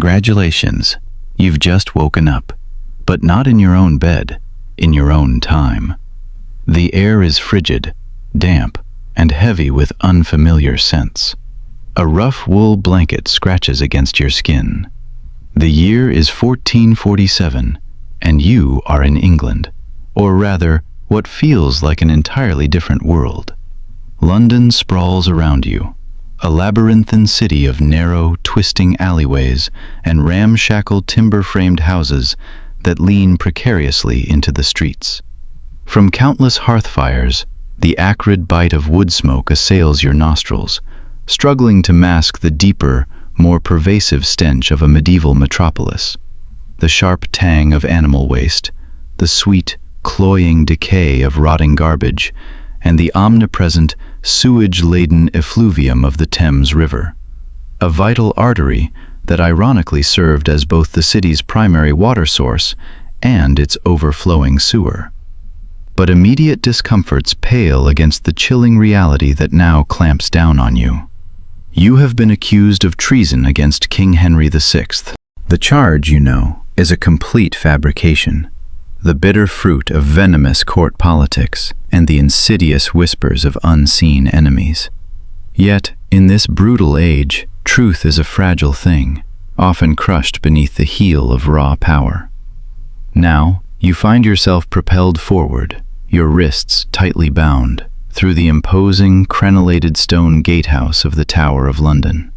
Congratulations, you've just woken up, but not in your own bed, in your own time. The air is frigid, damp, and heavy with unfamiliar scents. A rough wool blanket scratches against your skin. The year is 1447, and you are in England, or rather, what feels like an entirely different world. London sprawls around you, a labyrinthine city of narrow, twisting alleyways and ramshackle timber-framed houses that lean precariously into the streets. From countless hearth fires, the acrid bite of wood smoke assails your nostrils, struggling to mask the deeper, more pervasive stench of a medieval metropolis. The sharp tang of animal waste, the sweet, cloying decay of rotting garbage, and the omnipresent, sewage-laden effluvium of the Thames River, a vital artery that ironically served as both the city's primary water source and its overflowing sewer. But immediate discomforts pale against the chilling reality that now clamps down on you. You have been accused of treason against King Henry VI. The charge, you know, is a complete fabrication, the bitter fruit of venomous court politics and the insidious whispers of unseen enemies. Yet, in this brutal age, truth is a fragile thing, often crushed beneath the heel of raw power. Now, you find yourself propelled forward, your wrists tightly bound, through the imposing, crenellated stone gatehouse of the Tower of London.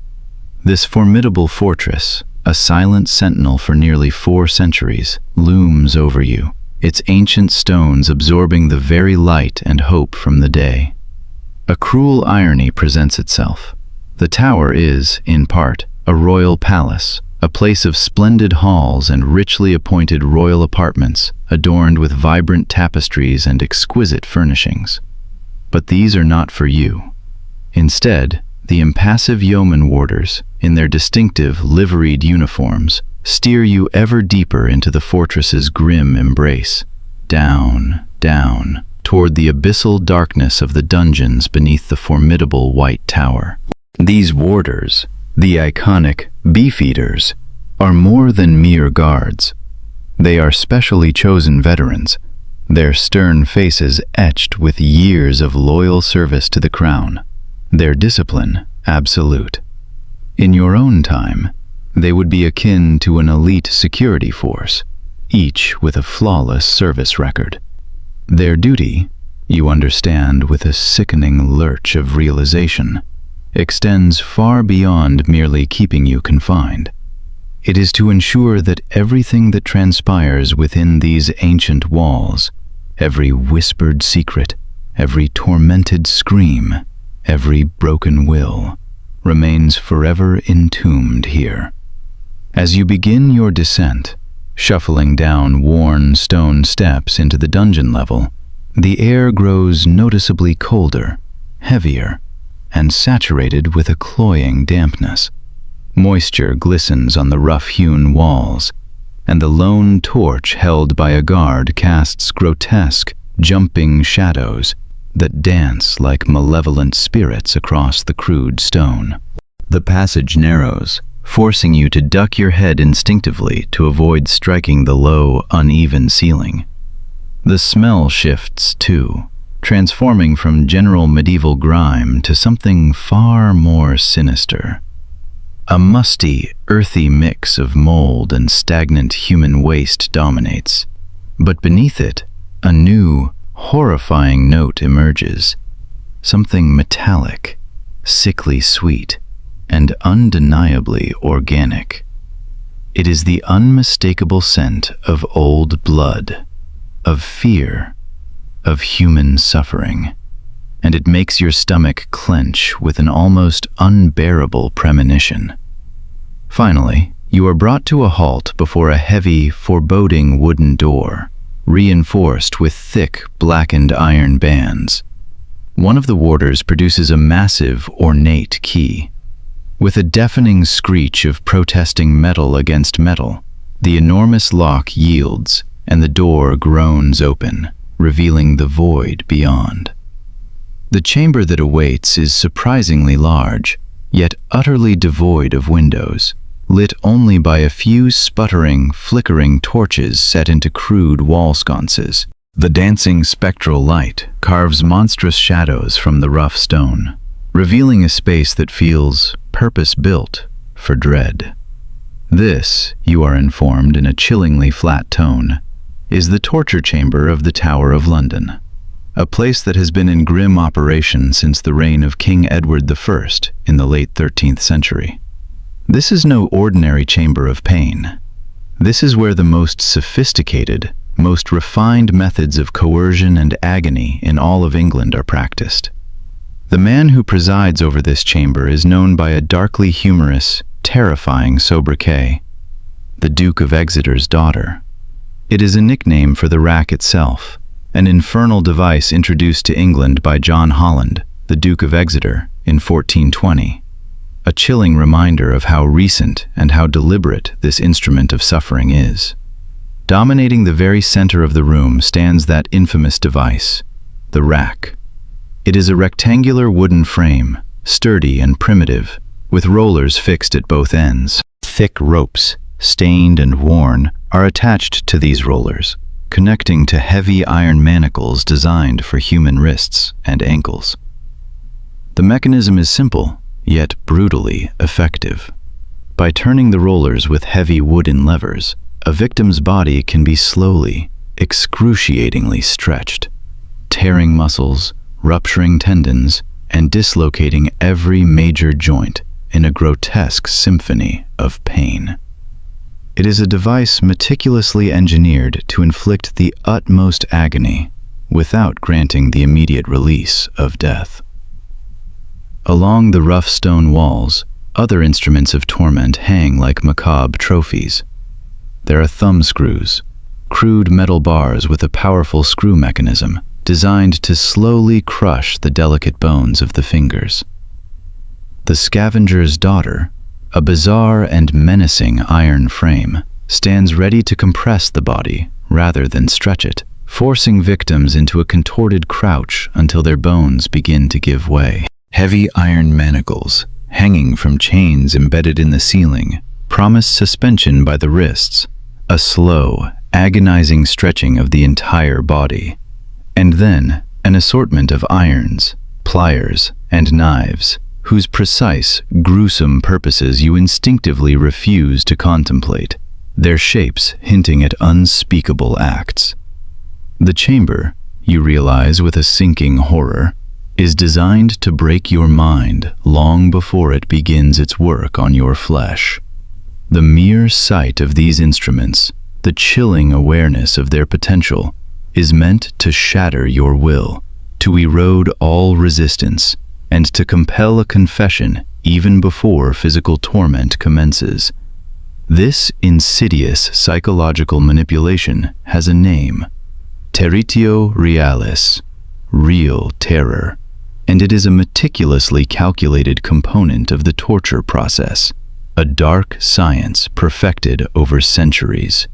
This formidable fortress, a silent sentinel for nearly 4 centuries, looms over you, its ancient stones absorbing the very light and hope from the day. A cruel irony presents itself. The tower is, in part, a royal palace, a place of splendid halls and richly appointed royal apartments, adorned with vibrant tapestries and exquisite furnishings. But these are not for you. Instead, the impassive yeoman warders, in their distinctive liveried uniforms, steer you ever deeper into the fortress's grim embrace, down, down, toward the abyssal darkness of the dungeons beneath the formidable white tower. These warders, the iconic beefeaters, are more than mere guards. They are specially chosen veterans, their stern faces etched with years of loyal service to the crown, their discipline absolute. In your own time, they would be akin to an elite security force, each with a flawless service record. Their duty, you understand with a sickening lurch of realization, extends far beyond merely keeping you confined. It is to ensure that everything that transpires within these ancient walls, every whispered secret, every tormented scream, every broken will, remains forever entombed here. As you begin your descent, shuffling down worn stone steps into the dungeon level, the air grows noticeably colder, heavier, and saturated with a cloying dampness. Moisture glistens on the rough-hewn walls, and the lone torch held by a guard casts grotesque, jumping shadows that dance like malevolent spirits across the crude stone. The passage narrows, forcing you to duck your head instinctively to avoid striking the low, uneven ceiling. The smell shifts, too, transforming from general medieval grime to something far more sinister. A musty, earthy mix of mold and stagnant human waste dominates, but beneath it, a new, horrifying note emerges, something metallic, sickly sweet, and undeniably organic. It is the unmistakable scent of old blood, of fear, of human suffering, and it makes your stomach clench with an almost unbearable premonition. Finally, you are brought to a halt before a heavy, foreboding wooden door, reinforced with thick, blackened iron bands. One of the warders produces a massive, ornate key. With a deafening screech of protesting metal against metal, the enormous lock yields, and the door groans open, revealing the void beyond. The chamber that awaits is surprisingly large, yet utterly devoid of windows, lit only by a few sputtering, flickering torches set into crude wall sconces. The dancing spectral light carves monstrous shadows from the rough stone, revealing a space that feels purpose-built for dread. This, you are informed in a chillingly flat tone, is the torture chamber of the Tower of London, a place that has been in grim operation since the reign of King Edward I in the late 13th century. This is no ordinary chamber of pain. This is where the most sophisticated, most refined methods of coercion and agony in all of England are practiced. The man who presides over this chamber is known by a darkly humorous, terrifying sobriquet, the Duke of Exeter's daughter. It is a nickname for the rack itself, an infernal device introduced to England by John Holland, the Duke of Exeter, in 1420. A chilling reminder of how recent and how deliberate this instrument of suffering is. Dominating the very center of the room stands that infamous device, the rack. It is a rectangular wooden frame, sturdy and primitive, with rollers fixed at both ends. Thick ropes, stained and worn, are attached to these rollers, connecting to heavy iron manacles designed for human wrists and ankles. The mechanism is simple, yet brutally effective. By turning the rollers with heavy wooden levers, a victim's body can be slowly, excruciatingly stretched, tearing muscles, rupturing tendons, and dislocating every major joint in a grotesque symphony of pain. It is a device meticulously engineered to inflict the utmost agony without granting the immediate release of death. Along the rough stone walls, other instruments of torment hang like macabre trophies. There are thumb screws, crude metal bars with a powerful screw mechanism designed to slowly crush the delicate bones of the fingers. The Scavenger's Daughter, a bizarre and menacing iron frame, stands ready to compress the body rather than stretch it, forcing victims into a contorted crouch until their bones begin to give way. Heavy iron manacles, hanging from chains embedded in the ceiling, promise suspension by the wrists, a slow, agonizing stretching of the entire body, and then an assortment of irons, pliers, and knives, whose precise, gruesome purposes you instinctively refuse to contemplate, their shapes hinting at unspeakable acts. The chamber, you realize with a sinking horror, is designed to break your mind long before it begins its work on your flesh. The mere sight of these instruments, the chilling awareness of their potential, is meant to shatter your will, to erode all resistance, and to compel a confession even before physical torment commences. This insidious psychological manipulation has a name: territio realis, real terror, and it is a meticulously calculated component of the torture process, a dark science perfected over centuries.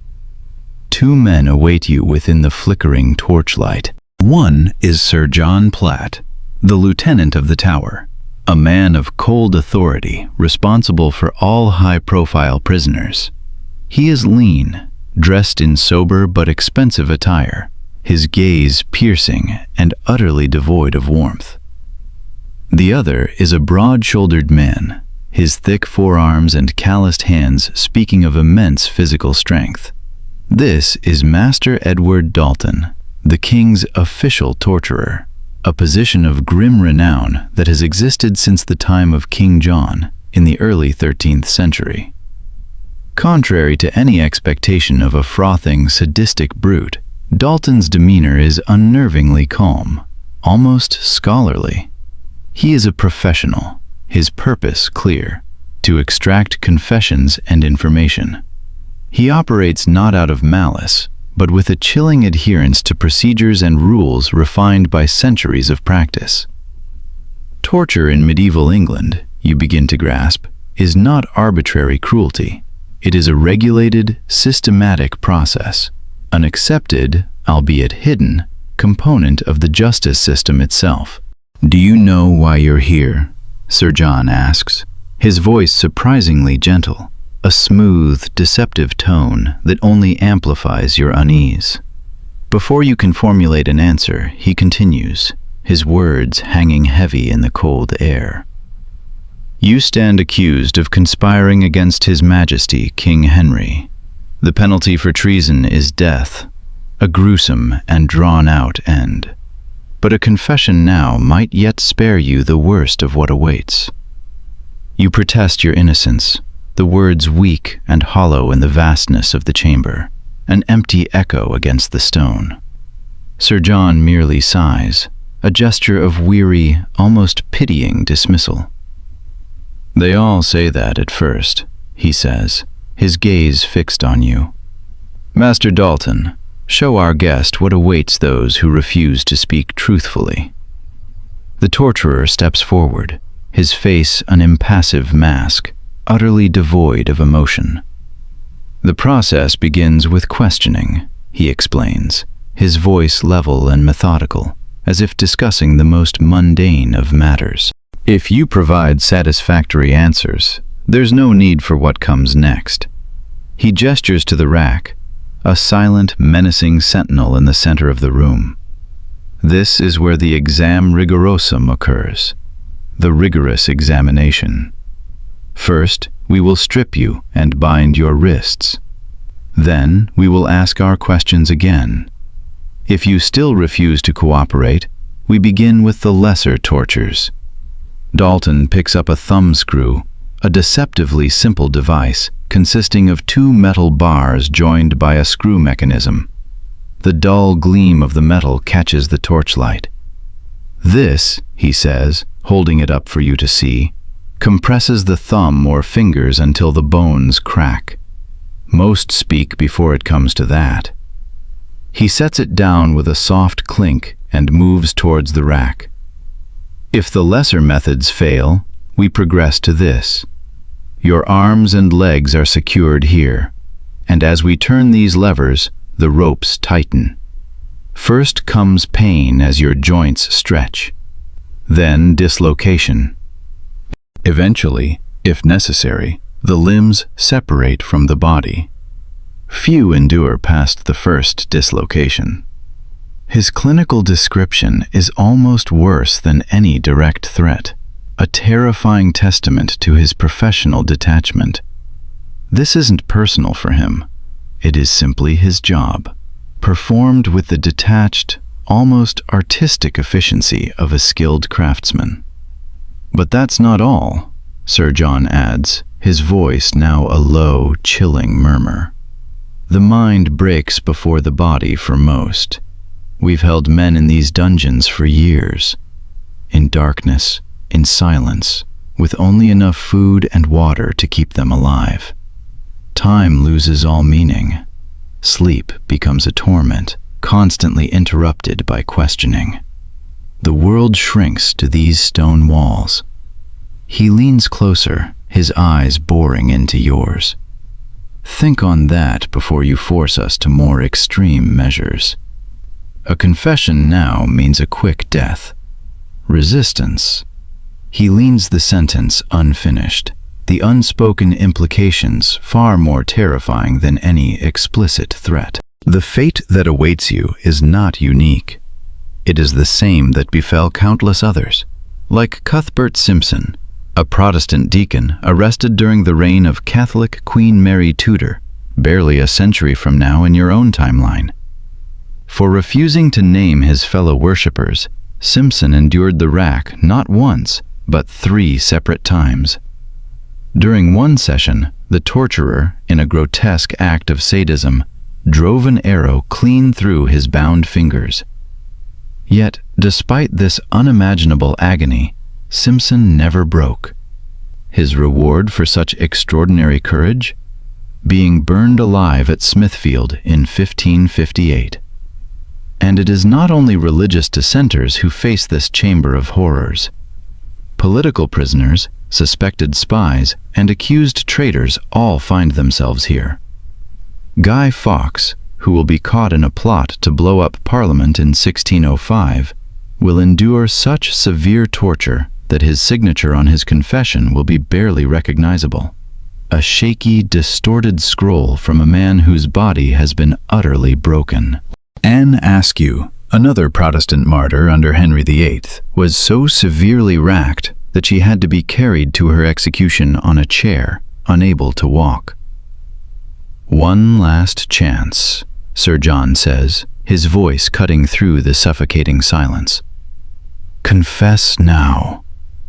Two men await you within the flickering torchlight. One is Sir John Platt, the lieutenant of the tower, a man of cold authority responsible for all high-profile prisoners. He is lean, dressed in sober but expensive attire, his gaze piercing and utterly devoid of warmth. The other is a broad-shouldered man, his thick forearms and calloused hands speaking of immense physical strength. This is Master Edward Dalton, the king's official torturer, a position of grim renown that has existed since the time of King John in the early 13th century. Contrary to any expectation of a frothing, sadistic brute, Dalton's demeanor is unnervingly calm, almost scholarly. He is a professional, his purpose clear: to extract confessions and information. He operates not out of malice, but with a chilling adherence to procedures and rules refined by centuries of practice. Torture in medieval England, you begin to grasp, is not arbitrary cruelty. It is a regulated, systematic process, an accepted, albeit hidden, component of the justice system itself. "Do you know why you're here?" Sir John asks, his voice surprisingly gentle. a smooth, deceptive tone that only amplifies your unease. Before you can formulate an answer, he continues, his words hanging heavy in the cold air. You stand accused of conspiring against His Majesty, King Henry. The penalty for treason is death, a gruesome and drawn-out end. But a confession now might yet spare you the worst of what awaits. You protest your innocence, the words weak and hollow in the vastness of the chamber, an empty echo against the stone. Sir John merely sighs, a gesture of weary, almost pitying dismissal. They all say that at first, he says, his gaze fixed on you. Master Dalton, show our guest what awaits those who refuse to speak truthfully. The torturer steps forward, his face an impassive mask, utterly devoid of emotion. The process begins with questioning, he explains, his voice level and methodical, as if discussing the most mundane of matters. If you provide satisfactory answers, there's no need for what comes next. He gestures to the rack, a silent, menacing sentinel in the center of the room. This is where the exam rigorosum occurs, the rigorous examination. First, we will strip you and bind your wrists. Then, we will ask our questions again. If you still refuse to cooperate, we begin with the lesser tortures. Dalton picks up a thumbscrew, a deceptively simple device consisting of two metal bars joined by a screw mechanism. The dull gleam of the metal catches the torchlight. This, he says, holding it up for you to see, compresses the thumb or fingers until the bones crack. Most speak before it comes to that. He sets it down with a soft clink and moves towards the rack. If the lesser methods fail, we progress to this. Your arms and legs are secured here, and as we turn these levers, the ropes tighten. First comes pain as your joints stretch, then dislocation. Eventually, if necessary, the limbs separate from the body. Few endure past the first dislocation. His clinical description is almost worse than any direct threat, a terrifying testament to his professional detachment. This isn't personal for him. It is simply his job, performed with the detached, almost artistic efficiency of a skilled craftsman. But that's not all, Sir John adds, his voice now a low, chilling murmur. The mind breaks before the body for most. We've held men in these dungeons for years, in darkness, in silence, with only enough food and water to keep them alive. Time loses all meaning. Sleep becomes a torment, constantly interrupted by questioning. The world shrinks to these stone walls. He leans closer, his eyes boring into yours. Think on that before you force us to more extreme measures. A confession now means a quick death. Resistance. He leans the sentence unfinished, the unspoken implications far more terrifying than any explicit threat. The fate that awaits you is not unique. It is the same that befell countless others, like Cuthbert Simpson, a Protestant deacon arrested during the reign of Catholic Queen Mary Tudor, barely a century from now in your own timeline. For refusing to name his fellow worshippers, Simpson endured the rack not once, but 3 separate times. During one session, the torturer, in a grotesque act of sadism, drove an arrow clean through his bound fingers. Yet, despite this unimaginable agony, Simpson never broke. His reward for such extraordinary courage? Being burned alive at Smithfield in 1558. And it is not only religious dissenters who face this chamber of horrors. Political prisoners, suspected spies, and accused traitors all find themselves here. Guy Fawkes, who will be caught in a plot to blow up Parliament in 1605, will endure such severe torture that his signature on his confession will be barely recognizable. a shaky, distorted scroll from a man whose body has been utterly broken. Anne Askew, another Protestant martyr under Henry VIII, was so severely racked that she had to be carried to her execution on a chair, unable to walk. "One last chance," Sir John says, his voice cutting through the suffocating silence. "Confess now.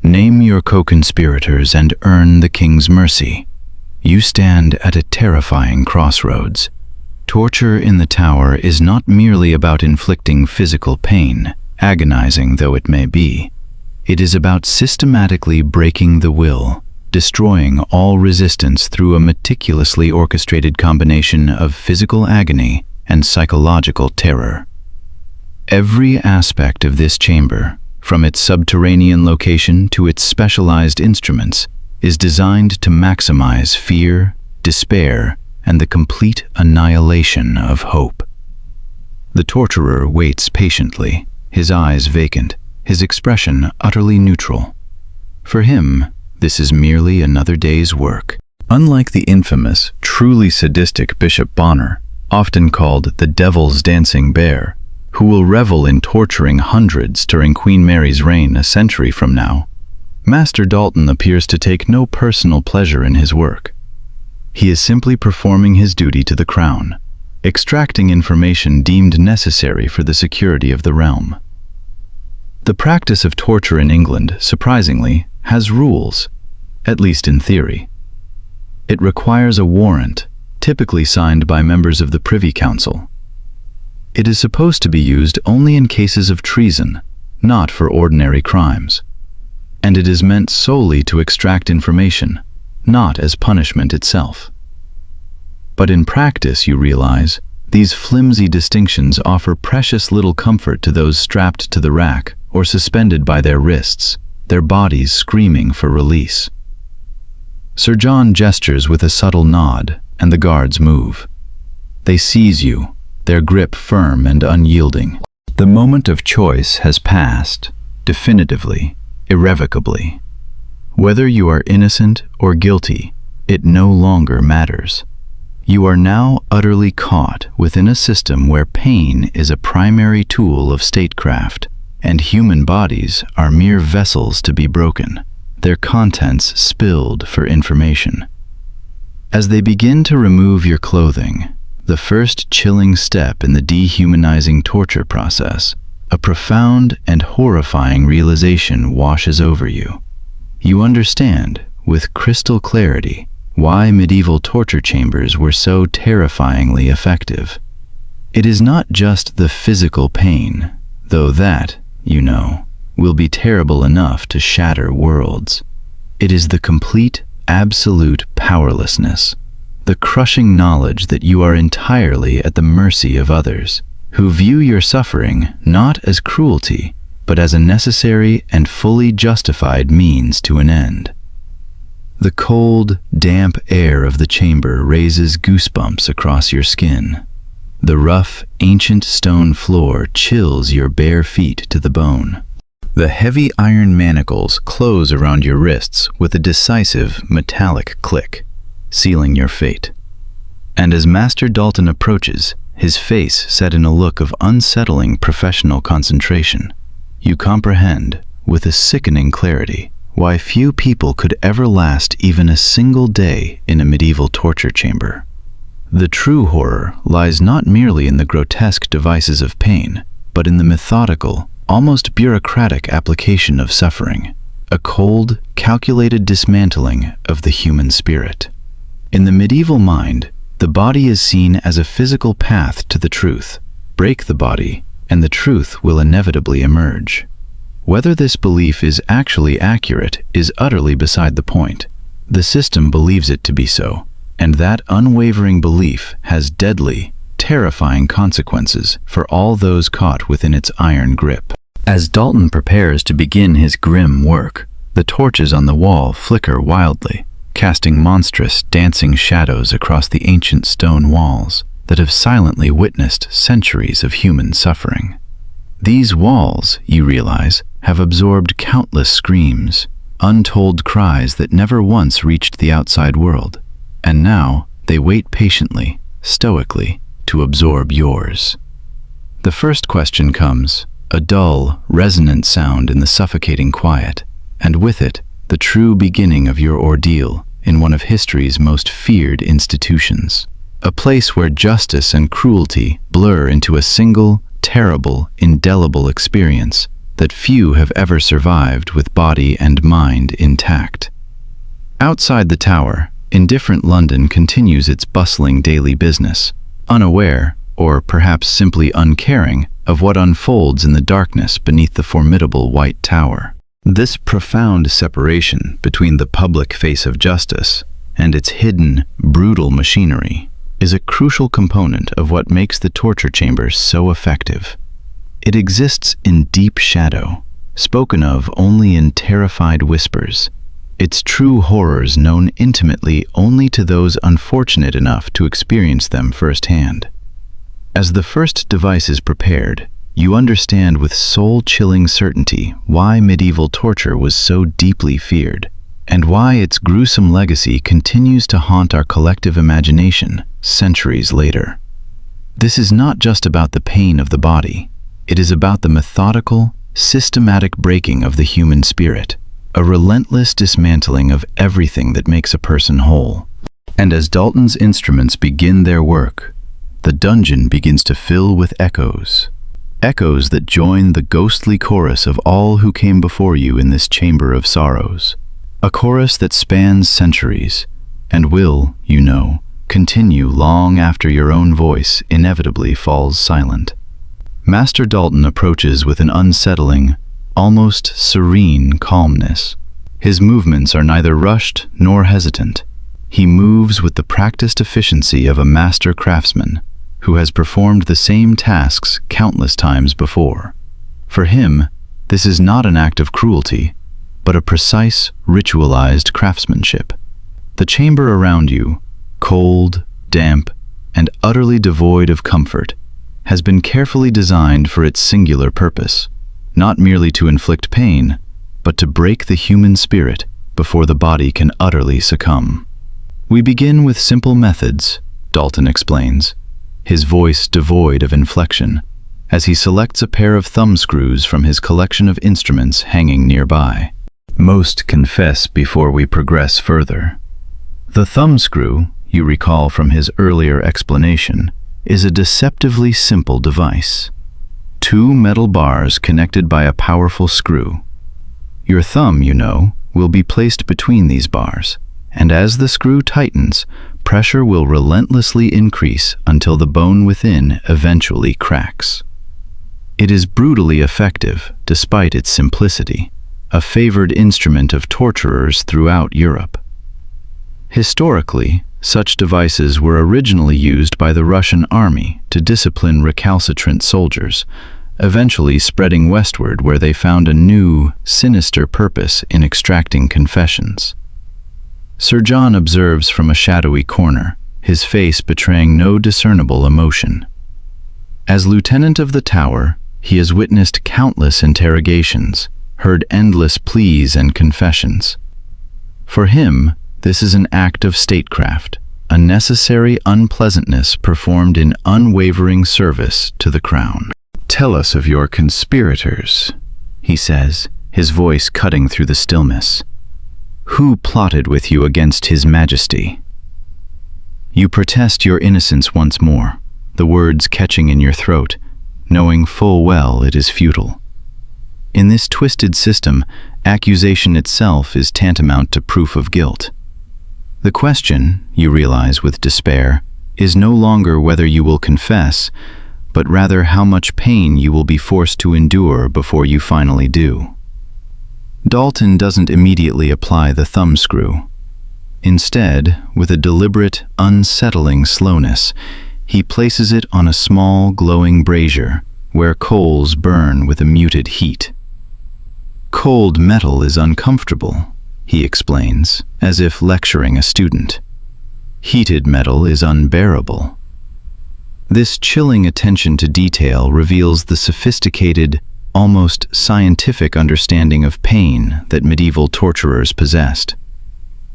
Name your co-conspirators and earn the king's mercy. You stand at a terrifying crossroads. Torture in the tower is not merely about inflicting physical pain, agonizing though it may be. It is about systematically breaking the will, destroying all resistance through a meticulously orchestrated combination of physical agony and psychological terror. Every aspect of this chamber, from its subterranean location to its specialized instruments, is designed to maximize fear, despair, and the complete annihilation of hope." The torturer waits patiently, his eyes vacant, his expression utterly neutral. For him, this is merely another day's work. Unlike the infamous, truly sadistic Bishop Bonner, often called the Devil's Dancing Bear, who will revel in torturing hundreds during Queen Mary's reign a century from now, Master Dalton appears to take no personal pleasure in his work. He is simply performing his duty to the crown, extracting information deemed necessary for the security of the realm. The practice of torture in England, surprisingly, has rules, at least in theory. It requires a warrant, typically signed by members of the Privy Council. It is supposed to be used only in cases of treason, not for ordinary crimes. And it is meant solely to extract information, not as punishment itself. But in practice, you realize, these flimsy distinctions offer precious little comfort to those strapped to the rack or suspended by their wrists, their bodies screaming for release. Sir John gestures with a subtle nod, and the guards move. They seize you, their grip firm and unyielding. The moment of choice has passed, definitively, irrevocably. Whether you are innocent or guilty, it no longer matters. You are now utterly caught within a system where pain is a primary tool of statecraft, and human bodies are mere vessels to be broken, their contents spilled for information. As they begin to remove your clothing, the first chilling step in the dehumanizing torture process, a profound and horrifying realization washes over you. You understand, with crystal clarity, why medieval torture chambers were so terrifyingly effective. It is not just the physical pain, though that, you know, will be terrible enough to shatter worlds. It is the complete, absolute powerlessness, the crushing knowledge that you are entirely at the mercy of others, who view your suffering not as cruelty, but as a necessary and fully justified means to an end. The cold, damp air of the chamber raises goosebumps across your skin. The rough, ancient stone floor chills your bare feet to the bone. The heavy iron manacles close around your wrists with a decisive, metallic click, sealing your fate. And as Master Dalton approaches, his face set in a look of unsettling professional concentration, you comprehend, with a sickening clarity, why few people could ever last even a single day in a medieval torture chamber. The true horror lies not merely in the grotesque devices of pain, but in the methodical, almost bureaucratic application of suffering, a cold, calculated dismantling of the human spirit. In the medieval mind, the body is seen as a physical path to the truth. Break the body, and the truth will inevitably emerge. Whether this belief is actually accurate is utterly beside the point. The system believes it to be so, and that unwavering belief has deadly, terrifying consequences for all those caught within its iron grip. As Dalton prepares to begin his grim work, the torches on the wall flicker wildly, casting monstrous, dancing shadows across the ancient stone walls that have silently witnessed centuries of human suffering. These walls, you realize, have absorbed countless screams, untold cries that never once reached the outside world. And now they wait patiently, stoically, to absorb yours. The first question comes, a dull, resonant sound in the suffocating quiet, and with it, the true beginning of your ordeal in one of history's most feared institutions. A place where justice and cruelty blur into a single, terrible, indelible experience that few have ever survived with body and mind intact. Outside the tower, indifferent London continues its bustling daily business, unaware, or perhaps simply uncaring, of what unfolds in the darkness beneath the formidable White Tower. This profound separation between the public face of justice and its hidden, brutal machinery is a crucial component of what makes the torture chamber so effective. It exists in deep shadow, spoken of only in terrified whispers, its true horrors known intimately only to those unfortunate enough to experience them firsthand. As the first device is prepared, you understand with soul-chilling certainty why medieval torture was so deeply feared, and why its gruesome legacy continues to haunt our collective imagination centuries later. This is not just about the pain of the body. It is about the methodical, systematic breaking of the human spirit, a relentless dismantling of everything that makes a person whole. And as Dalton's instruments begin their work, the dungeon begins to fill with echoes. Echoes that join the ghostly chorus of all who came before you in this chamber of sorrows. A chorus that spans centuries, and will, you know, continue long after your own voice inevitably falls silent. Master Dalton approaches with an unsettling, almost serene calmness. His movements are neither rushed nor hesitant. He moves with the practiced efficiency of a master craftsman who has performed the same tasks countless times before. For him, this is not an act of cruelty, but a precise, ritualized craftsmanship. The chamber around you, cold, damp, and utterly devoid of comfort, has been carefully designed for its singular purpose, not merely to inflict pain, but to break the human spirit before the body can utterly succumb. We begin with simple methods, Dalton explains, his voice devoid of inflection, as he selects a pair of thumbscrews from his collection of instruments hanging nearby. Most confess before we progress further. The thumbscrew, you recall from his earlier explanation, is a deceptively simple device. 2 metal bars connected by a powerful screw. Your thumb, you know, will be placed between these bars, and as the screw tightens, pressure will relentlessly increase until the bone within eventually cracks. It is brutally effective, despite its simplicity, a favored instrument of torturers throughout Europe. Historically, such devices were originally used by the Russian army to discipline recalcitrant soldiers, eventually spreading westward where they found a new, sinister purpose in extracting confessions. Sir John observes from a shadowy corner, his face betraying no discernible emotion. As lieutenant of the tower, he has witnessed countless interrogations, heard endless pleas and confessions. For him, this is an act of statecraft, a necessary unpleasantness performed in unwavering service to the crown. "Tell us of your conspirators," he says, his voice cutting through the stillness. "Who plotted with you against His Majesty?" You protest your innocence once more, the words catching in your throat, knowing full well it is futile. In this twisted system, accusation itself is tantamount to proof of guilt. The question, you realize with despair, is no longer whether you will confess, but rather how much pain you will be forced to endure before you finally do. Dalton doesn't immediately apply the thumbscrew. Instead, with a deliberate, unsettling slowness, he places it on a small, glowing brazier where coals burn with a muted heat. "Cold metal is uncomfortable," he explains, as if lecturing a student. "Heated metal is unbearable." This chilling attention to detail reveals the sophisticated, almost scientific understanding of pain that medieval torturers possessed.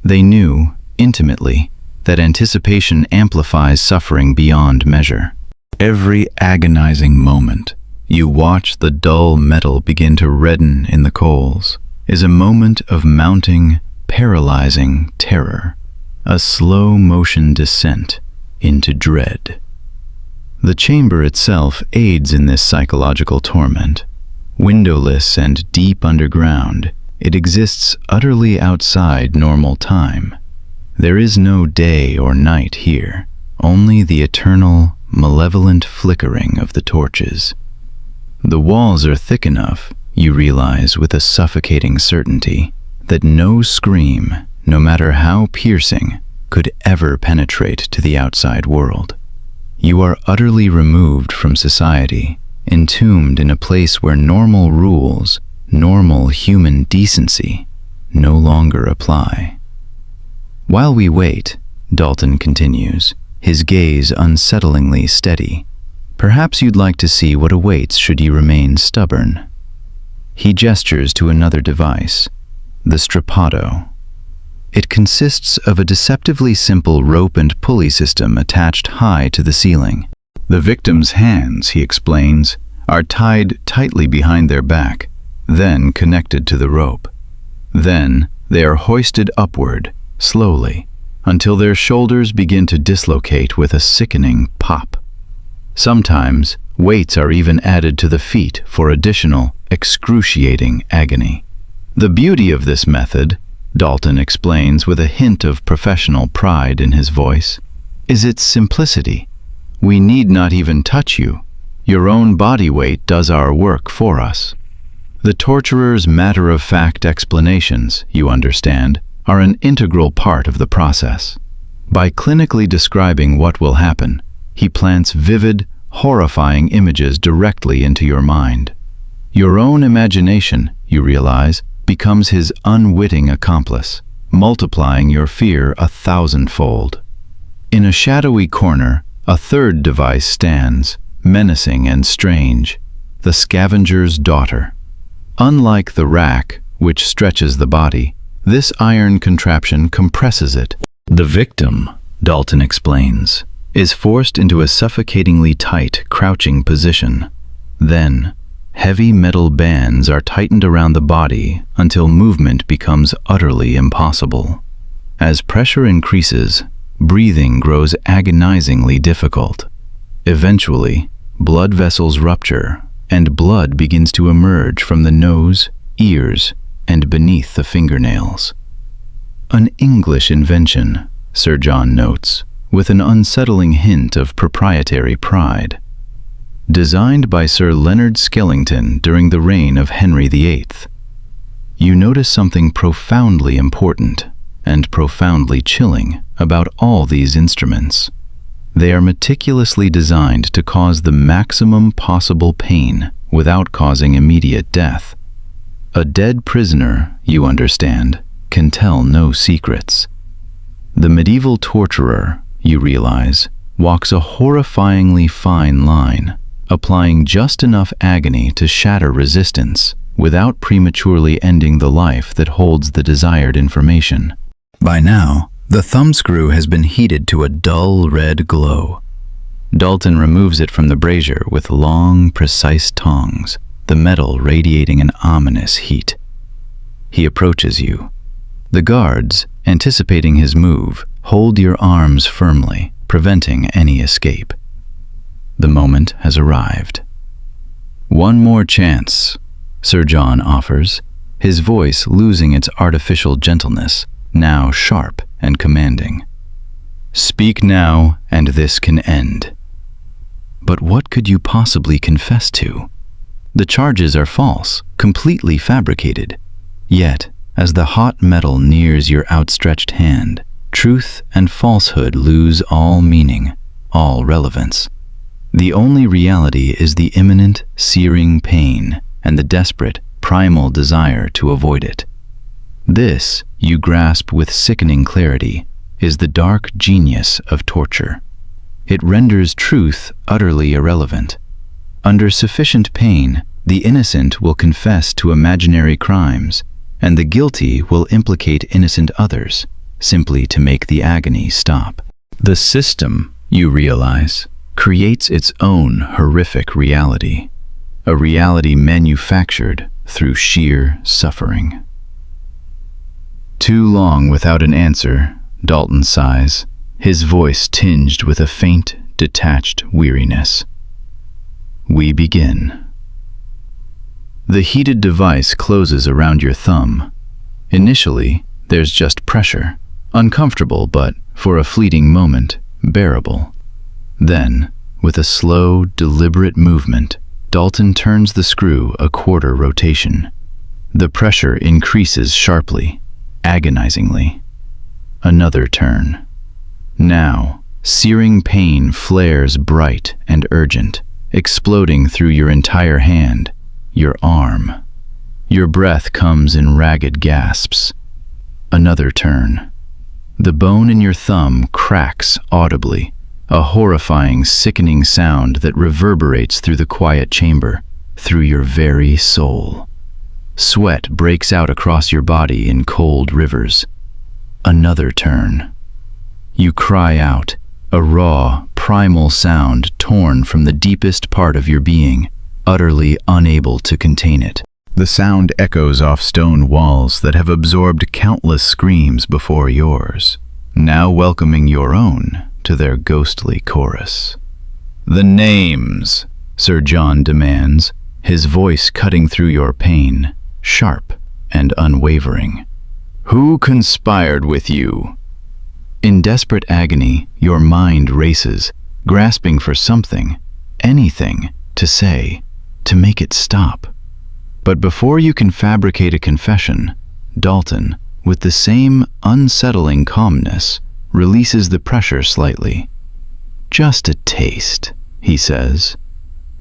They knew, intimately, that anticipation amplifies suffering beyond measure. Every agonizing moment you watch the dull metal begin to redden in the coals is a moment of mounting, paralyzing terror, a slow-motion descent into dread. The chamber itself aids in this psychological torment. Windowless and deep underground, it exists utterly outside normal time. There is no day or night here, only the eternal, malevolent flickering of the torches. The walls are thick enough, you realize with a suffocating certainty, that no scream, no matter how piercing, could ever penetrate to the outside world. You are utterly removed from society, entombed in a place where normal rules, normal human decency, no longer apply. While we wait, Dalton continues, his gaze unsettlingly steady. Perhaps you'd like to see what awaits should you remain stubborn. He gestures to another device, the strappado. It consists of a deceptively simple rope and pulley system attached high to the ceiling. The victim's hands, he explains, are tied tightly behind their back, then connected to the rope. Then they are hoisted upward, slowly, until their shoulders begin to dislocate with a sickening pop. Sometimes, weights are even added to the feet for additional, excruciating agony. The beauty of this method, Dalton explains with a hint of professional pride in his voice, is its simplicity. We need not even touch you. Your own body weight does our work for us. The torturer's matter-of-fact explanations, you understand, are an integral part of the process. By clinically describing what will happen, he plants vivid, horrifying images directly into your mind. Your own imagination, you realize, becomes his unwitting accomplice, multiplying your fear 1,000-fold. In a shadowy corner, a third device stands, menacing and strange, the scavenger's daughter. Unlike the rack, which stretches the body, this iron contraption compresses it. The victim, Dalton explains, is forced into a suffocatingly tight, crouching position. Then, heavy metal bands are tightened around the body until movement becomes utterly impossible. As pressure increases, breathing grows agonizingly difficult. Eventually, blood vessels rupture, and blood begins to emerge from the nose, ears, and beneath the fingernails. An English invention, Sir John notes, with an unsettling hint of proprietary pride. Designed by Sir Leonard Skellington during the reign of Henry VIII. You notice something profoundly important and profoundly chilling about all these instruments. They are meticulously designed to cause the maximum possible pain without causing immediate death. A dead prisoner, you understand, can tell no secrets. The medieval torturer, you realize, walks a horrifyingly fine line, applying just enough agony to shatter resistance without prematurely ending the life that holds the desired information. By now, the thumbscrew has been heated to a dull red glow. Dalton removes it from the brazier with long, precise tongs, the metal radiating an ominous heat. He approaches you. The guards, anticipating his move, hold your arms firmly, preventing any escape. The moment has arrived. One more chance, Sir John offers, his voice losing its artificial gentleness, now sharp and commanding. Speak now, and this can end. But what could you possibly confess to? The charges are false, completely fabricated. Yet, as the hot metal nears your outstretched hand, truth and falsehood lose all meaning, all relevance. The only reality is the imminent, searing pain and the desperate, primal desire to avoid it. This, you grasp with sickening clarity, is the dark genius of torture. It renders truth utterly irrelevant. Under sufficient pain, the innocent will confess to imaginary crimes, and the guilty will implicate innocent others, simply to make the agony stop. The system, you realize, creates its own horrific reality, a reality manufactured through sheer suffering. Too long without an answer, Dalton sighs, his voice tinged with a faint, detached weariness. We begin. The heated device closes around your thumb. Initially, there's just pressure, uncomfortable but, for a fleeting moment, bearable. Then, with a slow, deliberate movement, Dalton turns the screw a quarter rotation. The pressure increases sharply, agonizingly. Another turn. Now, searing pain flares bright and urgent, exploding through your entire hand, your arm. Your breath comes in ragged gasps. Another turn. The bone in your thumb cracks audibly, a horrifying, sickening sound that reverberates through the quiet chamber, through your very soul. Sweat breaks out across your body in cold rivers. Another turn. You cry out, a raw, primal sound torn from the deepest part of your being, utterly unable to contain it. The sound echoes off stone walls that have absorbed countless screams before yours, now welcoming your own to their ghostly chorus. The names, Sir John demands, his voice cutting through your pain, sharp and unwavering. Who conspired with you? In desperate agony, your mind races, grasping for something, anything, to say, to make it stop. But before you can fabricate a confession, Dalton, with the same unsettling calmness, releases the pressure slightly. Just a taste, he says.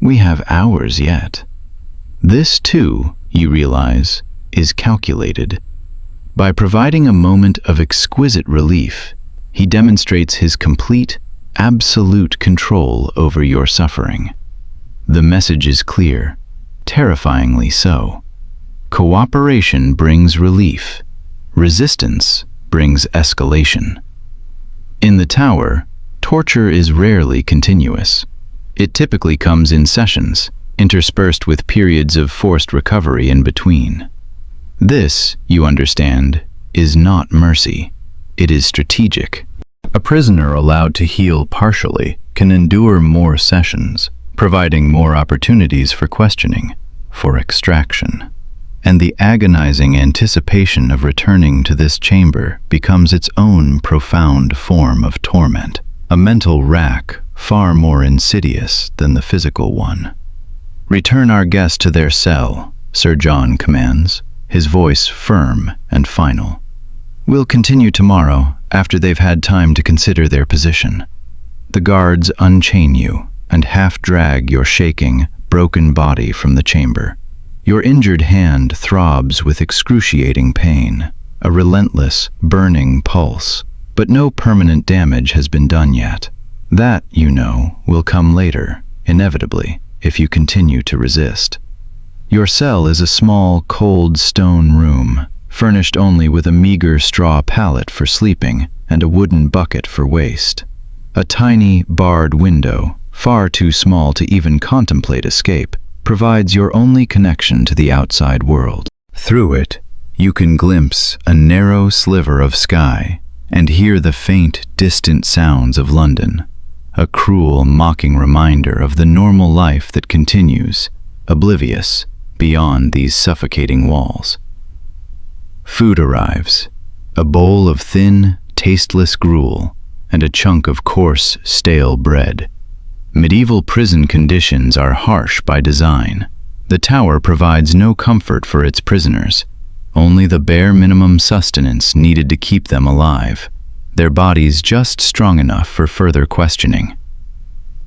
We have hours yet. This, too, you realize, is calculated. By providing a moment of exquisite relief, he demonstrates his complete, absolute control over your suffering. The message is clear, terrifyingly so. Cooperation brings relief. Resistance brings escalation. In the tower, torture is rarely continuous. It typically comes in sessions, interspersed with periods of forced recovery in between. This, you understand, is not mercy. It is strategic. A prisoner allowed to heal partially can endure more sessions, providing more opportunities for questioning, for extraction. And the agonizing anticipation of returning to this chamber becomes its own profound form of torment, a mental rack far more insidious than the physical one. Return our guest to their cell, Sir John commands, his voice firm and final. We'll continue tomorrow after they've had time to consider their position. The guards unchain you and half drag your shaking, broken body from the chamber. Your injured hand throbs with excruciating pain, a relentless, burning pulse, but no permanent damage has been done yet. That, you know, will come later, inevitably, if you continue to resist. Your cell is a small, cold stone room, furnished only with a meager straw pallet for sleeping and a wooden bucket for waste. A tiny, barred window, far too small to even contemplate escape, provides your only connection to the outside world. Through it, you can glimpse a narrow sliver of sky and hear the faint, distant sounds of London, a cruel, mocking reminder of the normal life that continues, oblivious, beyond these suffocating walls. Food arrives, a bowl of thin, tasteless gruel and a chunk of coarse, stale bread. Medieval prison conditions are harsh by design. The tower provides no comfort for its prisoners, only the bare minimum sustenance needed to keep them alive, their bodies just strong enough for further questioning.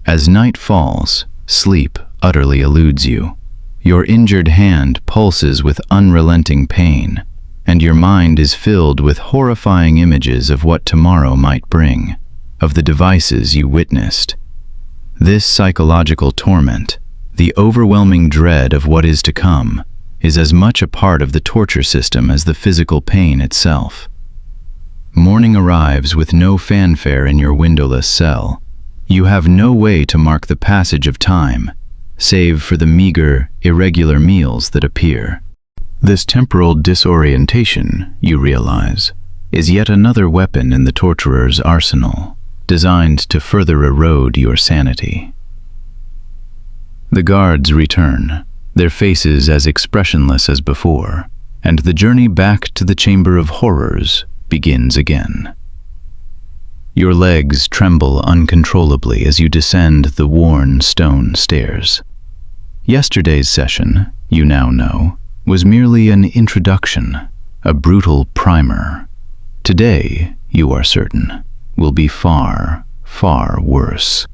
As night falls, sleep utterly eludes you. Your injured hand pulses with unrelenting pain, and your mind is filled with horrifying images of what tomorrow might bring, of the devices you witnessed. This psychological torment, the overwhelming dread of what is to come, is as much a part of the torture system as the physical pain itself. Morning arrives with no fanfare in your windowless cell. You have no way to mark the passage of time, save for the meager, irregular meals that appear. This temporal disorientation, you realize, is yet another weapon in the torturer's arsenal, designed to further erode your sanity. The guards return, their faces as expressionless as before, and the journey back to the Chamber of Horrors begins again. Your legs tremble uncontrollably as you descend the worn stone stairs. Yesterday's session, you now know, was merely an introduction, a brutal primer. Today, you are certain, will be far, far worse.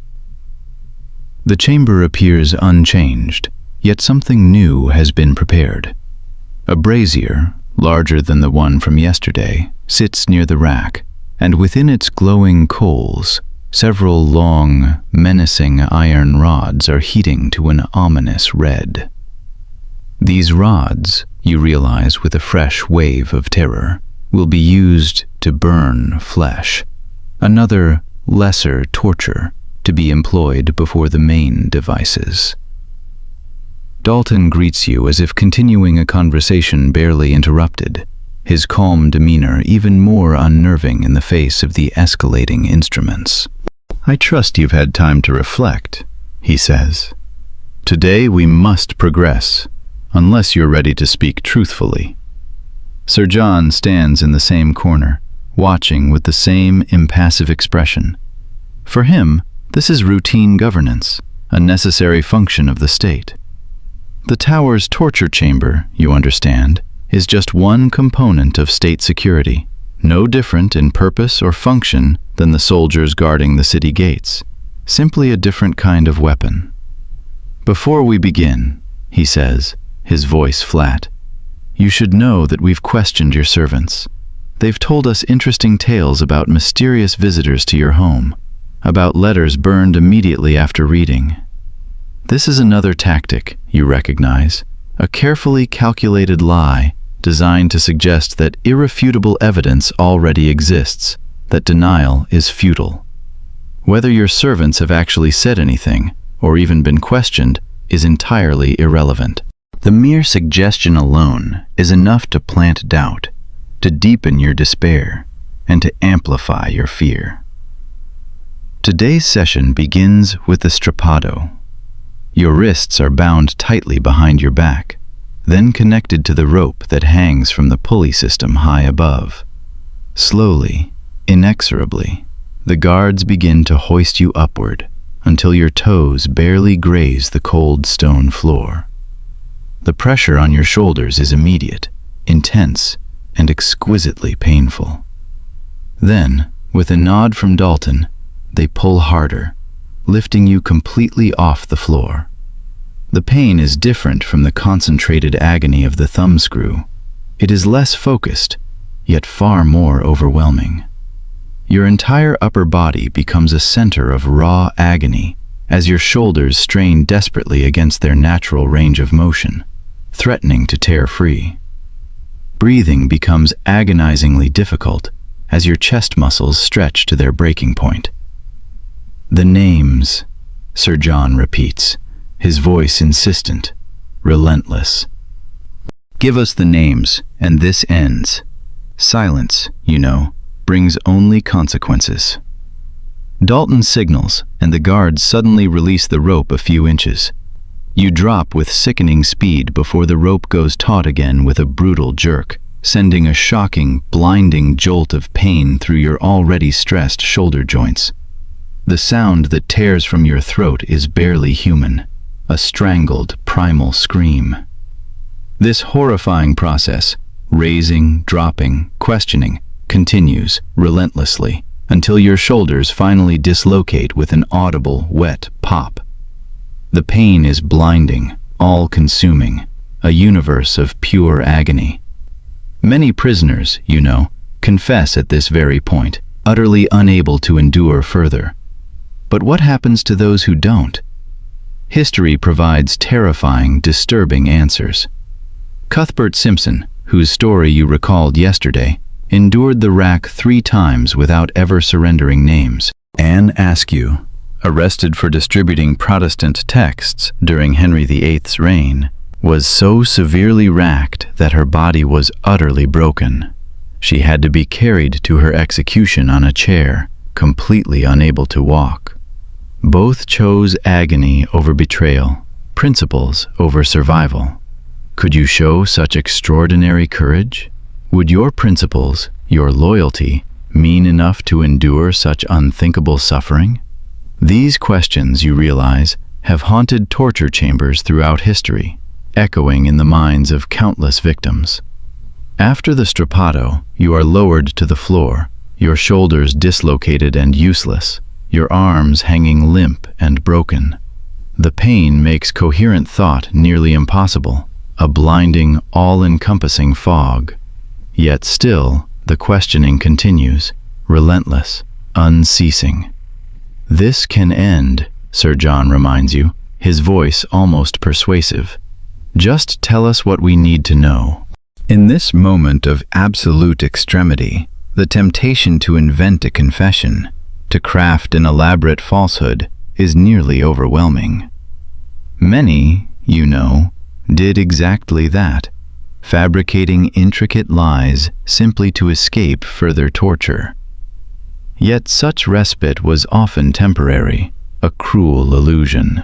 The chamber appears unchanged, yet something new has been prepared. A brazier, larger than the one from yesterday, sits near the rack, and within its glowing coals, several long, menacing iron rods are heating to an ominous red. These rods, you realize with a fresh wave of terror, will be used to burn flesh, another, lesser torture to be employed before the main devices. Dalton greets you as if continuing a conversation barely interrupted, his calm demeanor even more unnerving in the face of the escalating instruments. "I trust you've had time to reflect," he says. "Today we must progress, unless you're ready to speak truthfully." Sir John stands in the same corner, watching with the same impassive expression. For him, this is routine governance, a necessary function of the state. The tower's torture chamber, you understand, is just one component of state security, no different in purpose or function than the soldiers guarding the city gates, simply a different kind of weapon. "Before we begin," he says, his voice flat, "you should know that we've questioned your servants. They've told us interesting tales about mysterious visitors to your home, about letters burned immediately after reading. This is another tactic, you recognize, a carefully calculated lie designed to suggest that irrefutable evidence already exists, that denial is futile. Whether your servants have actually said anything, or even been questioned, is entirely irrelevant. The mere suggestion alone is enough to plant doubt, to deepen your despair, and to amplify your fear. Today's session begins with the strappado. Your wrists are bound tightly behind your back, then connected to the rope that hangs from the pulley system high above. Slowly, inexorably, the guards begin to hoist you upward until your toes barely graze the cold stone floor. The pressure on your shoulders is immediate, intense, and exquisitely painful. Then, with a nod from Dalton, they pull harder, lifting you completely off the floor. The pain is different from the concentrated agony of the thumbscrew. It is less focused, yet far more overwhelming. Your entire upper body becomes a center of raw agony as your shoulders strain desperately against their natural range of motion, threatening to tear free. Breathing becomes agonizingly difficult as your chest muscles stretch to their breaking point. "The names," Sir John repeats, his voice insistent, relentless. "Give us the names, and this ends. Silence, you know, brings only consequences." Dalton signals, and the guards suddenly release the rope a few inches. You drop with sickening speed before the rope goes taut again with a brutal jerk, sending a shocking, blinding jolt of pain through your already stressed shoulder joints. The sound that tears from your throat is barely human, a strangled, primal scream. This horrifying process, raising, dropping, questioning, continues relentlessly until your shoulders finally dislocate with an audible, wet pop. The pain is blinding, all-consuming, a universe of pure agony. Many prisoners, you know, confess at this very point, utterly unable to endure further. But what happens to those who don't? History provides terrifying, disturbing answers. Cuthbert Simpson, whose story you recalled yesterday, endured the rack 3 times without ever surrendering names. Anne Askew, arrested for distributing Protestant texts during Henry VIII's reign, was so severely racked that her body was utterly broken. She had to be carried to her execution on a chair, completely unable to walk. Both chose agony over betrayal, principles over survival. Could you show such extraordinary courage? Would your principles, your loyalty, mean enough to endure such unthinkable suffering? These questions, you realize, have haunted torture chambers throughout history, echoing in the minds of countless victims. After the strappado, you are lowered to the floor, your shoulders dislocated and useless, your arms hanging limp and broken. The pain makes coherent thought nearly impossible, a blinding, all-encompassing fog. Yet still, the questioning continues, relentless, unceasing. This can end, Sir John reminds you, his voice almost persuasive. Just tell us what we need to know. In this moment of absolute extremity, the temptation to invent a confession, to craft an elaborate falsehood, is nearly overwhelming. Many, you know, did exactly that, fabricating intricate lies simply to escape further torture. Yet such respite was often temporary, a cruel illusion.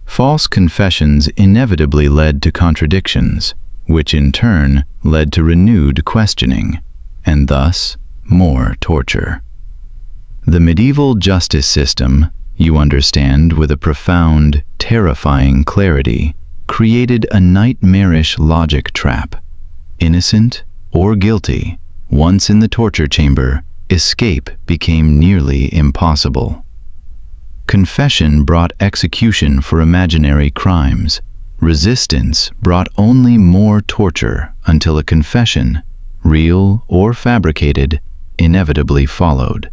False confessions inevitably led to contradictions, which in turn led to renewed questioning, and thus more torture. The medieval justice system, you understand with a profound, terrifying clarity, created a nightmarish logic trap. Innocent or guilty, once in the torture chamber, escape became nearly impossible. Confession brought execution for imaginary crimes. Resistance brought only more torture until a confession, real or fabricated, inevitably followed.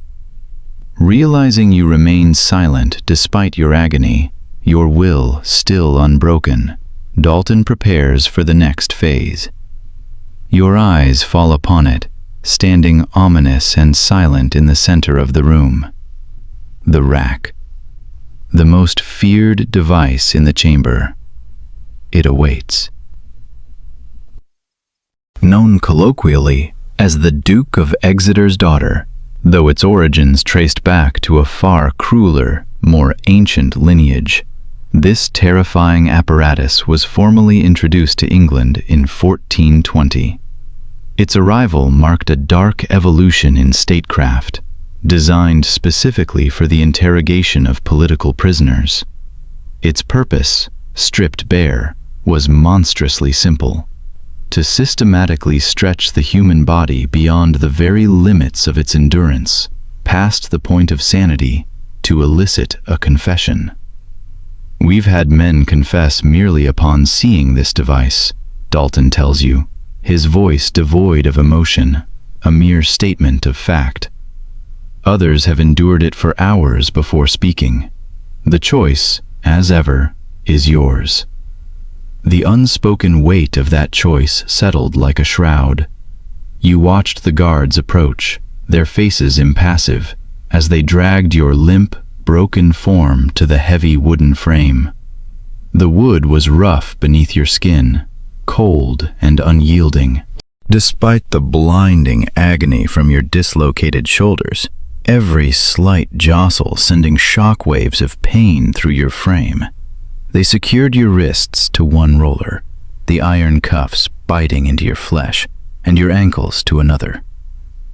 Realizing you remain silent despite your agony, your will still unbroken, Dalton prepares for the next phase. Your eyes fall upon it, standing ominous and silent in the center of the room. The rack, the most feared device in the chamber. It awaits. Known colloquially as the Duke of Exeter's daughter, though its origins traced back to a far crueler, more ancient lineage, this terrifying apparatus was formally introduced to England in 1420. Its arrival marked a dark evolution in statecraft, designed specifically for the interrogation of political prisoners. Its purpose, stripped bare, was monstrously simple: to systematically stretch the human body beyond the very limits of its endurance, past the point of sanity, to elicit a confession. We've had men confess merely upon seeing this device, Dalton tells you, his voice devoid of emotion, a mere statement of fact. Others have endured it for hours before speaking. The choice, as ever, is yours. The unspoken weight of that choice settled like a shroud. You watched the guards approach, their faces impassive, as they dragged your limp, broken form to the heavy wooden frame. The wood was rough beneath your skin, cold and unyielding. Despite the blinding agony from your dislocated shoulders, every slight jostle sending shock waves of pain through your frame. They secured your wrists to one roller, the iron cuffs biting into your flesh, and your ankles to another.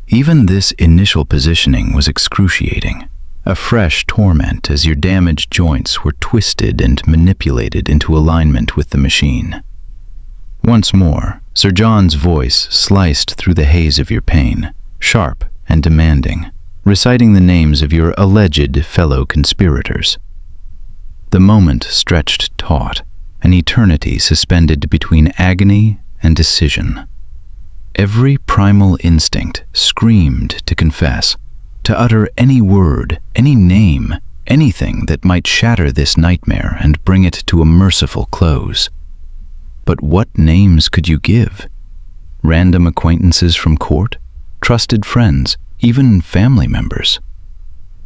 Even this initial positioning was excruciating, a fresh torment as your damaged joints were twisted and manipulated into alignment with the machine. Once more, Sir John's voice sliced through the haze of your pain, sharp and demanding, reciting the names of your alleged fellow conspirators. The moment stretched taut, an eternity suspended between agony and decision. Every primal instinct screamed to confess, to utter any word, any name, anything that might shatter this nightmare and bring it to a merciful close. But what names could you give? Random acquaintances from court? trusted friends, even family members.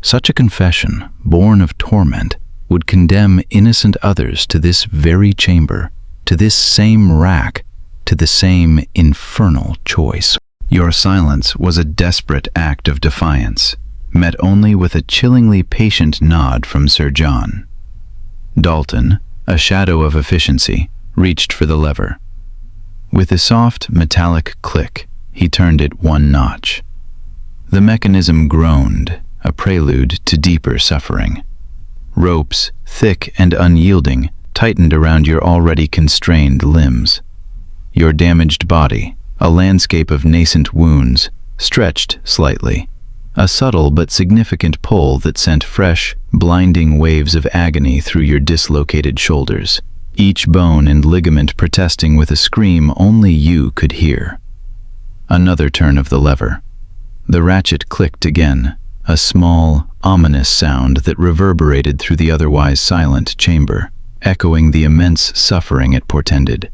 Such a confession, born of torment, would condemn innocent others to this very chamber, to this same rack, to the same infernal choice. Your silence was a desperate act of defiance, met only with a chillingly patient nod from Sir John. Dalton, a shadow of efficiency, reached for the lever. With a soft, metallic click, he turned it one notch. The mechanism groaned, a prelude to deeper suffering. Ropes, thick and unyielding, tightened around your already constrained limbs. Your damaged body, a landscape of nascent wounds, stretched slightly, a subtle but significant pull that sent fresh, blinding waves of agony through your dislocated shoulders, each bone and ligament protesting with a scream only you could hear. Another turn of the lever. The ratchet clicked again, a small, ominous sound that reverberated through the otherwise silent chamber, echoing the immense suffering it portended.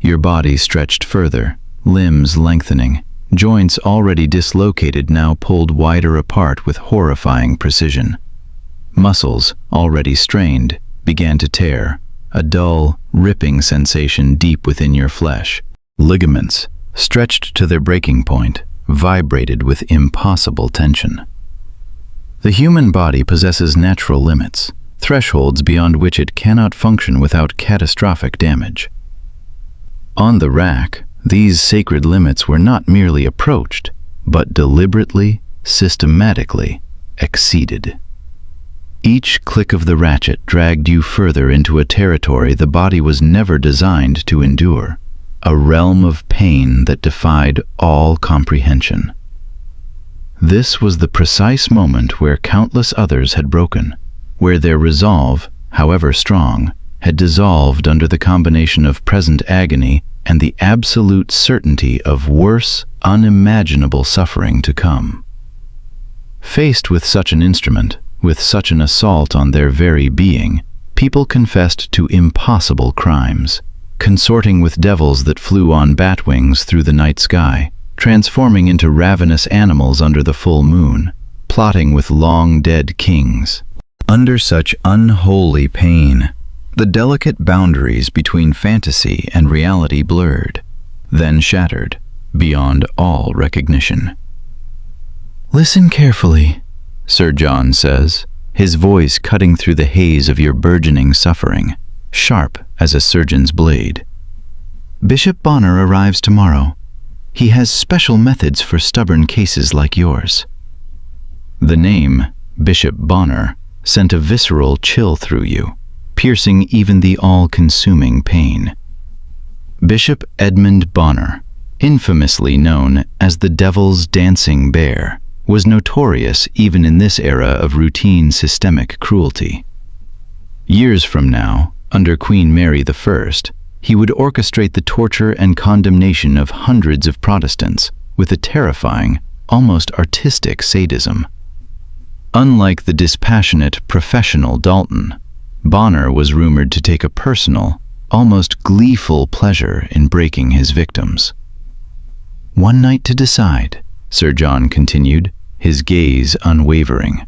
Your body stretched further, limbs lengthening, joints already dislocated now pulled wider apart with horrifying precision. Muscles, already strained, began to tear, a dull, ripping sensation deep within your flesh. Ligaments, stretched to their breaking point, vibrated with impossible tension. The human body possesses natural limits, thresholds beyond which it cannot function without catastrophic damage. On the rack, these sacred limits were not merely approached, but deliberately, systematically exceeded. Each click of the ratchet dragged you further into a territory the body was never designed to endure, a realm of pain that defied all comprehension. This was the precise moment where countless others had broken, where their resolve, however strong, had dissolved under the combination of present agony and the absolute certainty of worse, unimaginable suffering to come. Faced with such an instrument, with such an assault on their very being, people confessed to impossible crimes, consorting with devils that flew on bat wings through the night sky, transforming into ravenous animals under the full moon, plotting with long-dead kings. Under such unholy pain, the delicate boundaries between fantasy and reality blurred, then shattered, beyond all recognition. "Listen carefully," Sir John says, his voice cutting through the haze of your burgeoning suffering, sharp as a surgeon's blade. "Bishop Bonner arrives tomorrow. He has special methods for stubborn cases like yours." The name, Bishop Bonner, sent a visceral chill through you, piercing even the all-consuming pain. Bishop Edmund Bonner, infamously known as the Devil's Dancing Bear, was notorious even in this era of routine systemic cruelty. Years from now, under Queen Mary I, he would orchestrate the torture and condemnation of hundreds of Protestants with a terrifying, almost artistic sadism. Unlike the dispassionate, professional Dalton, Bonner was rumored to take a personal, almost gleeful pleasure in breaking his victims. "One night to decide," Sir John continued, his gaze unwavering.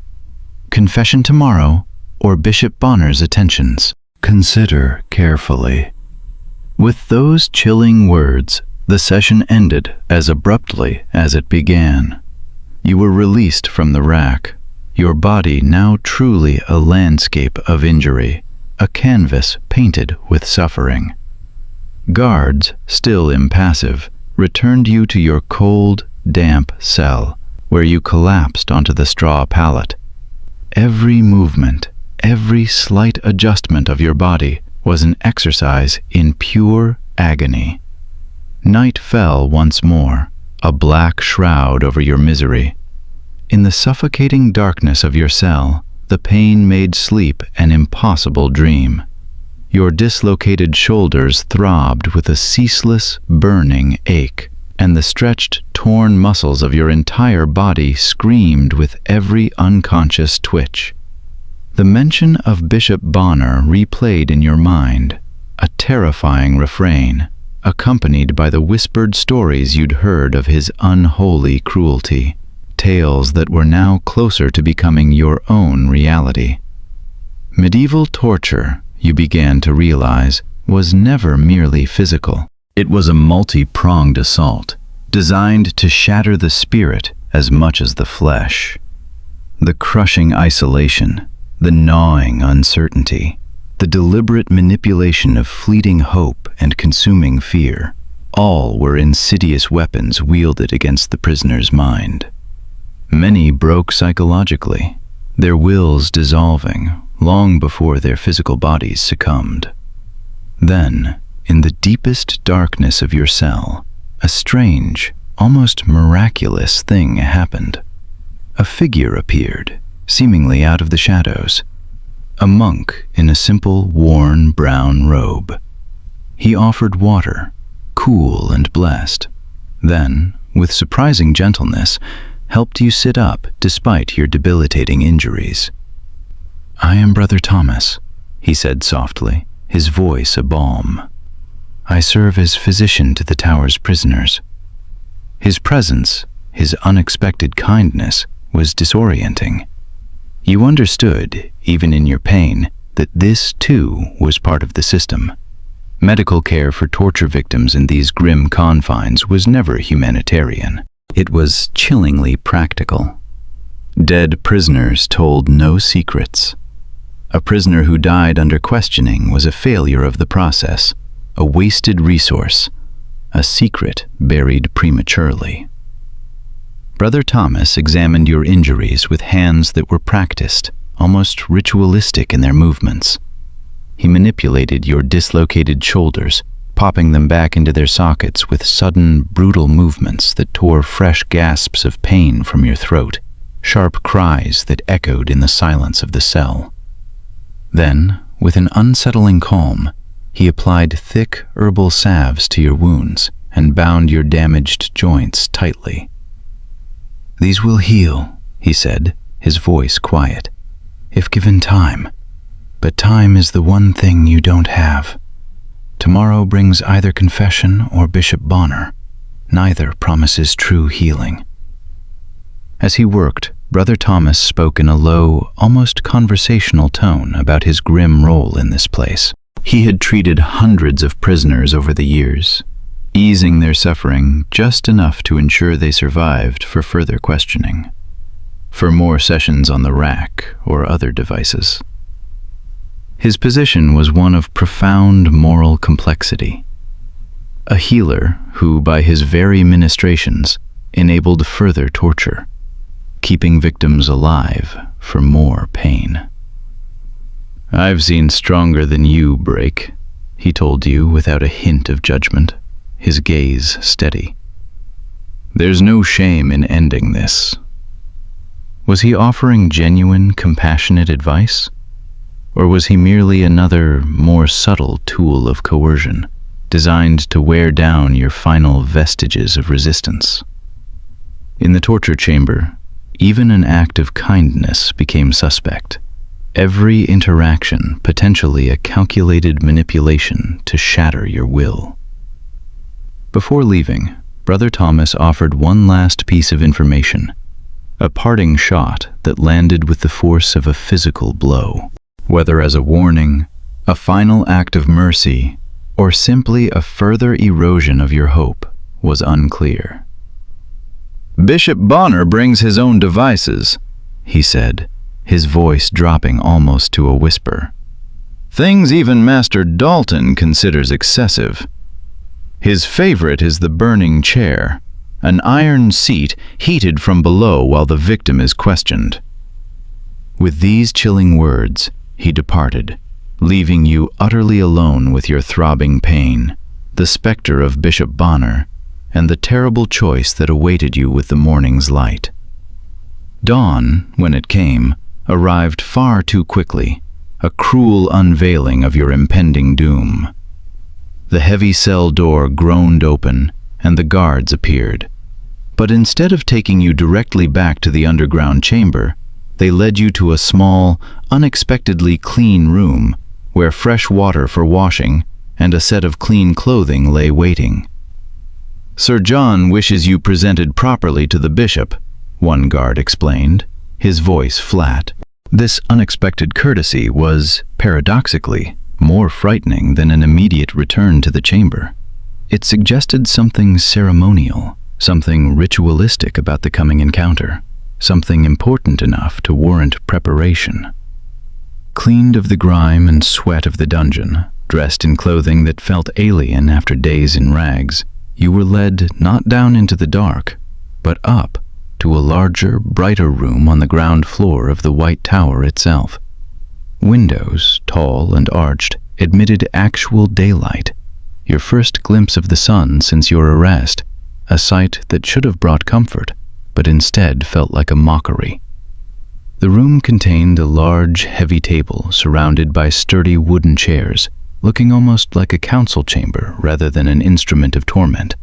"Confession tomorrow, or Bishop Bonner's attentions. Consider carefully." With those chilling words, the session ended as abruptly as it began. You were released from the rack, your body now truly a landscape of injury, a canvas painted with suffering. Guards, still impassive, returned you to your cold, damp cell, where you collapsed onto the straw pallet. Every movement, every slight adjustment of your body was an exercise in pure agony. Night fell once more, a black shroud over your misery. In the suffocating darkness of your cell, the pain made sleep an impossible dream. Your dislocated shoulders throbbed with a ceaseless, burning ache, and the stretched, torn muscles of your entire body screamed with every unconscious twitch. The mention of Bishop Bonner replayed in your mind, a terrifying refrain, accompanied by the whispered stories you'd heard of his unholy cruelty, tales that were now closer to becoming your own reality. Medieval torture, you began to realize, was never merely physical. It was a multi-pronged assault, designed to shatter the spirit as much as the flesh. The crushing isolation, the gnawing uncertainty, the deliberate manipulation of fleeting hope and consuming fear, all were insidious weapons wielded against the prisoner's mind. Many broke psychologically, their wills dissolving long before their physical bodies succumbed. Then, in the deepest darkness of your cell, a strange, almost miraculous thing happened. A figure appeared, seemingly out of the shadows. A monk in a simple, worn brown robe. He offered water, cool and blessed, then, with surprising gentleness, helped you sit up despite your debilitating injuries. "I am Brother Thomas," he said softly, his voice a balm. "I serve as physician to the tower's prisoners." His presence, his unexpected kindness, was disorienting. You understood, even in your pain, that this, too, was part of the system. Medical care for torture victims in these grim confines was never humanitarian. It was chillingly practical. Dead prisoners told no secrets. A prisoner who died under questioning was a failure of the process, a wasted resource, a secret buried prematurely. Brother Thomas examined your injuries with hands that were practiced, almost ritualistic in their movements. He manipulated your dislocated shoulders, popping them back into their sockets with sudden, brutal movements that tore fresh gasps of pain from your throat, sharp cries that echoed in the silence of the cell. Then, with an unsettling calm, he applied thick herbal salves to your wounds and bound your damaged joints tightly. "These will heal," he said, his voice quiet, "if given time. But time is the one thing you don't have. Tomorrow brings either confession or Bishop Bonner. Neither promises true healing." As he worked, Brother Thomas spoke in a low, almost conversational tone about his grim role in this place. He had treated hundreds of prisoners over the years, easing their suffering just enough to ensure they survived for further questioning, for more sessions on the rack or other devices. His position was one of profound moral complexity. A healer who, by his very ministrations, enabled further torture, keeping victims alive for more pain. "I've seen stronger than you break," he told you without a hint of judgment, his gaze steady. "There's no shame in ending this." Was he offering genuine, compassionate advice? Or was he merely another, more subtle tool of coercion, designed to wear down your final vestiges of resistance? In the torture chamber, even an act of kindness became suspect. Every interaction potentially a calculated manipulation to shatter your will. Before leaving, Brother Thomas offered one last piece of information, a parting shot that landed with the force of a physical blow. Whether as a warning, a final act of mercy, or simply a further erosion of your hope, was unclear. "Bishop Bonner brings his own devices," he said, his voice dropping almost to a whisper. "Things even Master Dalton considers excessive. His favorite is the burning chair, an iron seat heated from below while the victim is questioned." With these chilling words, he departed, leaving you utterly alone with your throbbing pain, the specter of Bishop Bonner, and the terrible choice that awaited you with the morning's light. Dawn, when it came, arrived far too quickly, a cruel unveiling of your impending doom. The heavy cell door groaned open, and the guards appeared. But instead of taking you directly back to the underground chamber, they led you to a small, unexpectedly clean room where fresh water for washing and a set of clean clothing lay waiting. "Sir John wishes you presented properly to the bishop," one guard explained, his voice flat. This unexpected courtesy was, paradoxically, more frightening than an immediate return to the chamber. It suggested something ceremonial, something ritualistic about the coming encounter, something important enough to warrant preparation. Cleaned of the grime and sweat of the dungeon, dressed in clothing that felt alien after days in rags, you were led not down into the dark, but up to a larger, brighter room on the ground floor of the White Tower itself. Windows, tall and arched, admitted actual daylight, your first glimpse of the sun since your arrest, a sight that should have brought comfort, but instead felt like a mockery. The room contained a large, heavy table surrounded by sturdy wooden chairs, looking almost like a council chamber rather than an instrument of torment.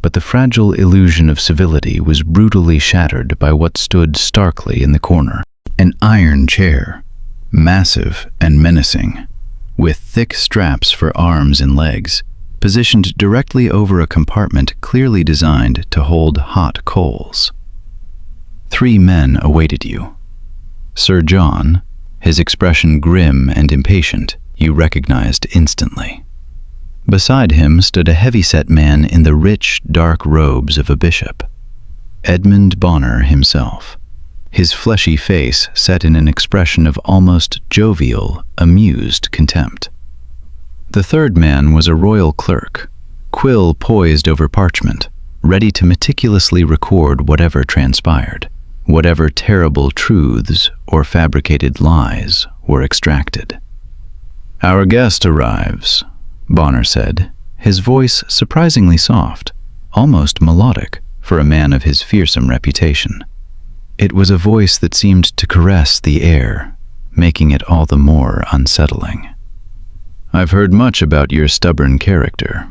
But the fragile illusion of civility was brutally shattered by what stood starkly in the corner. An iron chair, massive and menacing, with thick straps for arms and legs, positioned directly over a compartment clearly designed to hold hot coals. 3 men awaited you. Sir John, his expression grim and impatient, you recognized instantly. Beside him stood a heavy-set man in the rich, dark robes of a bishop, Edmund Bonner himself, his fleshy face set in an expression of almost jovial, amused contempt. The third man was a royal clerk, quill poised over parchment, ready to meticulously record whatever transpired, whatever terrible truths or fabricated lies were extracted. "Our guest arrives," Bonner said, his voice surprisingly soft, almost melodic for a man of his fearsome reputation. It was a voice that seemed to caress the air, making it all the more unsettling. "I've heard much about your stubborn character."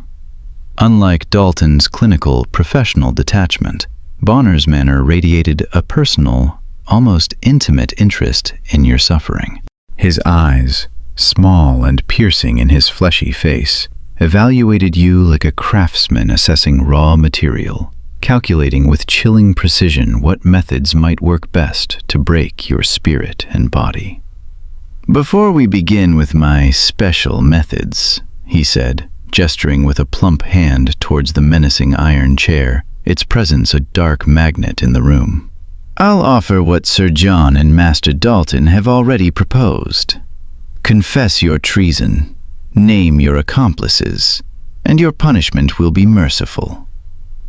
Unlike Dalton's clinical, professional detachment, Bonner's manner radiated a personal, almost intimate interest in your suffering. His eyes, small and piercing in his fleshy face, evaluated you like a craftsman assessing raw material, calculating with chilling precision what methods might work best to break your spirit and body. "Before we begin with my special methods," he said, gesturing with a plump hand towards the menacing iron chair, its presence a dark magnet in the room, "I'll offer what Sir John and Master Dalton have already proposed. Confess your treason, name your accomplices, and your punishment will be merciful.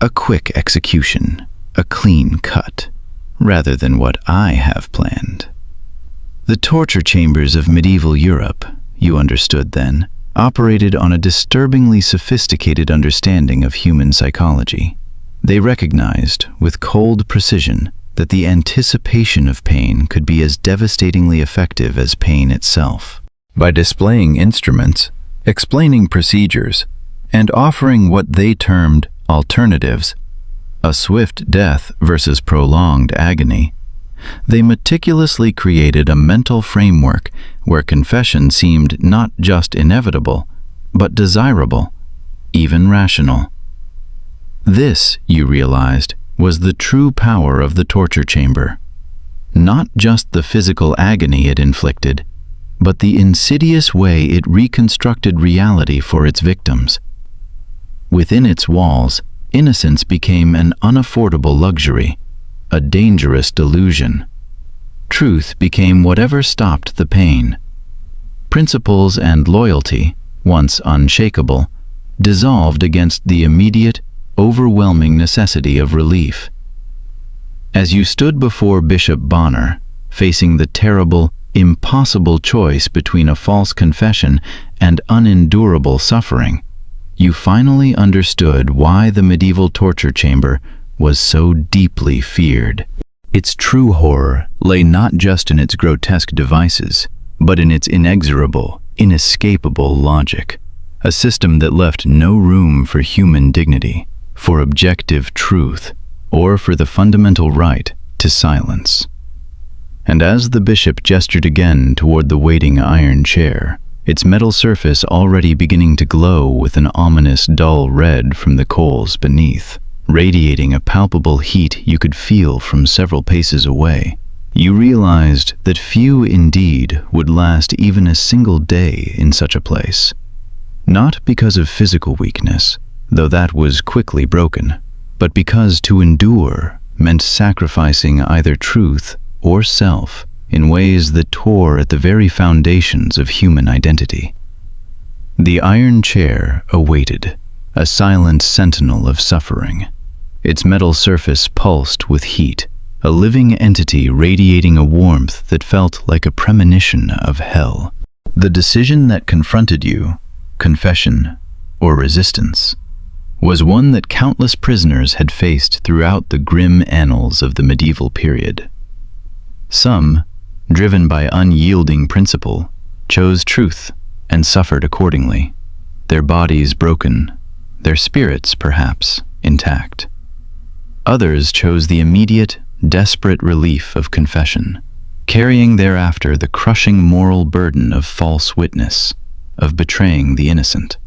A quick execution, a clean cut, rather than what I have planned." The torture chambers of medieval Europe, you understood then, operated on a disturbingly sophisticated understanding of human psychology. They recognized, with cold precision, that the anticipation of pain could be as devastatingly effective as pain itself. By displaying instruments, explaining procedures, and offering what they termed alternatives, a swift death versus prolonged agony, they meticulously created a mental framework where confession seemed not just inevitable, but desirable, even rational. This, you realized, was the true power of the torture chamber. Not just the physical agony it inflicted, but the insidious way it reconstructed reality for its victims. Within its walls, innocence became an unaffordable luxury, a dangerous delusion. Truth became whatever stopped the pain. Principles and loyalty, once unshakable, dissolved against the immediate, overwhelming necessity of relief. As you stood before Bishop Bonner, facing the terrible, impossible choice between a false confession and unendurable suffering, you finally understood why the medieval torture chamber was so deeply feared. Its true horror lay not just in its grotesque devices, but in its inexorable, inescapable logic, a system that left no room for human dignity, for objective truth, or for the fundamental right to silence. And as the bishop gestured again toward the waiting iron chair, its metal surface already beginning to glow with an ominous dull red from the coals beneath, radiating a palpable heat you could feel from several paces away. You realized that few indeed would last even a single day in such a place. Not because of physical weakness, though that was quickly broken, but because to endure meant sacrificing either truth or self in ways that tore at the very foundations of human identity. The iron chair awaited, a silent sentinel of suffering. Its metal surface pulsed with heat, a living entity radiating a warmth that felt like a premonition of hell. The decision that confronted you, confession or resistance, was one that countless prisoners had faced throughout the grim annals of the medieval period. Some, driven by unyielding principle, chose truth and suffered accordingly, their bodies broken, their spirits perhaps intact. Others chose the immediate, desperate relief of confession, carrying thereafter the crushing moral burden of false witness, of betraying the innocent.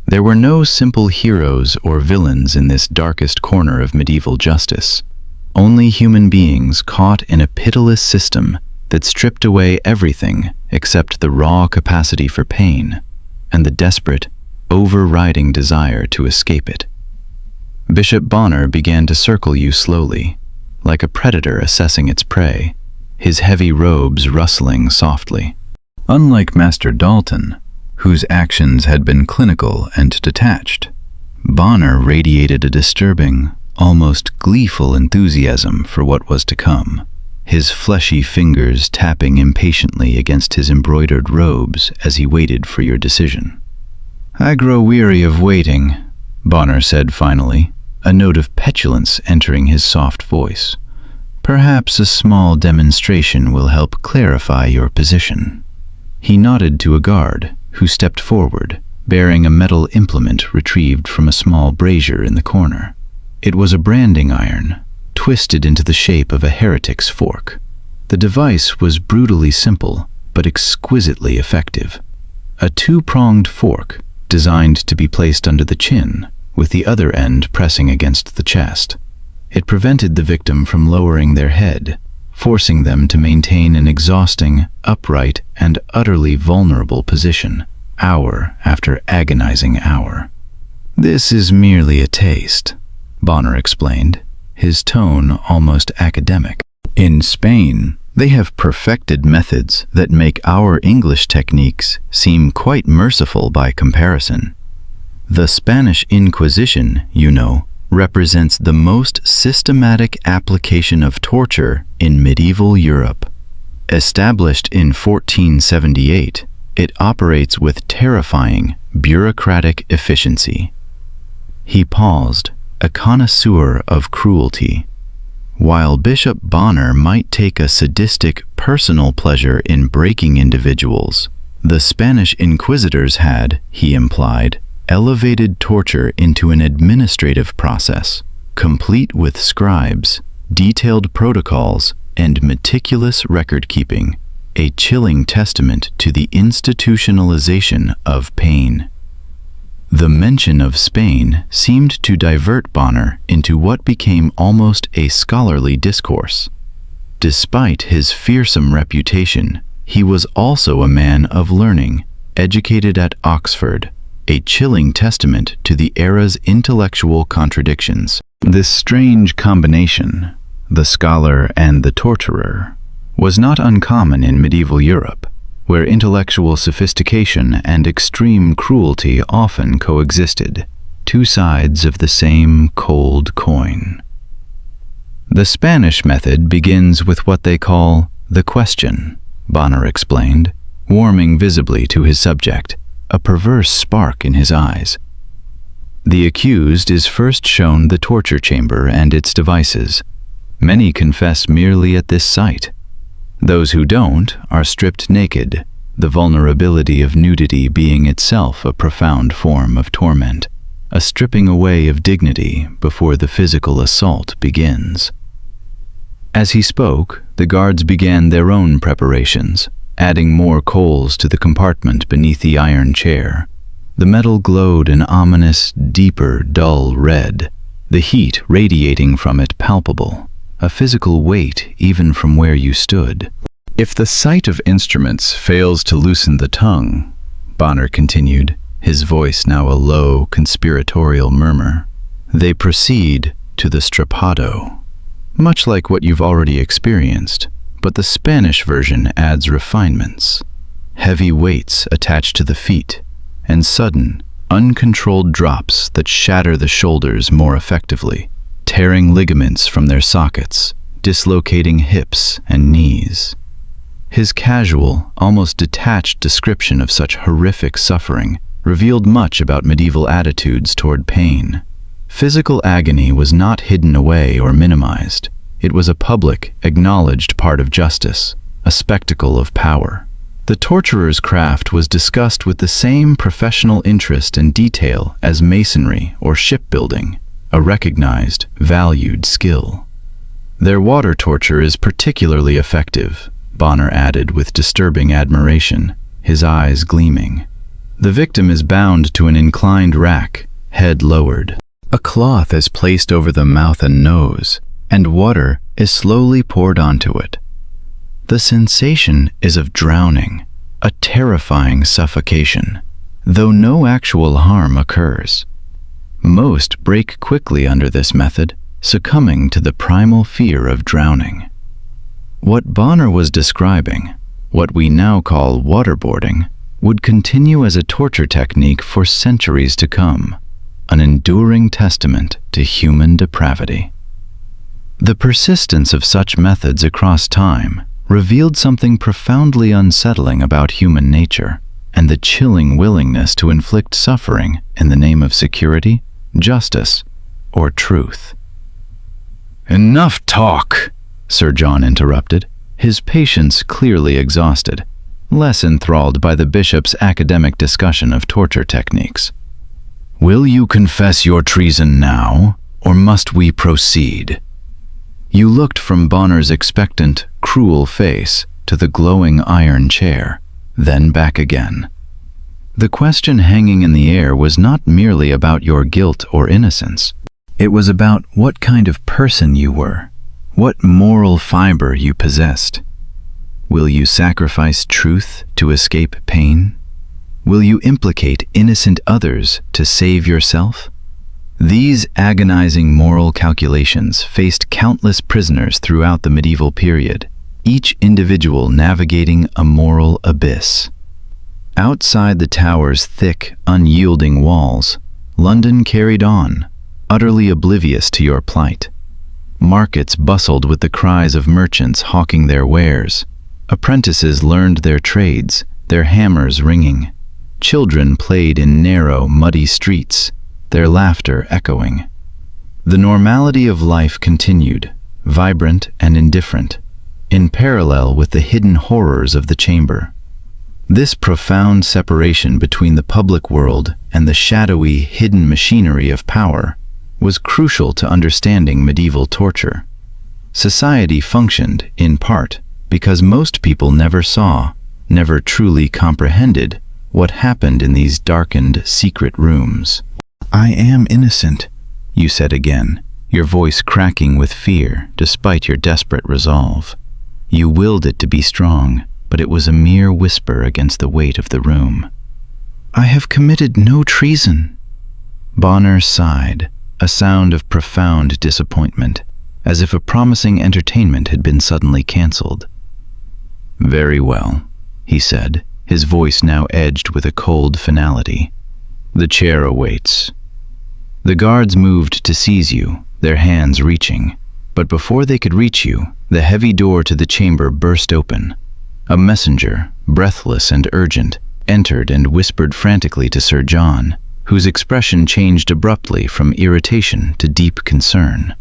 There were no simple heroes or villains in this darkest corner of medieval justice, only human beings caught in a pitiless system that stripped away everything except the raw capacity for pain and the desperate, overriding desire to escape it. Bishop Bonner began to circle you slowly, like a predator assessing its prey, his heavy robes rustling softly. Unlike Master Dalton, whose actions had been clinical and detached, Bonner radiated a disturbing, almost gleeful enthusiasm for what was to come, his fleshy fingers tapping impatiently against his embroidered robes as he waited for your decision. "I grow weary of waiting," Bonner said finally, a note of petulance entering his soft voice. "Perhaps a small demonstration will help clarify your position." He nodded to a guard, who stepped forward, bearing a metal implement retrieved from a small brazier in the corner. It was a branding iron, twisted into the shape of a heretic's fork. The device was brutally simple, but exquisitely effective. A two-pronged fork, designed to be placed under the chin, with the other end pressing against the chest. It prevented the victim from lowering their head, forcing them to maintain an exhausting, upright, and utterly vulnerable position, hour after agonizing hour. "This is merely a taste," Bonner explained, his tone almost academic. "In Spain, they have perfected methods that make our English techniques seem quite merciful by comparison. The Spanish Inquisition, you know, represents the most systematic application of torture in medieval Europe. Established in 1478, it operates with terrifying, bureaucratic efficiency." He paused, a connoisseur of cruelty. While Bishop Bonner might take a sadistic, personal pleasure in breaking individuals, the Spanish inquisitors had, he implied, elevated torture into an administrative process, complete with scribes, detailed protocols, and meticulous record-keeping, a chilling testament to the institutionalization of pain. The mention of Spain seemed to divert Bonner into what became almost a scholarly discourse. Despite his fearsome reputation, he was also a man of learning, educated at Oxford, a chilling testament to the era's intellectual contradictions. This strange combination, the scholar and the torturer, was not uncommon in medieval Europe, where intellectual sophistication and extreme cruelty often coexisted, two sides of the same cold coin. The Spanish method begins with what they call the question, Bonner explained, warming visibly to his subject, a perverse spark in his eyes. The accused is first shown the torture chamber and its devices. Many confess merely at this sight. Those who don't are stripped naked, the vulnerability of nudity being itself a profound form of torment, a stripping away of dignity before the physical assault begins. As he spoke, the guards began their own preparations, adding more coals to the compartment beneath the iron chair. The metal glowed an ominous, deeper, dull red, the heat radiating from it palpable, a physical weight even from where you stood. "If the sight of instruments fails to loosen the tongue," Bonner continued, his voice now a low, conspiratorial murmur, "they proceed to the strappado. Much like what you've already experienced, but the Spanish version adds refinements. Heavy weights attached to the feet, and sudden, uncontrolled drops that shatter the shoulders more effectively, tearing ligaments from their sockets, dislocating hips and knees." His casual, almost detached description of such horrific suffering revealed much about medieval attitudes toward pain. Physical agony was not hidden away or minimized. It was a public, acknowledged part of justice, a spectacle of power. The torturer's craft was discussed with the same professional interest and detail as masonry or shipbuilding, a recognized, valued skill. "Their water torture is particularly effective," Bonner added with disturbing admiration, his eyes gleaming. "The victim is bound to an inclined rack, head lowered. A cloth is placed over the mouth and nose, and water is slowly poured onto it. The sensation is of drowning, a terrifying suffocation, though no actual harm occurs. Most break quickly under this method, succumbing to the primal fear of drowning." What Bonner was describing, what we now call waterboarding, would continue as a torture technique for centuries to come, an enduring testament to human depravity. The persistence of such methods across time revealed something profoundly unsettling about human nature and the chilling willingness to inflict suffering in the name of security, justice, or truth. "Enough talk," Sir John interrupted, his patience clearly exhausted, less enthralled by the bishop's academic discussion of torture techniques. "Will you confess your treason now, or must we proceed?" You looked from Bonner's expectant, cruel face to the glowing iron chair, then back again. The question hanging in the air was not merely about your guilt or innocence. It was about what kind of person you were, what moral fiber you possessed. Will you sacrifice truth to escape pain? Will you implicate innocent others to save yourself? These agonizing moral calculations faced countless prisoners throughout the medieval period, each individual navigating a moral abyss. Outside the tower's thick, unyielding walls, London carried on, utterly oblivious to your plight. Markets bustled with the cries of merchants hawking their wares. Apprentices learned their trades, their hammers ringing. Children played in narrow, muddy streets, their laughter echoing. The normality of life continued, vibrant and indifferent, in parallel with the hidden horrors of the chamber. This profound separation between the public world and the shadowy, hidden machinery of power was crucial to understanding medieval torture. Society functioned, in part, because most people never saw, never truly comprehended what happened in these darkened, secret rooms. "I am innocent," you said again, your voice cracking with fear despite your desperate resolve. You willed it to be strong, but it was a mere whisper against the weight of the room. "I have committed no treason." Bonner sighed, a sound of profound disappointment, as if a promising entertainment had been suddenly cancelled. "Very well," he said, his voice now edged with a cold finality. "The chair awaits." The guards moved to seize you, their hands reaching, but before they could reach you, the heavy door to the chamber burst open. A messenger, breathless and urgent, entered and whispered frantically to Sir John, whose expression changed abruptly from irritation to deep concern.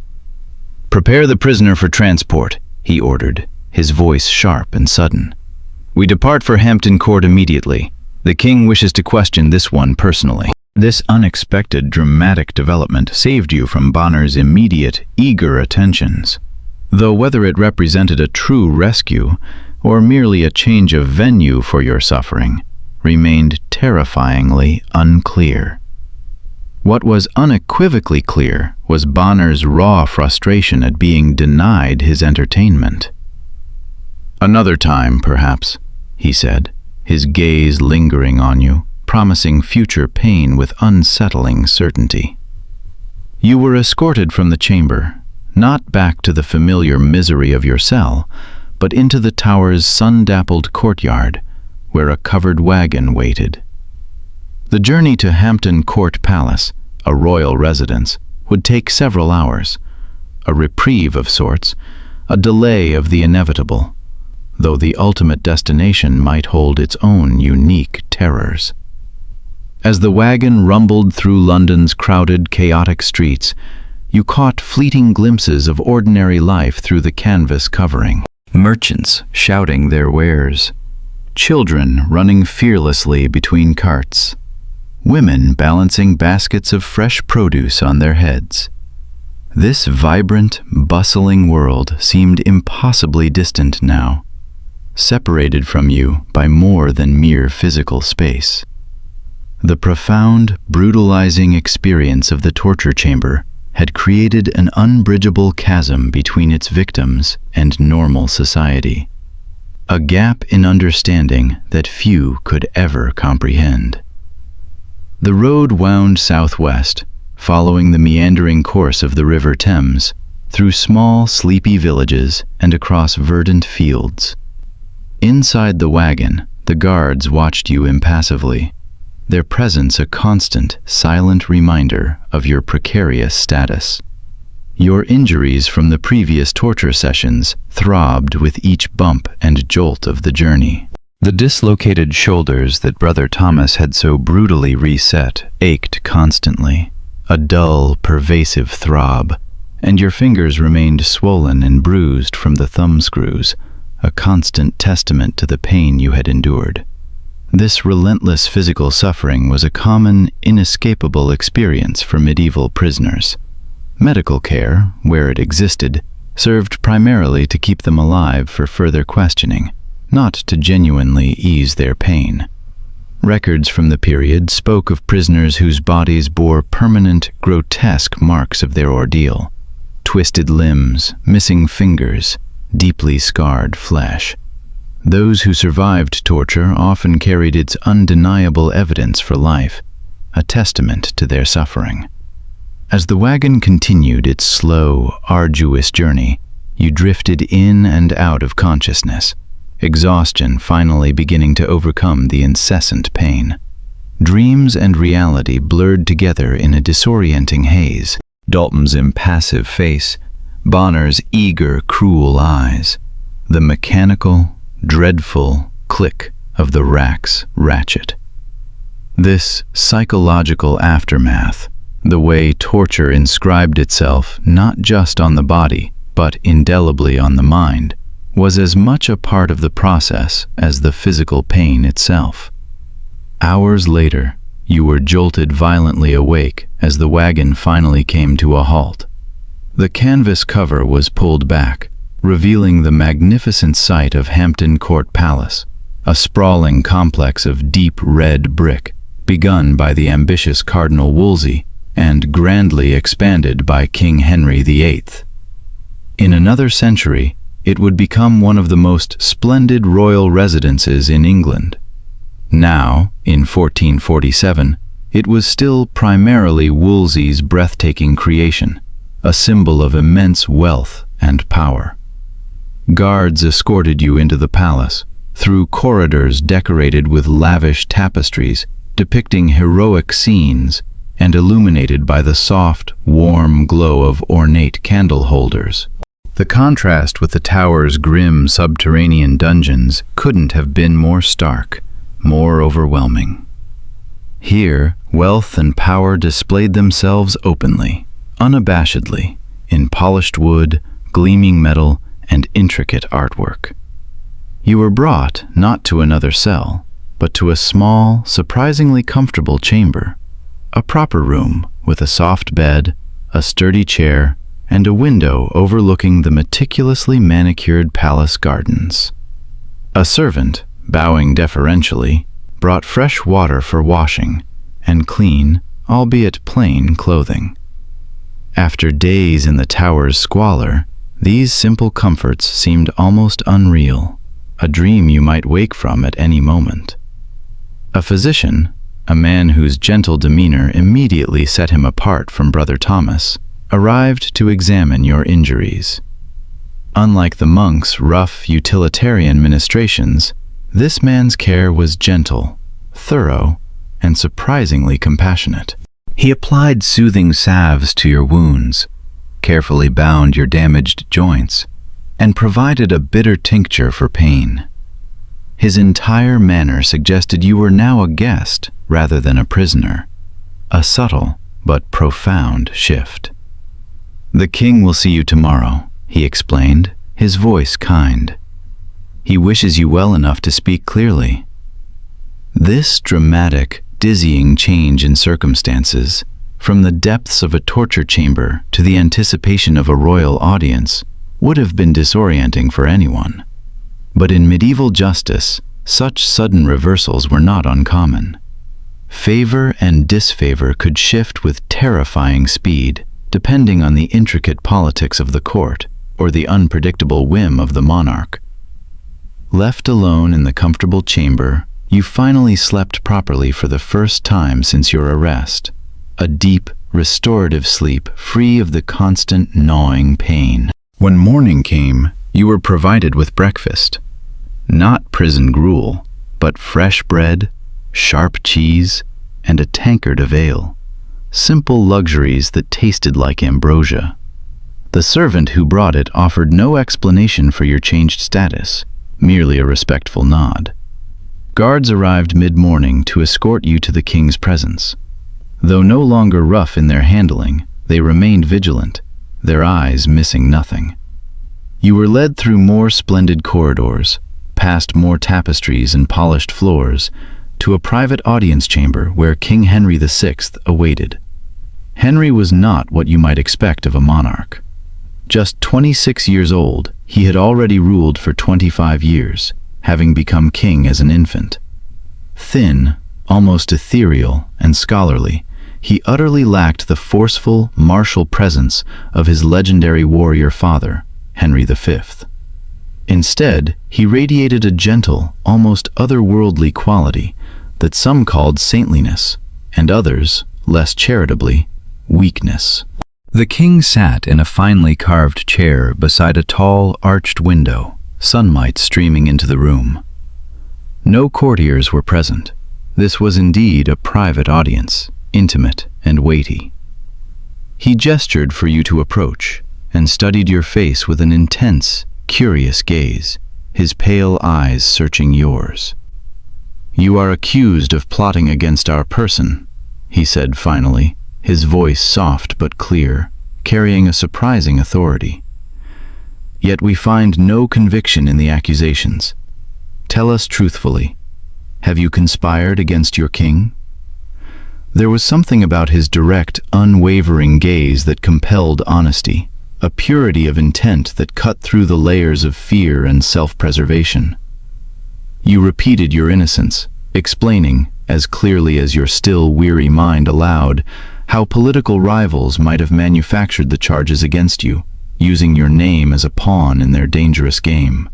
"Prepare the prisoner for transport," he ordered, his voice sharp and sudden. "We depart for Hampton Court immediately. The king wishes to question this one personally." This unexpected dramatic development saved you from Bonner's immediate, eager attentions. Though whether it represented a true rescue, or merely a change of venue for your suffering, remained terrifyingly unclear. What was unequivocally clear was Bonner's raw frustration at being denied his entertainment. "Another time, perhaps," he said, his gaze lingering on you, promising future pain with unsettling certainty. You were escorted from the chamber, not back to the familiar misery of your cell, but into the tower's sun-dappled courtyard, where a covered wagon waited. The journey to Hampton Court Palace, a royal residence, would take several hours, a reprieve of sorts, a delay of the inevitable, though the ultimate destination might hold its own unique terrors. As the wagon rumbled through London's crowded, chaotic streets, you caught fleeting glimpses of ordinary life through the canvas covering. Merchants shouting their wares, children running fearlessly between carts, women balancing baskets of fresh produce on their heads. This vibrant, bustling world seemed impossibly distant now, separated from you by more than mere physical space. The profound, brutalizing experience of the torture chamber had created an unbridgeable chasm between its victims and normal society, a gap in understanding that few could ever comprehend. The road wound southwest, following the meandering course of the River Thames, through small, sleepy villages and across verdant fields. Inside the wagon, the guards watched you impassively, their presence a constant, silent reminder of your precarious status. Your injuries from the previous torture sessions throbbed with each bump and jolt of the journey. The dislocated shoulders that Brother Thomas had so brutally reset ached constantly, a dull, pervasive throb, and your fingers remained swollen and bruised from the thumb screws, a constant testament to the pain you had endured. This relentless physical suffering was a common, inescapable experience for medieval prisoners. Medical care, where it existed, served primarily to keep them alive for further questioning, not to genuinely ease their pain. Records from the period spoke of prisoners whose bodies bore permanent, grotesque marks of their ordeal: twisted limbs, missing fingers, deeply scarred flesh. Those who survived torture often carried its undeniable evidence for life, a testament to their suffering. As the wagon continued its slow, arduous journey, you drifted in and out of consciousness, exhaustion finally beginning to overcome the incessant pain. Dreams and reality blurred together in a disorienting haze. Dalton's impassive face, Bonner's eager, cruel eyes, the mechanical, dreadful click of the rack's ratchet. This psychological aftermath, the way torture inscribed itself not just on the body, but indelibly on the mind, was as much a part of the process as the physical pain itself. Hours later, you were jolted violently awake as the wagon finally came to a halt. The canvas cover was pulled back, revealing the magnificent sight of Hampton Court Palace, a sprawling complex of deep red brick, begun by the ambitious Cardinal Wolsey and grandly expanded by King Henry VIII. In another century, it would become one of the most splendid royal residences in England. Now, in 1447, it was still primarily Wolsey's breathtaking creation, a symbol of immense wealth and power. Guards escorted you into the palace, through corridors decorated with lavish tapestries depicting heroic scenes and illuminated by the soft, warm glow of ornate candle holders. The contrast with the tower's grim subterranean dungeons couldn't have been more stark, more overwhelming. Here, wealth and power displayed themselves openly, unabashedly, in polished wood, gleaming metal, and intricate artwork. You were brought not to another cell, but to a small, surprisingly comfortable chamber, a proper room with a soft bed, a sturdy chair, and a window overlooking the meticulously manicured palace gardens. A servant, bowing deferentially, brought fresh water for washing and clean, albeit plain, clothing. After days in the tower's squalor, these simple comforts seemed almost unreal, a dream you might wake from at any moment. A physician, a man whose gentle demeanor immediately set him apart from Brother Thomas, arrived to examine your injuries. Unlike the monk's rough, utilitarian ministrations, this man's care was gentle, thorough, and surprisingly compassionate. He applied soothing salves to your wounds, carefully bound your damaged joints, and provided a bitter tincture for pain. His entire manner suggested you were now a guest rather than a prisoner, a subtle but profound shift. "The king will see you tomorrow," he explained, his voice kind. "He wishes you well enough to speak clearly." This dramatic, dizzying change in circumstances, from the depths of a torture chamber to the anticipation of a royal audience, would have been disorienting for anyone. But in medieval justice, such sudden reversals were not uncommon. Favor and disfavor could shift with terrifying speed, depending on the intricate politics of the court or the unpredictable whim of the monarch. Left alone in the comfortable chamber, you finally slept properly for the first time since your arrest, a deep, restorative sleep free of the constant gnawing pain. When morning came, you were provided with breakfast. Not prison gruel, but fresh bread, sharp cheese, and a tankard of ale. Simple luxuries that tasted like ambrosia. The servant who brought it offered no explanation for your changed status, merely a respectful nod. Guards arrived mid-morning to escort you to the king's presence. Though no longer rough in their handling, they remained vigilant, their eyes missing nothing. You were led through more splendid corridors, past more tapestries and polished floors, to a private audience chamber where King Henry VI awaited. Henry was not what you might expect of a monarch. Just 26 years old, he had already ruled for 25 years, having become king as an infant. Thin, almost ethereal, and scholarly, he utterly lacked the forceful, martial presence of his legendary warrior father, Henry V. Instead, he radiated a gentle, almost otherworldly quality that some called saintliness, and others, less charitably, weakness. The king sat in a finely carved chair beside a tall, arched window, sunlight streaming into the room. No courtiers were present. This was indeed a private audience, intimate and weighty. He gestured for you to approach, and studied your face with an intense, curious gaze, his pale eyes searching yours. "You are accused of plotting against our person," he said finally, his voice soft but clear, carrying a surprising authority. "Yet we find no conviction in the accusations. Tell us truthfully, have you conspired against your king?" There was something about his direct, unwavering gaze that compelled honesty, a purity of intent that cut through the layers of fear and self-preservation. You repeated your innocence, explaining, as clearly as your still weary mind allowed, how political rivals might have manufactured the charges against you, using your name as a pawn in their dangerous game.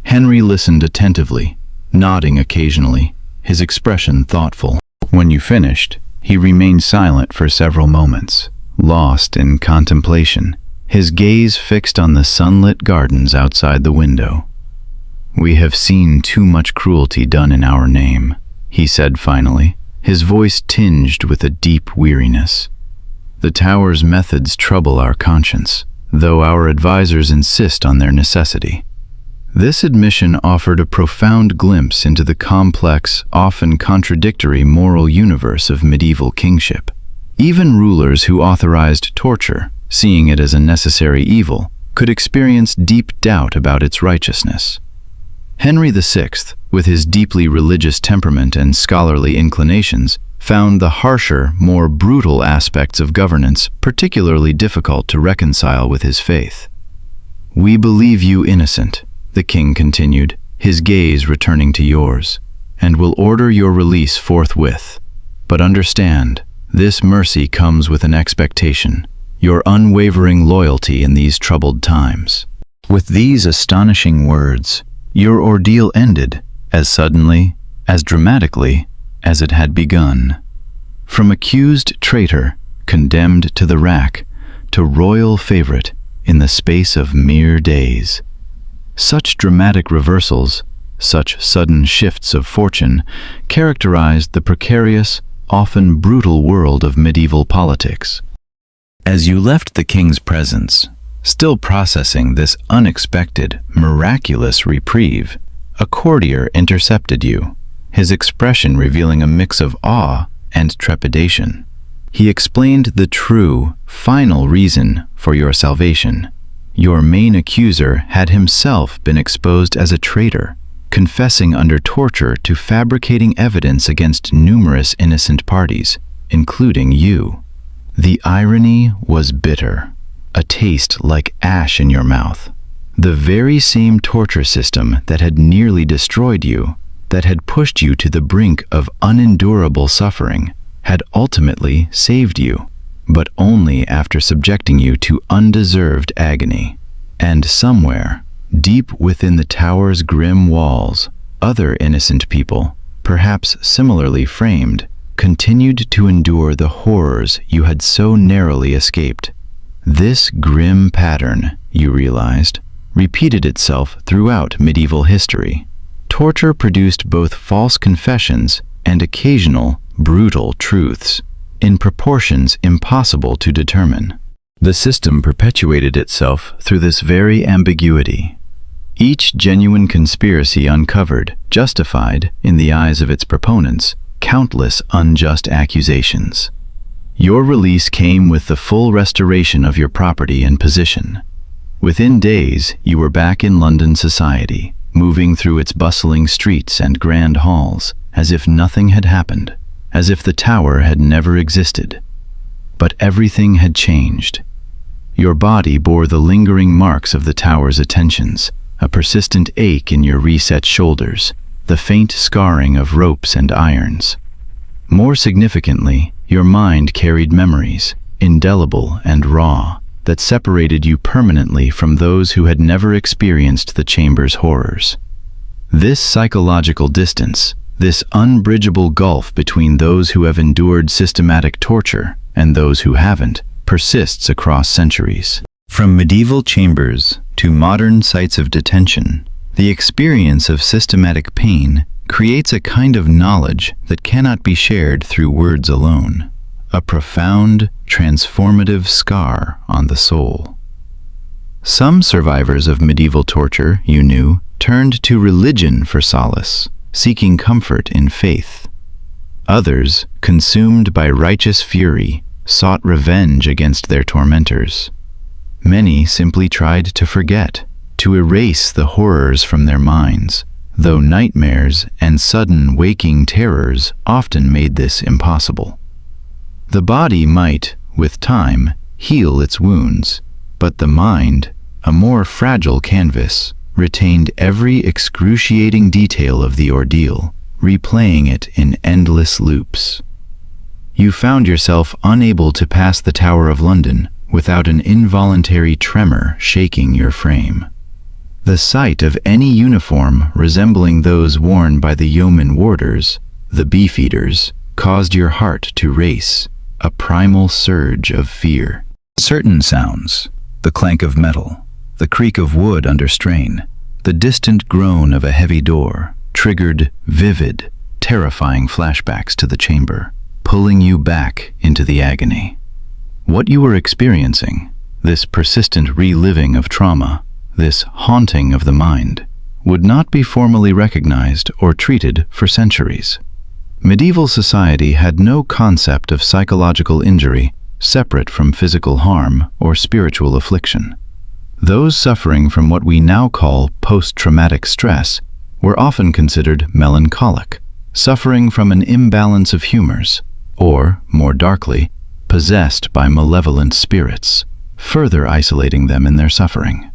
Henry listened attentively, nodding occasionally, his expression thoughtful. When you finished, he remained silent for several moments, lost in contemplation, his gaze fixed on the sunlit gardens outside the window. "We have seen too much cruelty done in our name," he said finally, his voice tinged with a deep weariness. "The tower's methods trouble our conscience, though our advisors insist on their necessity." This admission offered a profound glimpse into the complex, often contradictory moral universe of medieval kingship. Even rulers who authorized torture, seeing it as a necessary evil, could experience deep doubt about its righteousness. Henry VI, with his deeply religious temperament and scholarly inclinations, found the harsher, more brutal aspects of governance particularly difficult to reconcile with his faith. "We believe you innocent," the king continued, his gaze returning to yours, and will order your release forthwith. But understand, this mercy comes with an expectation, your unwavering loyalty in these troubled times. With these astonishing words, your ordeal ended as suddenly, as dramatically, as it had begun. From accused traitor, condemned to the rack, to royal favorite in the space of mere days. Such dramatic reversals, such sudden shifts of fortune, characterized the precarious, often brutal world of medieval politics. As you left the king's presence, still processing this unexpected, miraculous reprieve, a courtier intercepted you, his expression revealing a mix of awe and trepidation. He explained the true, final reason for your salvation. Your main accuser had himself been exposed as a traitor, confessing under torture to fabricating evidence against numerous innocent parties, including you. The irony was bitter, a taste like ash in your mouth. The very same torture system that had nearly destroyed you, that had pushed you to the brink of unendurable suffering, had ultimately saved you, but only after subjecting you to undeserved agony. And somewhere, deep within the tower's grim walls, other innocent people, perhaps similarly framed, continued to endure the horrors you had so narrowly escaped. This grim pattern, you realized, repeated itself throughout medieval history. Torture produced both false confessions and occasional, brutal truths, in proportions impossible to determine. The system perpetuated itself through this very ambiguity. Each genuine conspiracy uncovered, justified, in the eyes of its proponents, countless unjust accusations. Your release came with the full restoration of your property and position. Within days, you were back in London society, moving through its bustling streets and grand halls, as if nothing had happened, as if the tower had never existed. But everything had changed. Your body bore the lingering marks of the tower's attentions, a persistent ache in your reset shoulders, the faint scarring of ropes and irons. More significantly, your mind carried memories, indelible and raw, that separated you permanently from those who had never experienced the chamber's horrors. This psychological distance, this unbridgeable gulf between those who have endured systematic torture and those who haven't, persists across centuries. From medieval chambers to modern sites of detention, the experience of systematic pain creates a kind of knowledge that cannot be shared through words alone, a profound, transformative scar on the soul. Some survivors of medieval torture, you knew, turned to religion for solace, seeking comfort in faith. Others, consumed by righteous fury, sought revenge against their tormentors. Many simply tried to forget, to erase the horrors from their minds, though nightmares and sudden waking terrors often made this impossible. The body might, with time, heal its wounds, but the mind, a more fragile canvas, retained every excruciating detail of the ordeal, replaying it in endless loops. You found yourself unable to pass the Tower of London without an involuntary tremor shaking your frame. The sight of any uniform resembling those worn by the yeoman warders, the beefeaters, caused your heart to race, a primal surge of fear. Certain sounds, the clank of metal, the creak of wood under strain, the distant groan of a heavy door, triggered vivid, terrifying flashbacks to the chamber, pulling you back into the agony. What you were experiencing, this persistent reliving of trauma, this haunting of the mind, would not be formally recognized or treated for centuries. Medieval society had no concept of psychological injury separate from physical harm or spiritual affliction. Those suffering from what we now call post-traumatic stress were often considered melancholic, suffering from an imbalance of humors, or, more darkly, possessed by malevolent spirits, further isolating them in their suffering.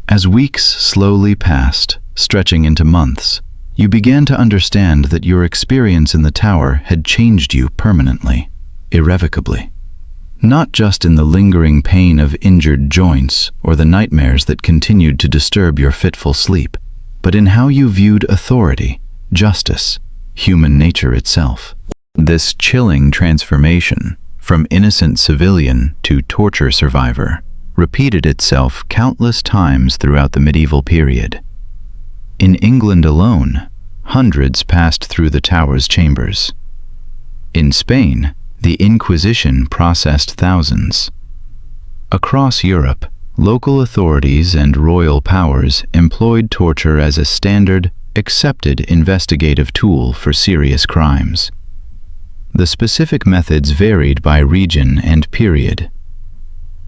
As weeks slowly passed, stretching into months, you began to understand that your experience in the tower had changed you permanently, irrevocably. Not just in the lingering pain of injured joints or the nightmares that continued to disturb your fitful sleep, but in how you viewed authority, justice, human nature itself. This chilling transformation from innocent civilian to torture survivor repeated itself countless times throughout the medieval period. In England alone, hundreds passed through the tower's chambers. In Spain, the Inquisition processed thousands. Across Europe, local authorities and royal powers employed torture as a standard, accepted investigative tool for serious crimes. The specific methods varied by region and period.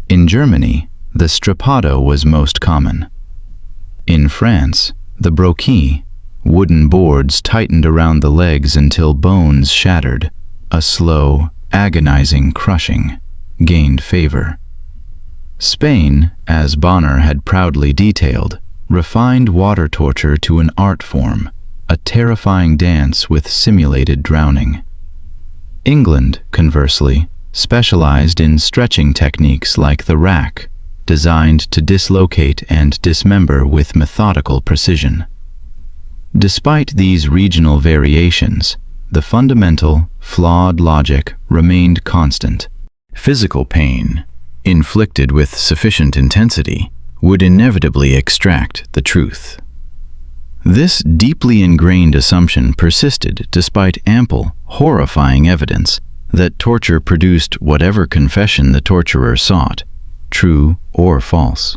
In Germany, the strappado was most common. In France, the broquis, wooden boards tightened around the legs until bones shattered, a slow, agonizing crushing, gained favor. Spain, as Bonner had proudly detailed, refined water torture to an art form, a terrifying dance with simulated drowning. England, conversely, specialized in stretching techniques like the rack, designed to dislocate and dismember with methodical precision. Despite these regional variations, the fundamental, flawed logic remained constant. Physical pain, inflicted with sufficient intensity, would inevitably extract the truth. This deeply ingrained assumption persisted despite ample, horrifying evidence that torture produced whatever confession the torturer sought, true or false.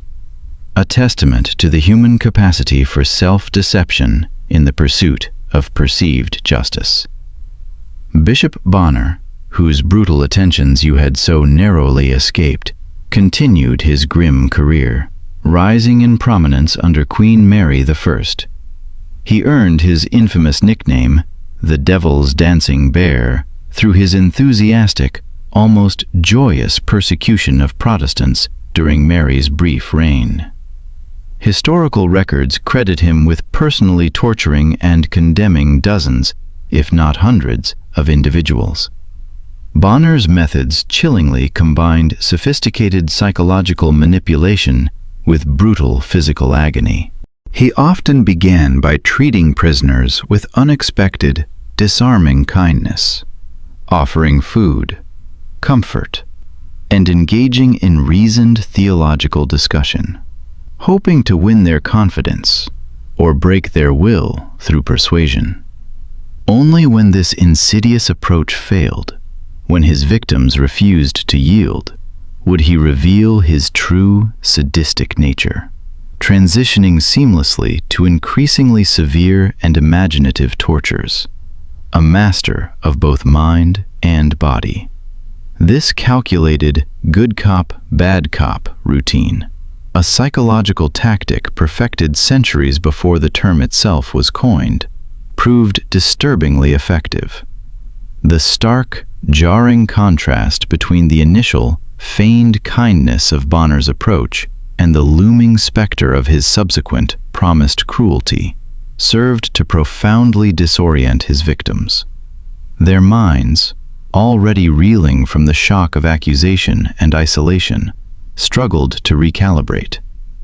A testament to the human capacity for self-deception in the pursuit of perceived justice. Bishop Bonner, whose brutal attentions you had so narrowly escaped, continued his grim career, rising in prominence under Queen Mary I. He earned his infamous nickname, the Devil's Dancing Bear, through his enthusiastic, almost joyous persecution of Protestants during Mary's brief reign. Historical records credit him with personally torturing and condemning dozens, if not hundreds, of individuals. Bonner's methods chillingly combined sophisticated psychological manipulation with brutal physical agony. He often began by treating prisoners with unexpected, disarming kindness, offering food, comfort, and engaging in reasoned theological discussion, hoping to win their confidence or break their will through persuasion. Only when this insidious approach failed, when his victims refused to yield, would he reveal his true sadistic nature, transitioning seamlessly to increasingly severe and imaginative tortures, a master of both mind and body. This calculated good cop, bad cop routine, a psychological tactic perfected centuries before the term itself was coined, proved disturbingly effective. The stark, jarring contrast between the initial, feigned kindness of Bonner's approach and the looming specter of his subsequent, promised cruelty served to profoundly disorient his victims. Their minds, already reeling from the shock of accusation and isolation, struggled to recalibrate,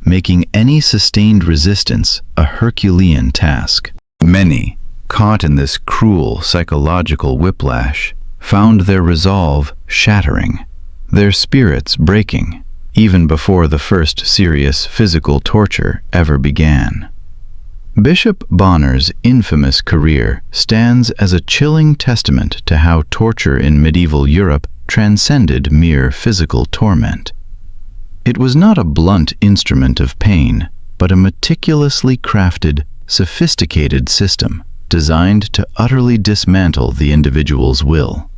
making any sustained resistance a Herculean task. Many, caught in this cruel psychological whiplash, found their resolve shattering, their spirits breaking, even before the first serious physical torture ever began. Bishop Bonner's infamous career stands as a chilling testament to how torture in medieval Europe transcended mere physical torment. It was not a blunt instrument of pain, but a meticulously crafted, sophisticated system designed to utterly dismantle the individual's will.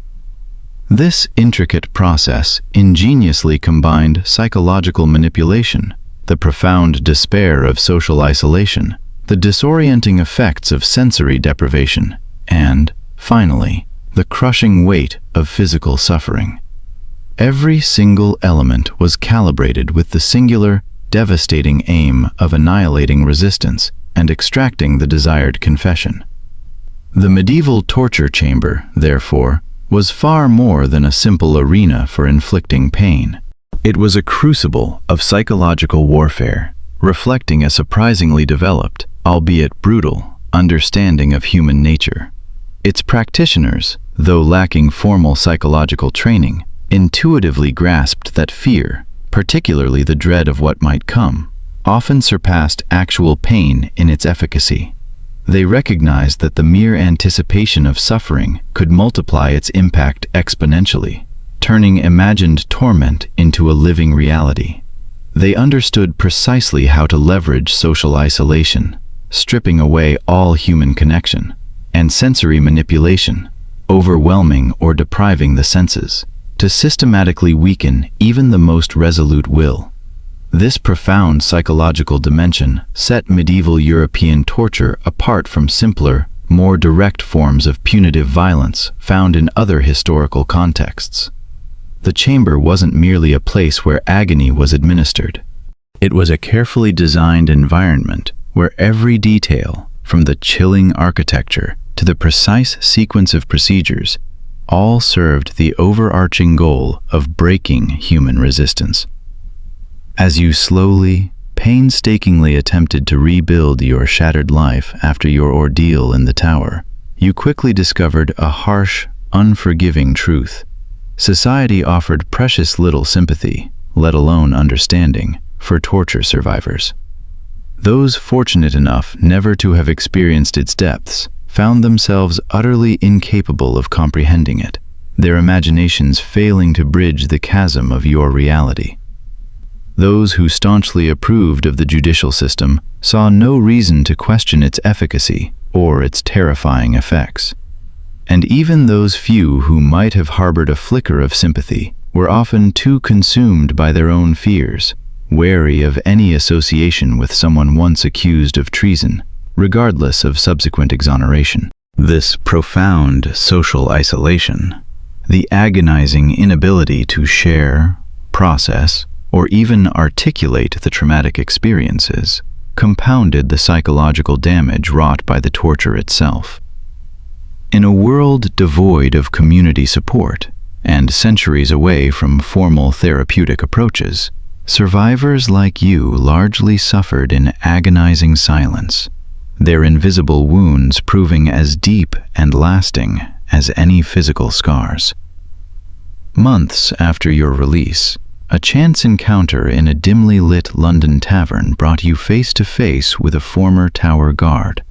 This intricate process ingeniously combined psychological manipulation, the profound despair of social isolation, the disorienting effects of sensory deprivation, and, finally, the crushing weight of physical suffering. Every single element was calibrated with the singular, devastating aim of annihilating resistance and extracting the desired confession. The medieval torture chamber, therefore, was far more than a simple arena for inflicting pain. It was a crucible of psychological warfare, reflecting a surprisingly developed, albeit brutal, understanding of human nature. Its practitioners, though lacking formal psychological training, intuitively grasped that fear, particularly the dread of what might come, often surpassed actual pain in its efficacy. They recognized that the mere anticipation of suffering could multiply its impact exponentially, turning imagined torment into a living reality. They understood precisely how to leverage social isolation, stripping away all human connection, and sensory manipulation, overwhelming or depriving the senses, to systematically weaken even the most resolute will. This profound psychological dimension set medieval European torture apart from simpler, more direct forms of punitive violence found in other historical contexts. The chamber wasn't merely a place where agony was administered. It was a carefully designed environment where every detail, from the chilling architecture to the precise sequence of procedures, all served the overarching goal of breaking human resistance. As you slowly, painstakingly attempted to rebuild your shattered life after your ordeal in the tower, you quickly discovered a harsh, unforgiving truth. Society offered precious little sympathy, let alone understanding, for torture survivors. Those fortunate enough never to have experienced its depths found themselves utterly incapable of comprehending it, their imaginations failing to bridge the chasm of your reality. Those who staunchly approved of the judicial system saw no reason to question its efficacy or its terrifying effects. And even those few who might have harbored a flicker of sympathy were often too consumed by their own fears, wary of any association with someone once accused of treason, regardless of subsequent exoneration. This profound social isolation, the agonizing inability to share, process, or even articulate the traumatic experiences, compounded the psychological damage wrought by the torture itself. In a world devoid of community support, and centuries away from formal therapeutic approaches, survivors like you largely suffered in agonizing silence, their invisible wounds proving as deep and lasting as any physical scars. Months after your release, a chance encounter in a dimly lit London tavern brought you face to face with a former tower guard.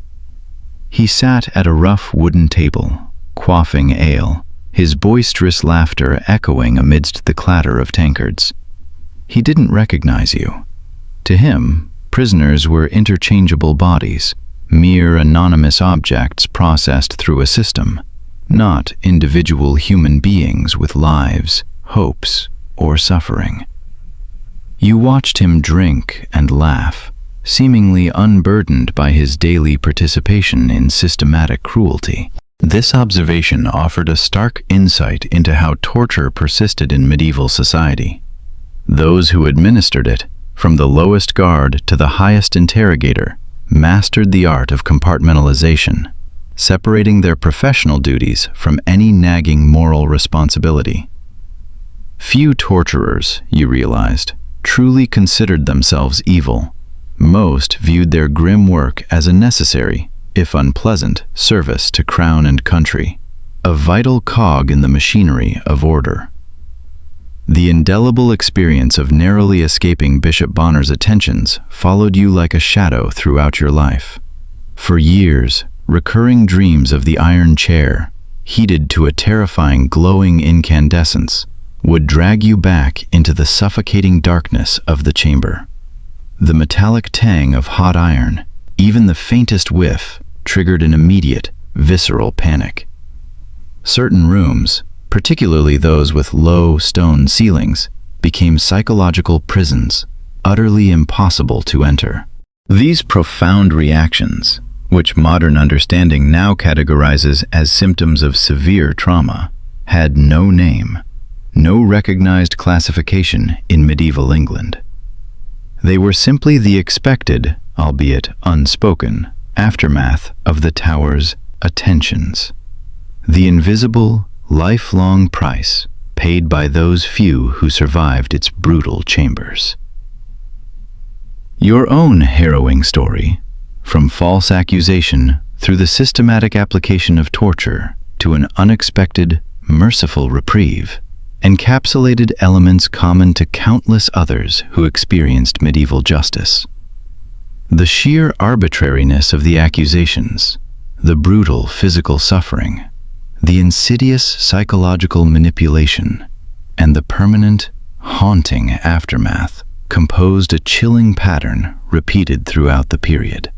He sat at a rough wooden table, quaffing ale, his boisterous laughter echoing amidst the clatter of tankards. He didn't recognize you. To him, prisoners were interchangeable bodies, mere anonymous objects processed through a system, not individual human beings with lives, hopes, or suffering. You watched him drink and laugh, seemingly unburdened by his daily participation in systematic cruelty. This observation offered a stark insight into how torture persisted in medieval society. Those who administered it, from the lowest guard to the highest interrogator, mastered the art of compartmentalization, separating their professional duties from any nagging moral responsibility. Few torturers, you realized, truly considered themselves evil. Most viewed their grim work as a necessary, if unpleasant, service to crown and country, a vital cog in the machinery of order. The indelible experience of narrowly escaping Bishop Bonner's attentions followed you like a shadow throughout your life. For years, recurring dreams of the iron chair, heated to a terrifying glowing incandescence, would drag you back into the suffocating darkness of the chamber. The metallic tang of hot iron, even the faintest whiff, triggered an immediate, visceral panic. Certain rooms, particularly those with low stone ceilings, became psychological prisons, utterly impossible to enter. These profound reactions, which modern understanding now categorizes as symptoms of severe trauma, had no name, no recognized classification in medieval England. They were simply the expected, albeit unspoken, aftermath of the tower's attentions. The invisible, lifelong price paid by those few who survived its brutal chambers. Your own harrowing story, from false accusation through the systematic application of torture to an unexpected, merciful reprieve, encapsulated elements common to countless others who experienced medieval justice. The sheer arbitrariness of the accusations, the brutal physical suffering, the insidious psychological manipulation, and the permanent, haunting aftermath composed a chilling pattern repeated throughout the period.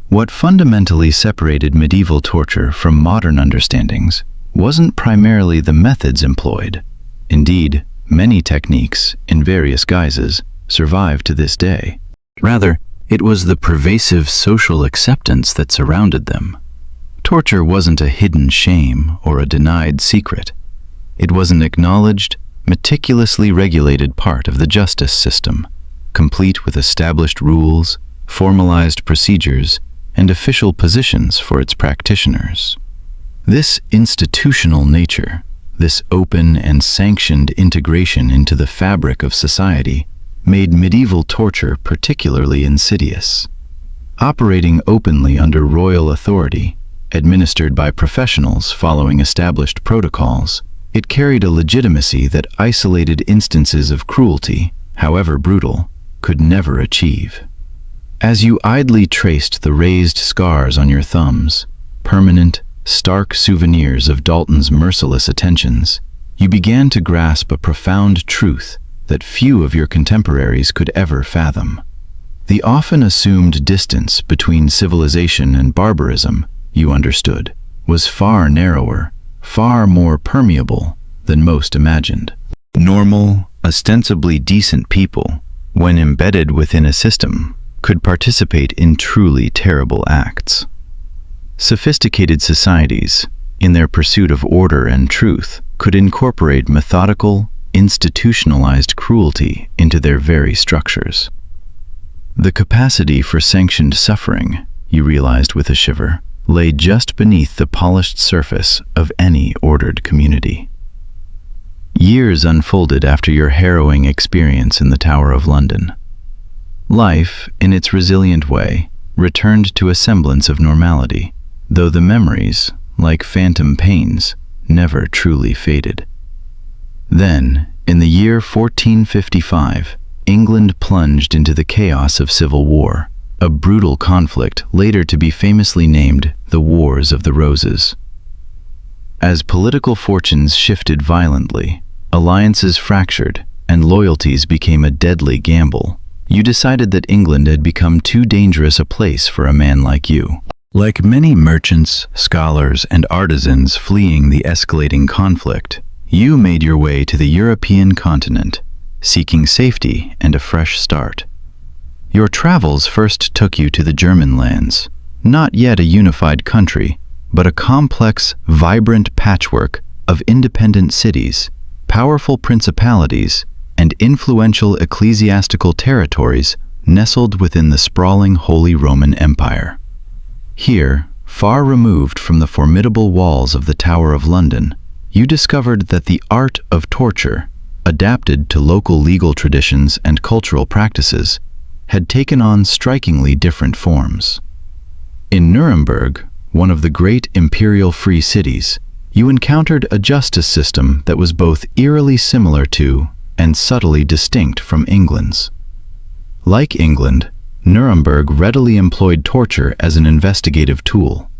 What fundamentally separated medieval torture from modern understandings wasn't primarily the methods employed. Indeed, many techniques, in various guises, survive to this day. Rather, it was the pervasive social acceptance that surrounded them. Torture wasn't a hidden shame or a denied secret. It was an acknowledged, meticulously regulated part of the justice system, complete with established rules, formalized procedures, and official positions for its practitioners. This institutional nature, this open and sanctioned integration into the fabric of society, made medieval torture particularly insidious. Operating openly under royal authority, administered by professionals following established protocols, it carried a legitimacy that isolated instances of cruelty, however brutal, could never achieve. As you idly traced the raised scars on your thumbs, permanent, stark souvenirs of Dalton's merciless attentions, you began to grasp a profound truth that few of your contemporaries could ever fathom. The often assumed distance between civilization and barbarism, you understood, was far narrower, far more permeable than most imagined. Normal, ostensibly decent people, when embedded within a system, could participate in truly terrible acts. Sophisticated societies, in their pursuit of order and truth, could incorporate methodical, institutionalized cruelty into their very structures. The capacity for sanctioned suffering, you realized with a shiver, lay just beneath the polished surface of any ordered community. Years unfolded after your harrowing experience in the Tower of London. Life, in its resilient way, returned to a semblance of normality, though the memories, like phantom pains, never truly faded. Then, in the year 1455, England plunged into the chaos of civil war, a brutal conflict later to be famously named the Wars of the Roses. As political fortunes shifted violently, alliances fractured, and loyalties became a deadly gamble, you decided that England had become too dangerous a place for a man like you. Like many merchants, scholars, and artisans fleeing the escalating conflict, you made your way to the European continent, seeking safety and a fresh start. Your travels first took you to the German lands, not yet a unified country, but a complex, vibrant patchwork of independent cities, powerful principalities, and influential ecclesiastical territories nestled within the sprawling Holy Roman Empire. Here, far removed from the formidable walls of the Tower of London, you discovered that the art of torture, adapted to local legal traditions and cultural practices, had taken on strikingly different forms. In Nuremberg, one of the great imperial free cities, you encountered a justice system that was both eerily similar to and subtly distinct from England's. Like England, Nuremberg readily employed torture as an investigative tool,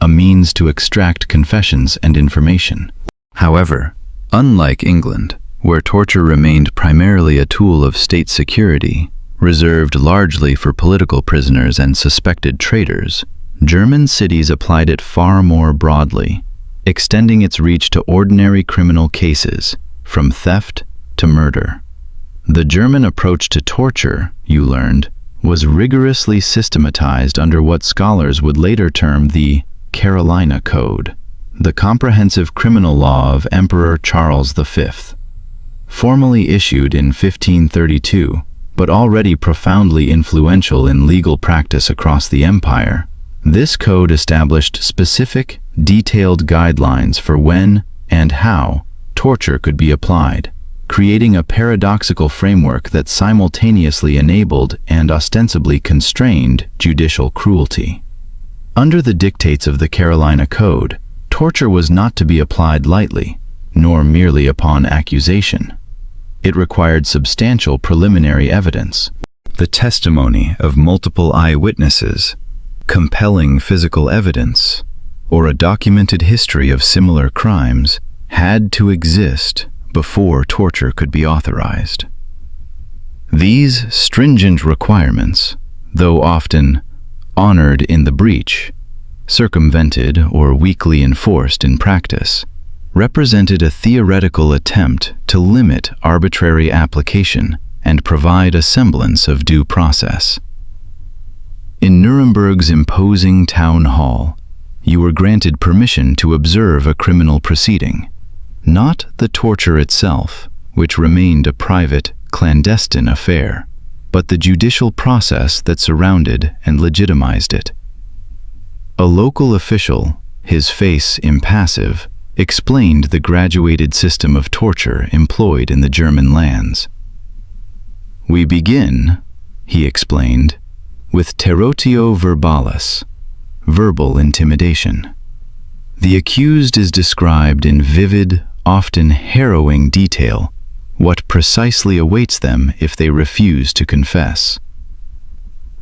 a means to extract confessions and information. However, unlike England, where torture remained primarily a tool of state security, reserved largely for political prisoners and suspected traitors, German cities applied it far more broadly, extending its reach to ordinary criminal cases, from theft to murder. The German approach to torture, you learned, was rigorously systematized under what scholars would later term the Carolina Code, the comprehensive criminal law of Emperor Charles V. Formally issued in 1532, but already profoundly influential in legal practice across the empire. This code established specific, detailed guidelines for when and how torture could be applied, creating a paradoxical framework that simultaneously enabled and ostensibly constrained judicial cruelty. Under the dictates of the Carolina Code, torture was not to be applied lightly, nor merely upon accusation. It required substantial preliminary evidence, the testimony of multiple eyewitnesses, compelling physical evidence, or a documented history of similar crimes had to exist before torture could be authorized. These stringent requirements, though often honored in the breach, circumvented or weakly enforced in practice, represented a theoretical attempt to limit arbitrary application and provide a semblance of due process. In Nuremberg's imposing town hall, you were granted permission to observe a criminal proceeding, not the torture itself, which remained a private, clandestine affair, but the judicial process that surrounded and legitimized it. A local official, his face impassive, explained the graduated system of torture employed in the German lands. "We begin," he explained, "with terrotio verbalis, verbal intimidation. The accused is described in vivid, often harrowing detail what precisely awaits them if they refuse to confess."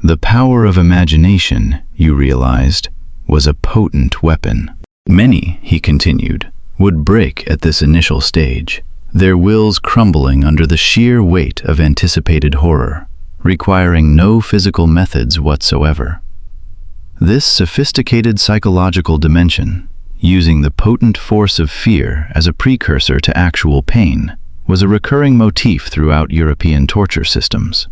The power of imagination, you realized, was a potent weapon. Many, he continued, would break at this initial stage, their wills crumbling under the sheer weight of anticipated horror, requiring no physical methods whatsoever. This sophisticated psychological dimension, using the potent force of fear as a precursor to actual pain, was a recurring motif throughout European torture systems.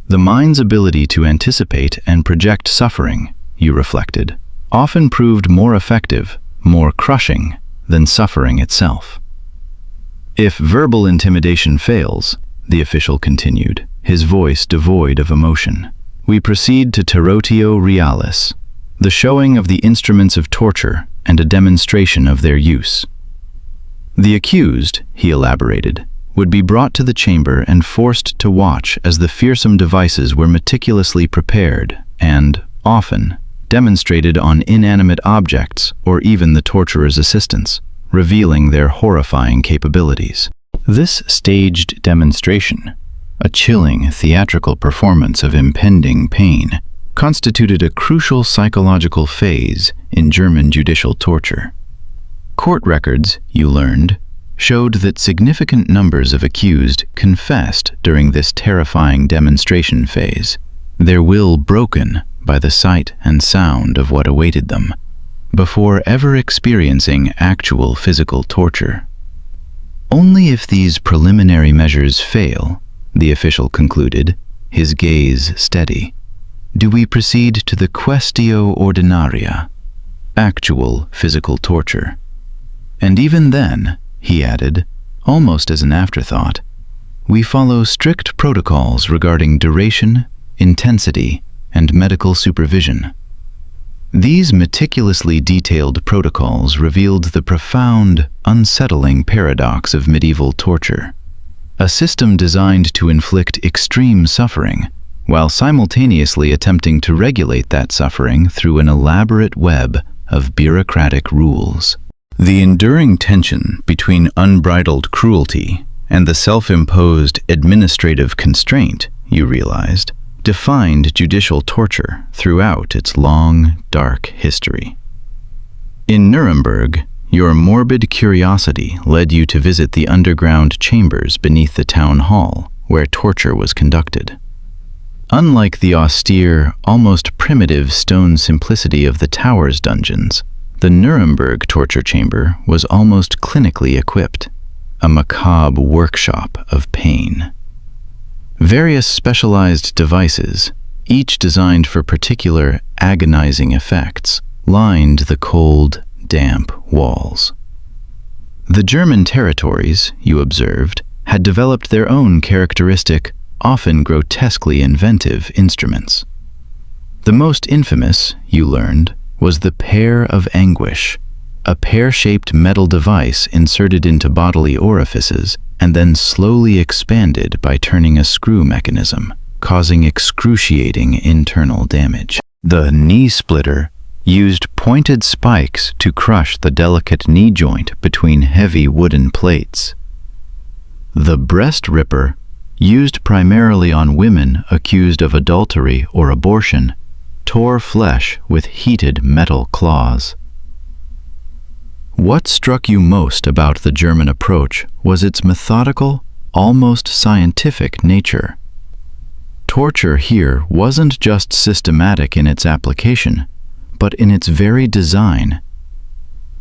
The mind's ability to anticipate and project suffering, you reflected, often proved more effective, more crushing, than suffering itself. "If verbal intimidation fails," the official continued, his voice devoid of emotion, "we proceed to terrotio realis, the showing of the instruments of torture and a demonstration of their use. The accused," he elaborated, "would be brought to the chamber and forced to watch as the fearsome devices were meticulously prepared and, often, demonstrated on inanimate objects or even the torturer's assistants, revealing their horrifying capabilities." This staged demonstration, a chilling theatrical performance of impending pain, constituted a crucial psychological phase in German judicial torture. Court records, you learned, showed that significant numbers of accused confessed during this terrifying demonstration phase, their will broken by the sight and sound of what awaited them, before ever experiencing actual physical torture. "Only if these preliminary measures fail," the official concluded, his gaze steady, "do we proceed to the quaestio ordinaria, actual physical torture. And even then," he added, almost as an afterthought, "we follow strict protocols regarding duration, intensity, and medical supervision." These meticulously detailed protocols revealed the profound, unsettling paradox of medieval torture, a system designed to inflict extreme suffering, while simultaneously attempting to regulate that suffering through an elaborate web of bureaucratic rules. The enduring tension between unbridled cruelty and the self-imposed administrative constraint, you realized, defined judicial torture throughout its long, dark history. In Nuremberg, your morbid curiosity led you to visit the underground chambers beneath the town hall, where torture was conducted. Unlike the austere, almost primitive stone simplicity of the tower's dungeons, the Nuremberg torture chamber was almost clinically equipped, a macabre workshop of pain. Various specialized devices, each designed for particular agonizing effects, lined the cold, damp walls. The German territories, you observed, had developed their own characteristic, often grotesquely inventive instruments. The most infamous, you learned, was the pear of anguish, a pear-shaped metal device inserted into bodily orifices and then slowly expanded by turning a screw mechanism, causing excruciating internal damage. The knee splitter used pointed spikes to crush the delicate knee joint between heavy wooden plates. The breast ripper, used primarily on women accused of adultery or abortion, tore flesh with heated metal claws. What struck you most about the German approach was its methodical, almost scientific nature. Torture here wasn't just systematic in its application, but in its very design.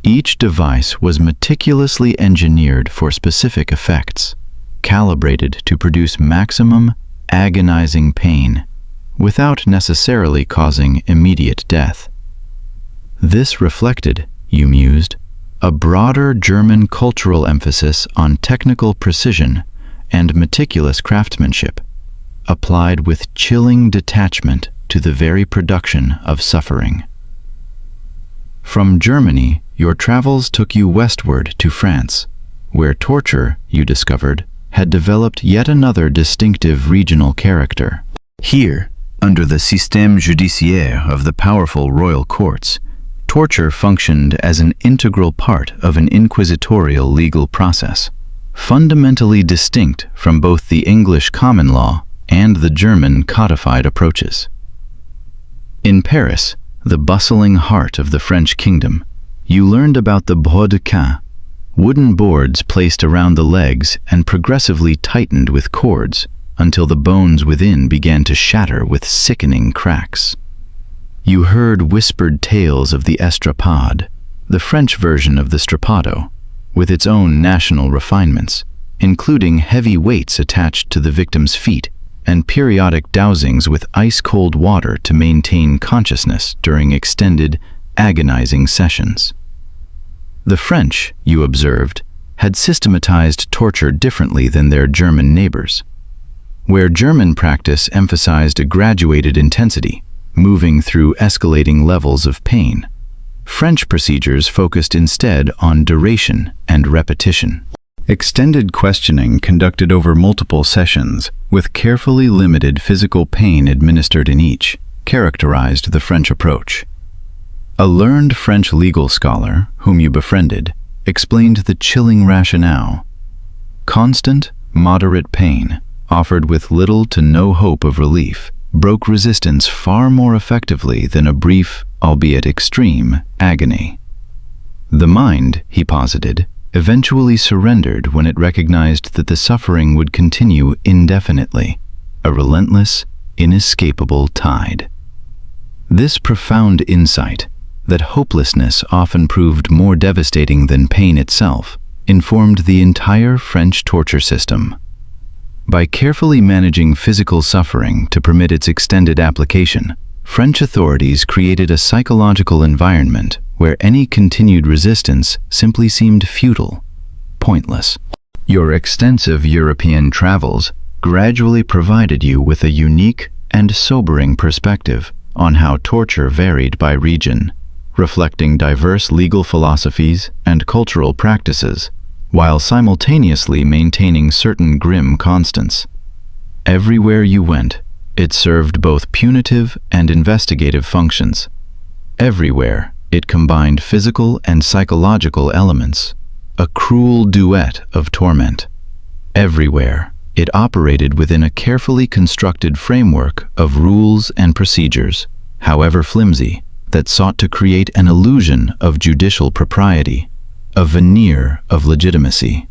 Each device was meticulously engineered for specific effects, calibrated to produce maximum, agonizing pain, without necessarily causing immediate death. This reflected, you mused, a broader German cultural emphasis on technical precision and meticulous craftsmanship, applied with chilling detachment to the very production of suffering. From Germany, your travels took you westward to France, where torture, you discovered, had developed yet another distinctive regional character. Here, under the système judiciaire of the powerful royal courts, torture functioned as an integral part of an inquisitorial legal process, fundamentally distinct from both the English common law and the German codified approaches. In Paris, the bustling heart of the French kingdom, you learned about the bras de caen, wooden boards placed around the legs and progressively tightened with cords until the bones within began to shatter with sickening cracks. You heard whispered tales of the estrapade, the French version of the strappado, with its own national refinements, including heavy weights attached to the victim's feet and periodic dousings with ice-cold water to maintain consciousness during extended, agonizing sessions. The French, you observed, had systematized torture differently than their German neighbors. Where German practice emphasized a graduated intensity, moving through escalating levels of pain, French procedures focused instead on duration and repetition. Extended questioning conducted over multiple sessions, with carefully limited physical pain administered in each, characterized the French approach. A learned French legal scholar, whom you befriended, explained the chilling rationale. Constant, moderate pain, offered with little to no hope of relief, broke resistance far more effectively than a brief, albeit extreme, agony. The mind, he posited, eventually surrendered when it recognized that the suffering would continue indefinitely, a relentless, inescapable tide. This profound insight, that hopelessness often proved more devastating than pain itself, informed the entire French torture system. By carefully managing physical suffering to permit its extended application, French authorities created a psychological environment where any continued resistance simply seemed futile, pointless. Your extensive European travels gradually provided you with a unique and sobering perspective on how torture varied by region, reflecting diverse legal philosophies and cultural practices, while simultaneously maintaining certain grim constants. Everywhere you went, it served both punitive and investigative functions. Everywhere, it combined physical and psychological elements, a cruel duet of torment. Everywhere, it operated within a carefully constructed framework of rules and procedures, however flimsy, that sought to create an illusion of judicial propriety, a veneer of legitimacy.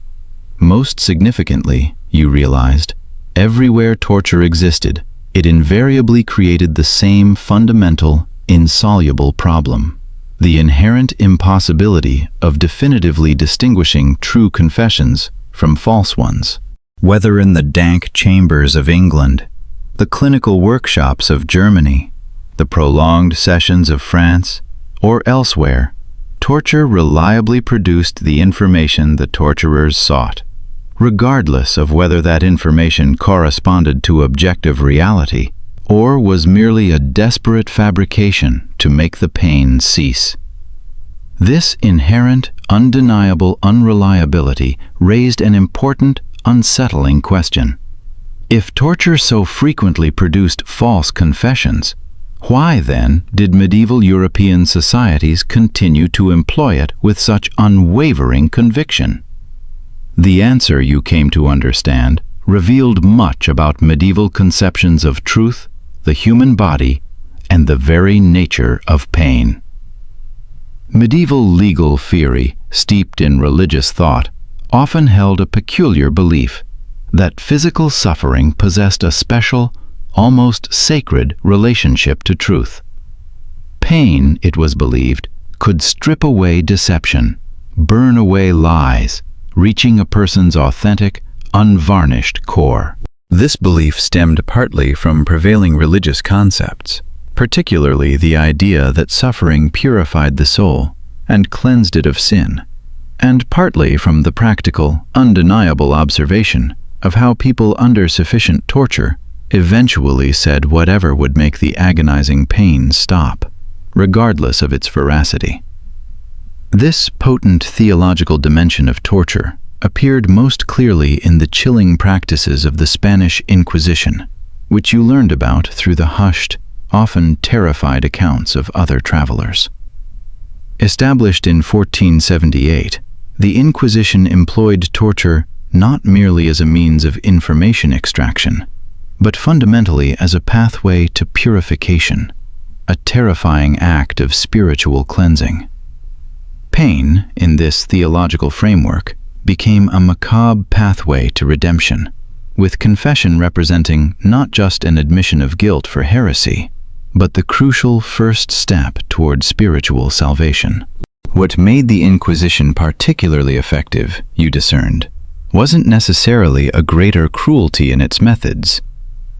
Most significantly, you realized, everywhere torture existed, it invariably created the same fundamental, insoluble problem: the inherent impossibility of definitively distinguishing true confessions from false ones. Whether in the dank chambers of England, the clinical workshops of Germany, the prolonged sessions of France, or elsewhere, torture reliably produced the information the torturers sought: regardless of whether that information corresponded to objective reality or was merely a desperate fabrication to make the pain cease. This inherent, undeniable unreliability raised an important, unsettling question. If torture so frequently produced false confessions, why then did medieval European societies continue to employ it with such unwavering conviction? The answer, you came to understand, revealed much about medieval conceptions of truth, the human body, and the very nature of pain. Medieval legal theory, steeped in religious thought, often held a peculiar belief that physical suffering possessed a special, almost sacred relationship to truth. Pain, it was believed, could strip away deception, burn away lies, reaching a person's authentic, unvarnished core. This belief stemmed partly from prevailing religious concepts, particularly the idea that suffering purified the soul and cleansed it of sin, and partly from the practical, undeniable observation of how people under sufficient torture eventually said whatever would make the agonizing pain stop, regardless of its veracity. This potent theological dimension of torture appeared most clearly in the chilling practices of the Spanish Inquisition, which you learned about through the hushed, often terrified accounts of other travelers. Established in 1478, the Inquisition employed torture not merely as a means of information extraction, but fundamentally as a pathway to purification, a terrifying act of spiritual cleansing. Pain, in this theological framework, became a macabre pathway to redemption, with confession representing not just an admission of guilt for heresy, but the crucial first step toward spiritual salvation. What made the Inquisition particularly effective, you discerned, wasn't necessarily a greater cruelty in its methods.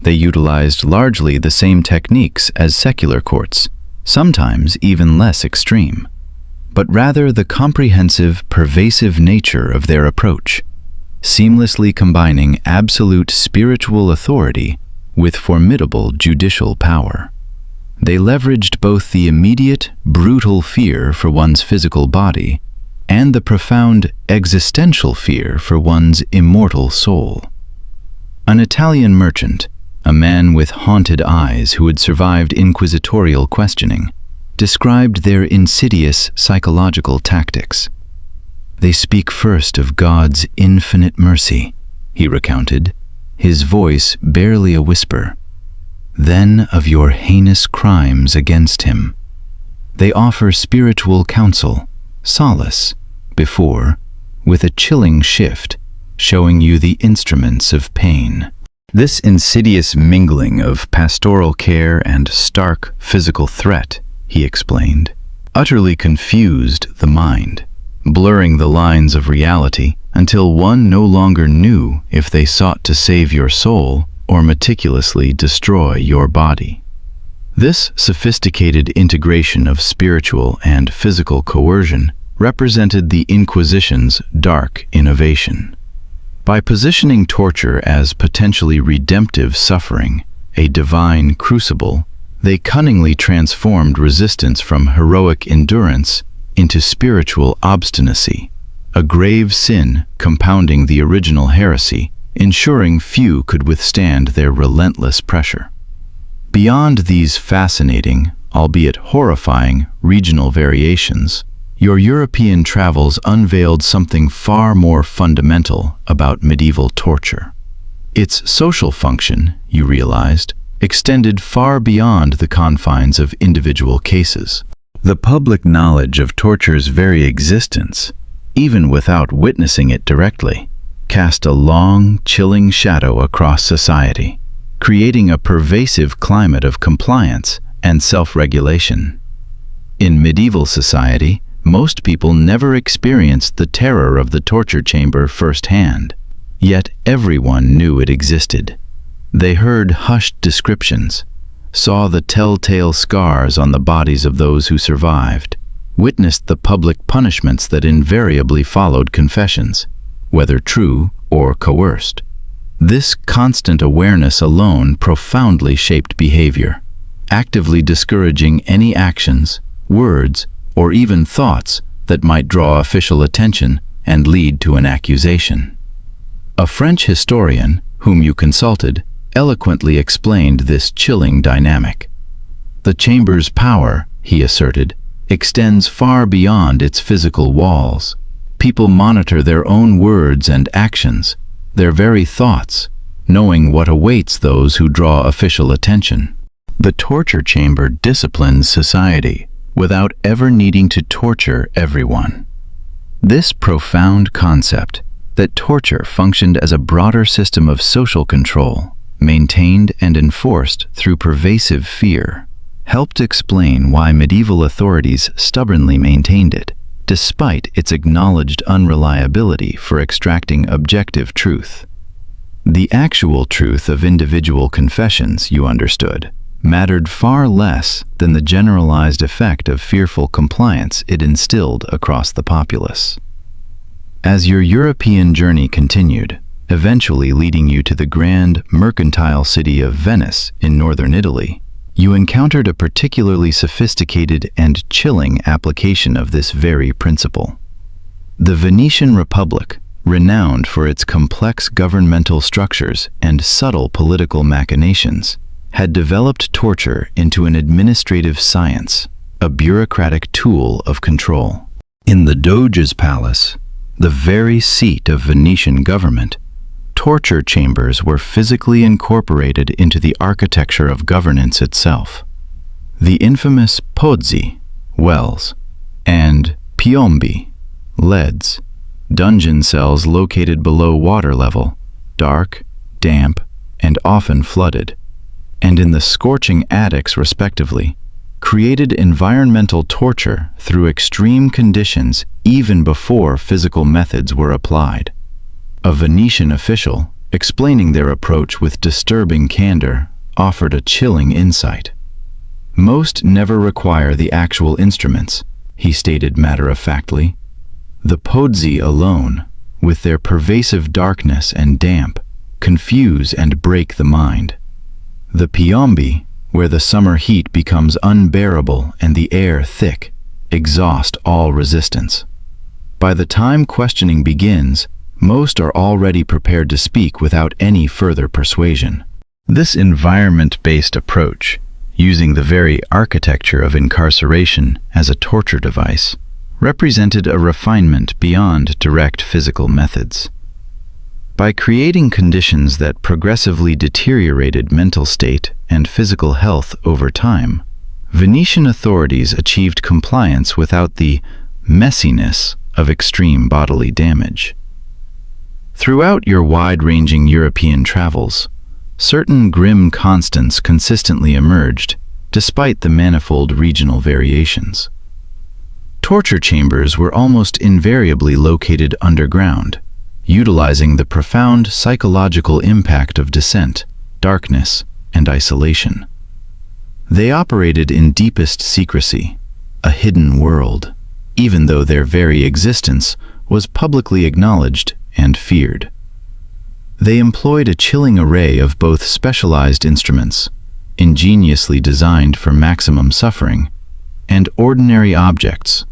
They utilized largely the same techniques as secular courts, sometimes even less extreme, but rather the comprehensive, pervasive nature of their approach, seamlessly combining absolute spiritual authority with formidable judicial power. They leveraged both the immediate, brutal fear for one's physical body and the profound existential fear for one's immortal soul. An Italian merchant, a man with haunted eyes who had survived inquisitorial questioning, described their insidious psychological tactics. "They speak first of God's infinite mercy," he recounted, his voice barely a whisper. "Then of your heinous crimes against him. They offer spiritual counsel, solace, before, with a chilling shift, showing you the instruments of pain." This insidious mingling of pastoral care and stark physical threat, he explained, utterly confused the mind, blurring the lines of reality until one no longer knew if they sought to save your soul or meticulously destroy your body. This sophisticated integration of spiritual and physical coercion represented the Inquisition's dark innovation. By positioning torture as potentially redemptive suffering, a divine crucible, they cunningly transformed resistance from heroic endurance into spiritual obstinacy, a grave sin compounding the original heresy, ensuring few could withstand their relentless pressure. Beyond these fascinating, albeit horrifying, regional variations, your European travels unveiled something far more fundamental about medieval torture. Its social function, you realized, extended far beyond the confines of individual cases. The public knowledge of torture's very existence, even without witnessing it directly, cast a long, chilling shadow across society, creating a pervasive climate of compliance and self-regulation. In medieval society, most people never experienced the terror of the torture chamber firsthand, yet everyone knew it existed. They heard hushed descriptions, saw the telltale scars on the bodies of those who survived, witnessed the public punishments that invariably followed confessions, whether true or coerced. This constant awareness alone profoundly shaped behavior, actively discouraging any actions, words, or even thoughts that might draw official attention and lead to an accusation. A French historian, whom you consulted, eloquently explained this chilling dynamic. The chamber's power, he asserted, extends far beyond its physical walls. People monitor their own words and actions, their very thoughts, knowing what awaits those who draw official attention. The torture chamber disciplines society without ever needing to torture everyone. This profound concept that torture functioned as a broader system of social control, maintained and enforced through pervasive fear, helped explain why medieval authorities stubbornly maintained it, despite its acknowledged unreliability for extracting objective truth. The actual truth of individual confessions, you understood, mattered far less than the generalized effect of fearful compliance it instilled across the populace. As your European journey continued, eventually leading you to the grand mercantile city of Venice in northern Italy, you encountered a particularly sophisticated and chilling application of this very principle. The Venetian Republic, renowned for its complex governmental structures and subtle political machinations, had developed torture into an administrative science, a bureaucratic tool of control. In the Doge's palace, the very seat of Venetian government, torture chambers were physically incorporated into the architecture of governance itself. The infamous pozzi, wells, and piombi, leads, dungeon cells located below water level, dark, damp, and often flooded, and in the scorching attics respectively, created environmental torture through extreme conditions even before physical methods were applied. A Venetian official, explaining their approach with disturbing candor, offered a chilling insight. Most never require the actual instruments, he stated matter-of-factly. The pozzi alone, with their pervasive darkness and damp, confuse and break the mind. The piombi, where the summer heat becomes unbearable and the air thick, exhaust all resistance. By the time questioning begins, most are already prepared to speak without any further persuasion. This environment-based approach, using the very architecture of incarceration as a torture device, represented a refinement beyond direct physical methods. By creating conditions that progressively deteriorated mental state and physical health over time, Venetian authorities achieved compliance without the messiness of extreme bodily damage. Throughout your wide-ranging European travels, certain grim constants consistently emerged, despite the manifold regional variations. Torture chambers were almost invariably located underground, utilizing the profound psychological impact of descent, darkness, and isolation. They operated in deepest secrecy, a hidden world, even though their very existence was publicly acknowledged and feared. They employed a chilling array of both specialized instruments, ingeniously designed for maximum suffering, and ordinary objects,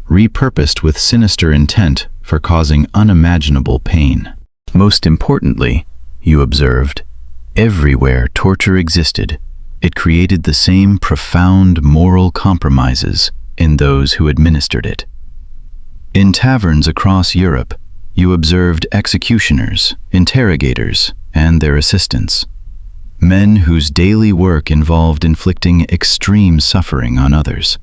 repurposed with sinister intent for causing unimaginable pain. Most importantly, you observed, everywhere torture existed, it created the same profound moral compromises in those who administered it. In taverns across Europe, you observed executioners, interrogators, and their assistants, men whose daily work involved inflicting extreme suffering on others.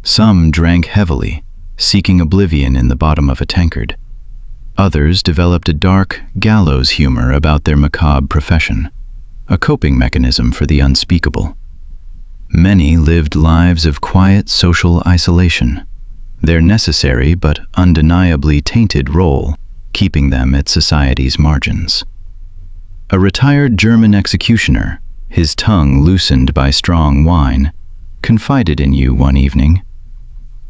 Some drank heavily, seeking oblivion in the bottom of a tankard. Others developed a dark, gallows humor about their macabre profession, a coping mechanism for the unspeakable. Many lived lives of quiet social isolation, their necessary but undeniably tainted role keeping them at society's margins. A retired German executioner, his tongue loosened by strong wine, confided in you one evening.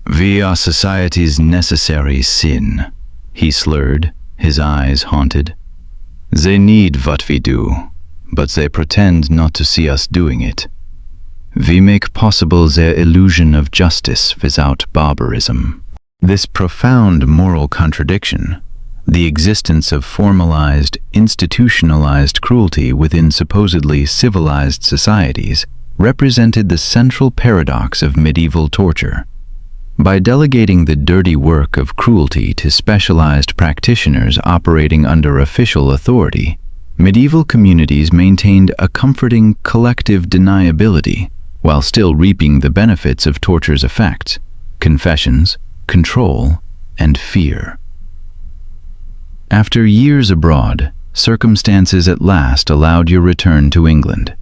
"We are society's necessary sin," he slurred, his eyes haunted. They need what we do, but they pretend not to see us doing it. We make possible their illusion of justice without barbarism. This profound moral contradiction, the existence of formalized, institutionalized cruelty within supposedly civilized societies, represented the central paradox of medieval torture. By delegating the dirty work of cruelty to specialized practitioners operating under official authority, medieval communities maintained a comforting collective deniability while still reaping the benefits of torture's effects: confessions, control, and fear. After years abroad, circumstances at last allowed your return to England.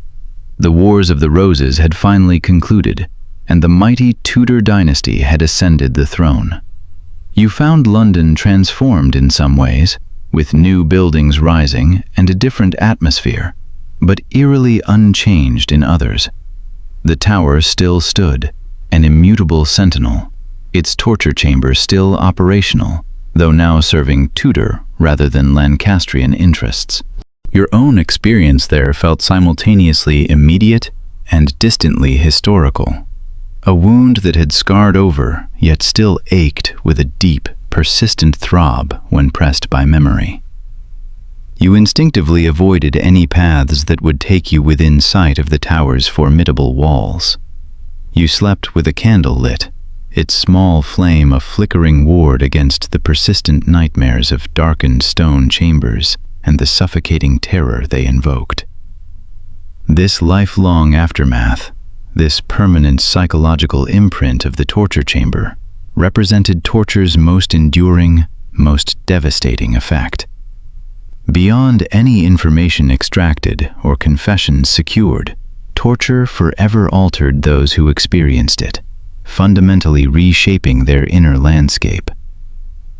The Wars of the Roses had finally concluded, and the mighty Tudor dynasty had ascended the throne. You found London transformed in some ways, with new buildings rising and a different atmosphere, but eerily unchanged in others. The Tower still stood, an immutable sentinel, its torture chamber still operational, though now serving Tudor rather than Lancastrian interests. Your own experience there felt simultaneously immediate and distantly historical. A wound that had scarred over, yet still ached with a deep, persistent throb when pressed by memory. You instinctively avoided any paths that would take you within sight of the tower's formidable walls. You slept with a candle lit, its small flame a flickering ward against the persistent nightmares of darkened stone chambers and the suffocating terror they invoked. This lifelong aftermath, this permanent psychological imprint of the torture chamber, represented torture's most enduring, most devastating effect. Beyond any information extracted or confessions secured, torture forever altered those who experienced it, fundamentally reshaping their inner landscape.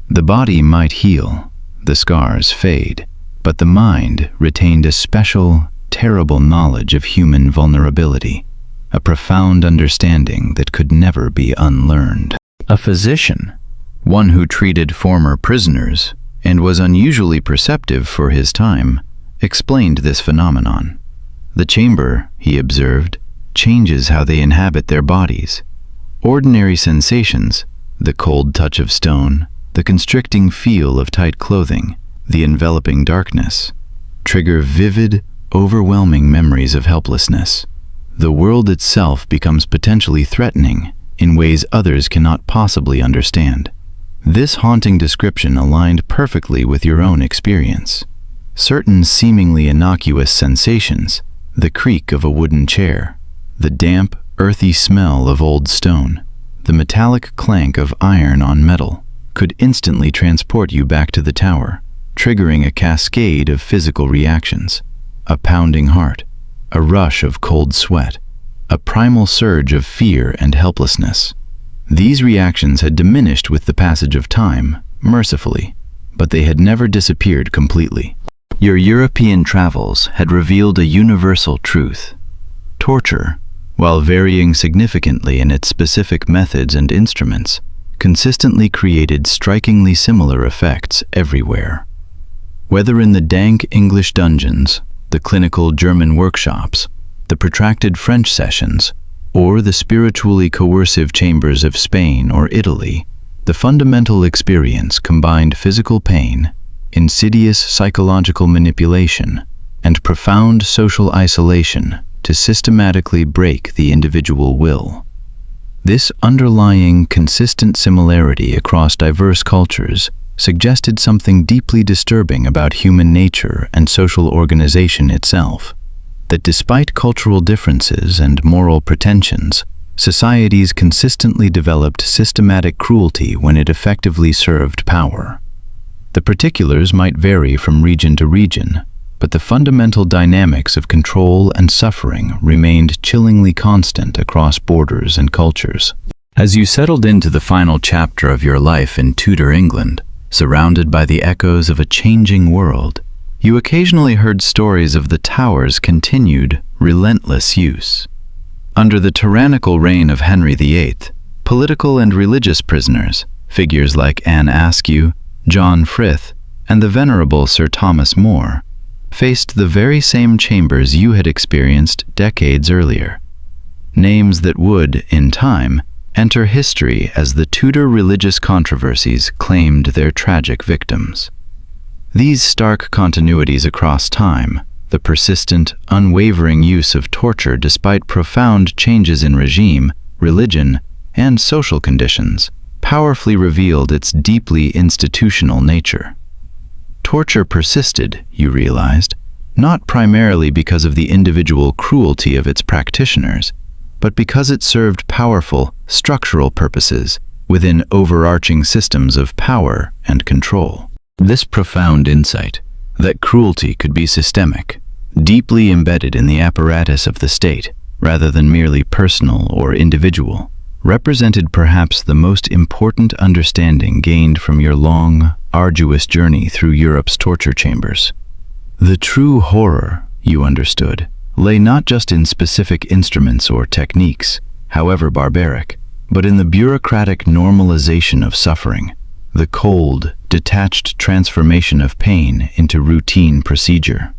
The body might heal, the scars fade, but the mind retained a special, terrible knowledge of human vulnerability, a profound understanding that could never be unlearned. A physician, one who treated former prisoners and was unusually perceptive for his time, explained this phenomenon. The chamber, he observed, changes how they inhabit their bodies. Ordinary sensations, the cold touch of stone, the constricting feel of tight clothing, the enveloping darkness, trigger vivid, overwhelming memories of helplessness. The world itself becomes potentially threatening in ways others cannot possibly understand. This haunting description aligned perfectly with your own experience. Certain seemingly innocuous sensations, the creak of a wooden chair, the damp, earthy smell of old stone, the metallic clank of iron on metal, could instantly transport you back to the tower, triggering a cascade of physical reactions: a pounding heart, a rush of cold sweat, a primal surge of fear and helplessness. These reactions had diminished with the passage of time, mercifully, but they had never disappeared completely. Your European travels had revealed a universal truth. Torture, while varying significantly in its specific methods and instruments, consistently created strikingly similar effects everywhere. Whether in the dank English dungeons, the clinical German workshops, the protracted French sessions, or the spiritually coercive chambers of Spain or Italy, the fundamental experience combined physical pain, insidious psychological manipulation, and profound social isolation to systematically break the individual will. This underlying, consistent similarity across diverse cultures suggested something deeply disturbing about human nature and social organization itself: that despite cultural differences and moral pretensions, societies consistently developed systematic cruelty when it effectively served power. The particulars might vary from region to region, but the fundamental dynamics of control and suffering remained chillingly constant across borders and cultures. As you settled into the final chapter of your life in Tudor England, surrounded by the echoes of a changing world, you occasionally heard stories of the Tower's continued, relentless use. Under the tyrannical reign of Henry VIII, political and religious prisoners, figures like Anne Askew, John Frith, and the venerable Sir Thomas More, faced the very same chambers you had experienced decades earlier. Names that would, in time, enter history as the Tudor religious controversies claimed their tragic victims. These stark continuities across time, the persistent, unwavering use of torture despite profound changes in regime, religion, and social conditions, powerfully revealed its deeply institutional nature. Torture persisted, you realized, not primarily because of the individual cruelty of its practitioners, but because it served powerful, structural purposes within overarching systems of power and control. This profound insight, that cruelty could be systemic, deeply embedded in the apparatus of the state, rather than merely personal or individual, represented perhaps the most important understanding gained from your long, arduous journey through Europe's torture chambers. The true horror, you understood, lay not just in specific instruments or techniques, however barbaric, but in the bureaucratic normalization of suffering, the cold, detached transformation of pain into routine procedure.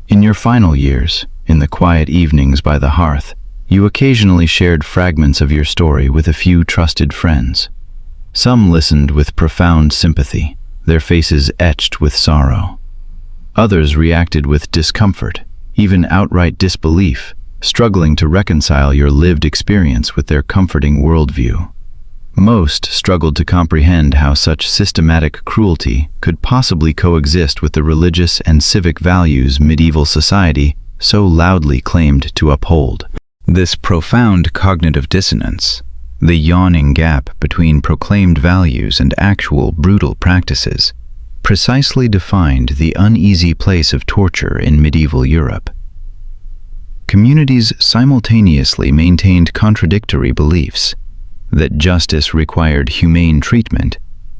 In your final years, in the quiet evenings by the hearth, you occasionally shared fragments of your story with a few trusted friends. Some listened with profound sympathy, their faces etched with sorrow. Others reacted with discomfort, even outright disbelief, struggling to reconcile your lived experience with their comforting worldview. Most struggled to comprehend how such systematic cruelty could possibly coexist with the religious and civic values medieval society so loudly claimed to uphold. This profound cognitive dissonance, the yawning gap between proclaimed values and actual brutal practices, precisely defined the uneasy place of torture in medieval Europe. Communities simultaneously maintained contradictory beliefs, that justice required humane treatment,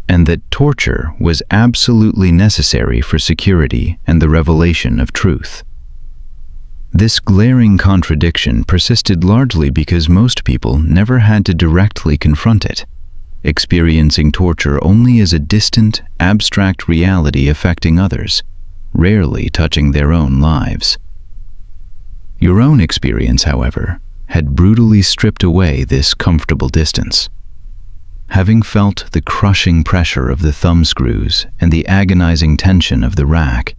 and that torture was absolutely necessary for security and the revelation of truth. This glaring contradiction persisted largely because most people never had to directly confront it, experiencing torture only as a distant, abstract reality affecting others, rarely touching their own lives. Your own experience, however, had brutally stripped away this comfortable distance. Having felt the crushing pressure of the thumbscrews and the agonizing tension of the rack,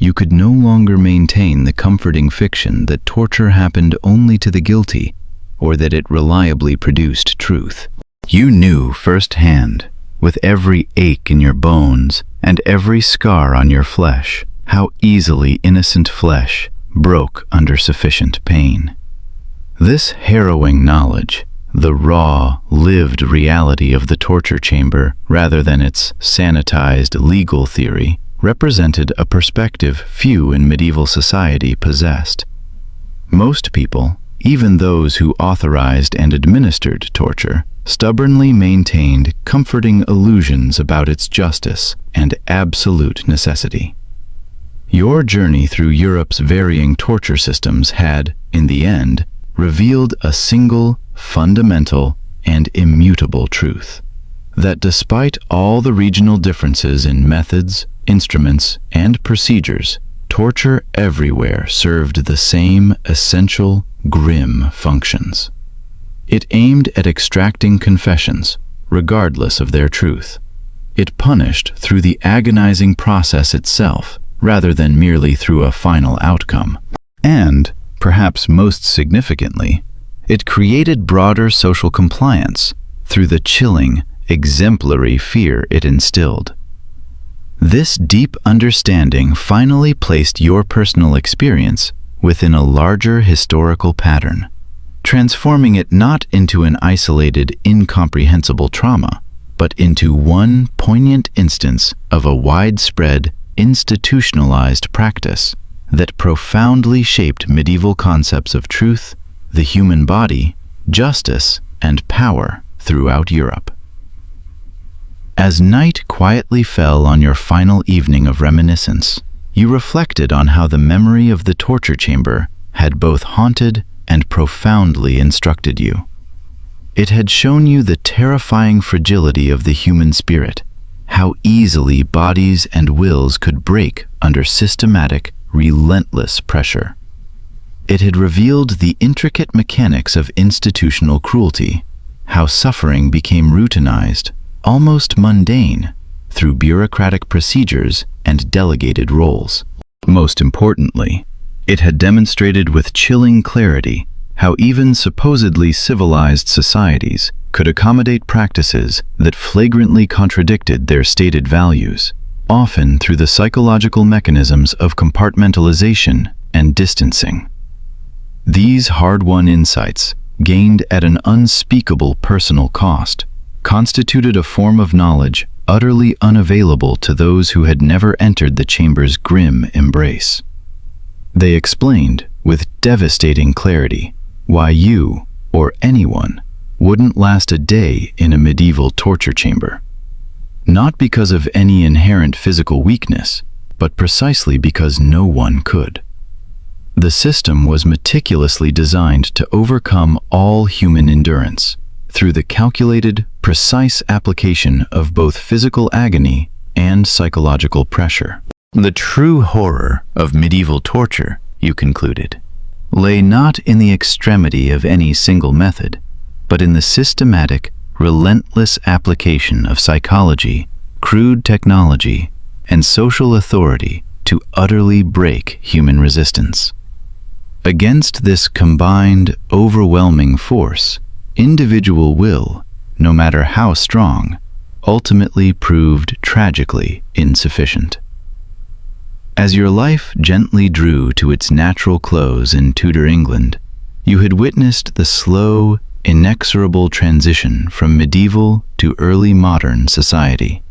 you could no longer maintain the comforting fiction that torture happened only to the guilty, or that it reliably produced truth. You knew firsthand, with every ache in your bones and every scar on your flesh, how easily innocent flesh broke under sufficient pain. This harrowing knowledge, the raw, lived reality of the torture chamber rather than its sanitized legal theory, represented a perspective few in medieval society possessed. Most people, even those who authorized and administered torture, stubbornly maintained comforting illusions about its justice and absolute necessity. Your journey through Europe's varying torture systems had, in the end, revealed a single, fundamental, and immutable truth: that despite all the regional differences in methods, instruments, and procedures, torture everywhere served the same essential, grim functions. It aimed at extracting confessions, regardless of their truth. It punished through the agonizing process itself, rather than merely through a final outcome. And, perhaps most significantly, it created broader social compliance through the chilling, exemplary fear it instilled. This deep understanding finally placed your personal experience within a larger historical pattern, transforming it not into an isolated, incomprehensible trauma, but into one poignant instance of a widespread, institutionalized practice that profoundly shaped medieval concepts of truth, the human body, justice, and power throughout Europe. As night quietly fell on your final evening of reminiscence, you reflected on how the memory of the torture chamber had both haunted and profoundly instructed you. It had shown you the terrifying fragility of the human spirit, how easily bodies and wills could break under systematic, relentless pressure. It had revealed the intricate mechanics of institutional cruelty, how suffering became routinized, almost mundane, through bureaucratic procedures and delegated roles. Most importantly, it had demonstrated with chilling clarity how even supposedly civilized societies could accommodate practices that flagrantly contradicted their stated values, often through the psychological mechanisms of compartmentalization and distancing. These hard-won insights, gained at an unspeakable personal cost, constituted a form of knowledge utterly unavailable to those who had never entered the chamber's grim embrace. They explained, with devastating clarity, why you, or anyone, wouldn't last a day in a medieval torture chamber. Not because of any inherent physical weakness, but precisely because no one could. The system was meticulously designed to overcome all human endurance through the calculated, precise application of both physical agony and psychological pressure. The true horror of medieval torture, you concluded, lay not in the extremity of any single method, but in the systematic, relentless application of psychology, crude technology, and social authority to utterly break human resistance. Against this combined, overwhelming force, individual will, no matter how strong, ultimately proved tragically insufficient. As your life gently drew to its natural close in Tudor England, you had witnessed the slow, inexorable transition from medieval to early modern society.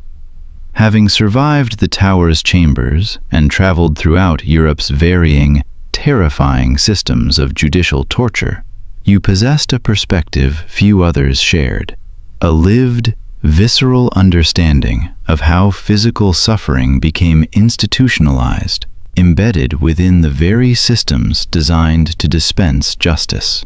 Having survived the Tower's chambers and traveled throughout Europe's varying, terrifying systems of judicial torture, you possessed a perspective few others shared, a lived, visceral understanding of how physical suffering became institutionalized, embedded within the very systems designed to dispense justice.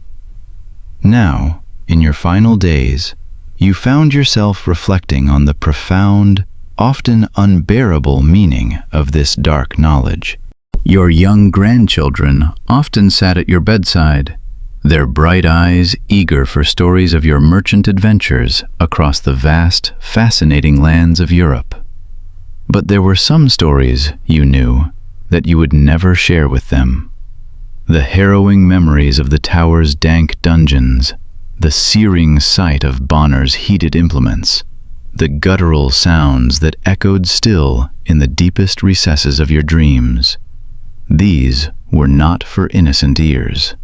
Now, in your final days, you found yourself reflecting on the profound, often unbearable meaning of this dark knowledge. Your young grandchildren often sat at your bedside, their bright eyes eager for stories of your merchant adventures across the vast, fascinating lands of Europe. But there were some stories, you knew, that you would never share with them. The harrowing memories of the Tower's dank dungeons, the searing sight of Bonner's heated implements, the guttural sounds that echoed still in the deepest recesses of your dreams. These were not for innocent ears.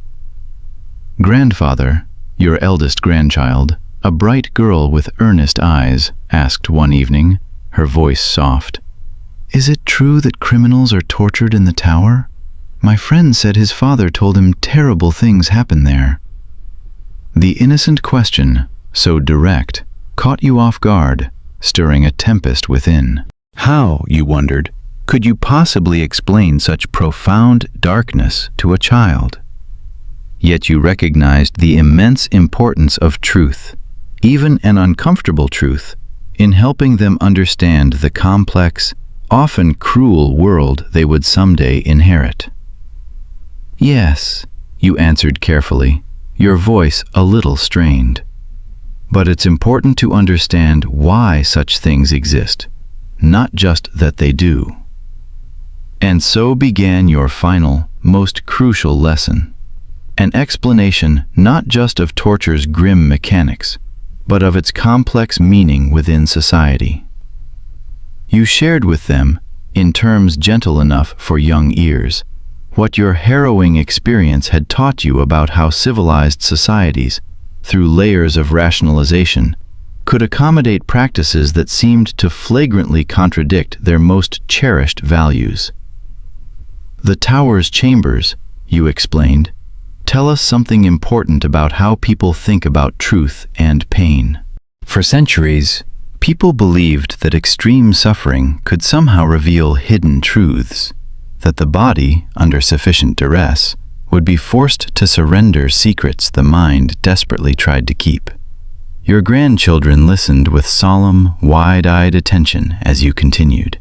Grandfather, your eldest grandchild, a bright girl with earnest eyes, asked one evening, her voice soft, "Is it true that criminals are tortured in the Tower? My friend said his father told him terrible things happen there." The innocent question, so direct, caught you off guard, stirring a tempest within. How, you wondered, could you possibly explain such profound darkness to a child? Yet you recognized the immense importance of truth, even an uncomfortable truth, in helping them understand the complex, often cruel world they would someday inherit. "Yes," you answered carefully, your voice a little strained. "But it's important to understand why such things exist, not just that they do." And so began your final, most crucial lesson. An explanation not just of torture's grim mechanics, but of its complex meaning within society. You shared with them, in terms gentle enough for young ears, what your harrowing experience had taught you about how civilized societies, through layers of rationalization, could accommodate practices that seemed to flagrantly contradict their most cherished values. The Tower's chambers, you explained, tell us something important about how people think about truth and pain. For centuries, people believed that extreme suffering could somehow reveal hidden truths, that the body, under sufficient duress, would be forced to surrender secrets the mind desperately tried to keep. Your grandchildren listened with solemn, wide-eyed attention as you continued.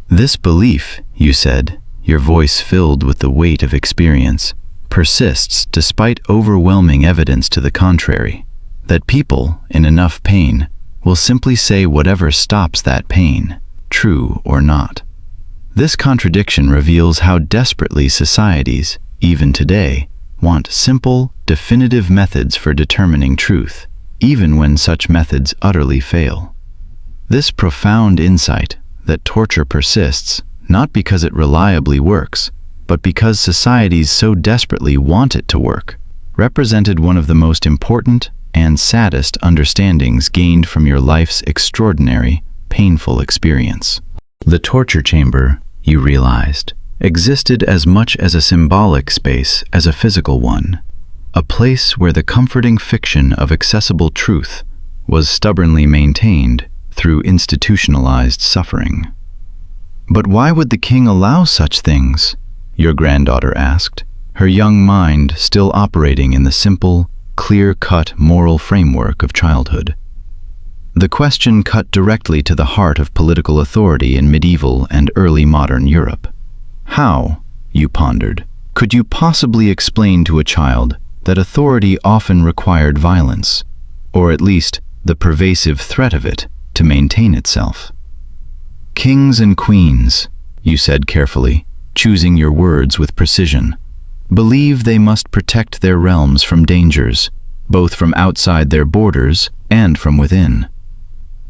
This belief, you said, your voice filled with the weight of experience, persists despite overwhelming evidence to the contrary, that people in enough pain will simply say whatever stops that pain, true or not. This contradiction reveals how desperately societies, even today, want simple, definitive methods for determining truth, even when such methods utterly fail. This profound insight that torture persists not because it reliably works, but because societies so desperately want it to work, represented one of the most important and saddest understandings gained from your life's extraordinary, painful experience. The torture chamber, you realized, existed as much as a symbolic space as a physical one, a place where the comforting fiction of accessible truth was stubbornly maintained through institutionalized suffering. But why would the king allow such things? Your granddaughter asked, her young mind still operating in the simple, clear-cut moral framework of childhood. The question cut directly to the heart of political authority in medieval and early modern Europe. How, you pondered, could you possibly explain to a child that authority often required violence, or at least the pervasive threat of it, to maintain itself? Kings and queens, you said carefully, choosing your words with precision, believe they must protect their realms from dangers, both from outside their borders and from within.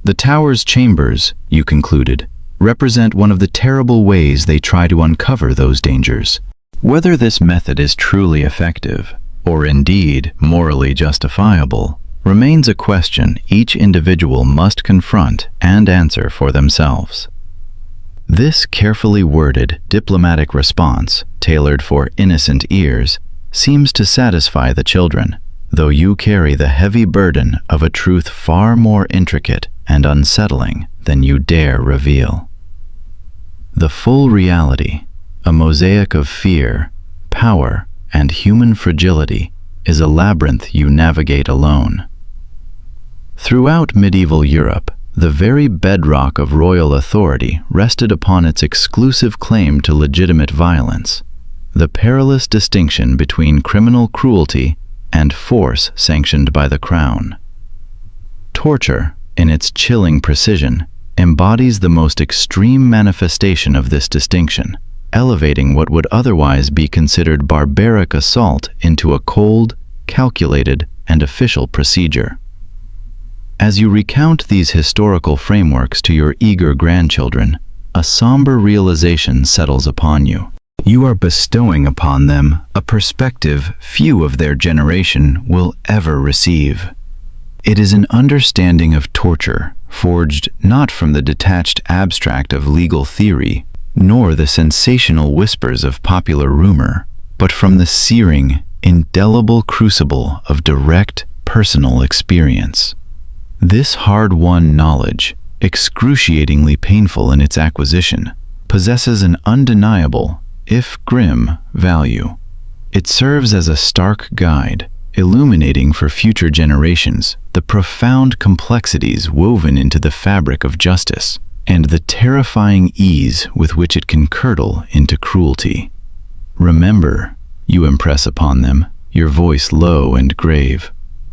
The tower's chambers, you concluded, represent one of the terrible ways they try to uncover those dangers. Whether this method is truly effective, or indeed morally justifiable, remains a question each individual must confront and answer for themselves. This carefully worded diplomatic response, tailored for innocent ears, seems to satisfy the children, though you carry the heavy burden of a truth far more intricate and unsettling than you dare reveal. The full reality, a mosaic of fear, power, and human fragility, is a labyrinth you navigate alone. Throughout medieval Europe, the very bedrock of royal authority rested upon its exclusive claim to legitimate violence, the perilous distinction between criminal cruelty and force sanctioned by the crown. Torture, in its chilling precision, embodies the most extreme manifestation of this distinction, elevating what would otherwise be considered barbaric assault into a cold, calculated, and official procedure. As you recount these historical frameworks to your eager grandchildren, a somber realization settles upon you. You are bestowing upon them a perspective few of their generation will ever receive. It is an understanding of torture forged not from the detached abstract of legal theory, nor the sensational whispers of popular rumor, but from the searing, indelible crucible of direct, personal experience. This hard-won knowledge, excruciatingly painful in its acquisition, possesses an undeniable, if grim, value. It serves as a stark guide, illuminating for future generations the profound complexities woven into the fabric of justice, and the terrifying ease with which it can curdle into cruelty. Remember, you impress upon them, your voice low and grave,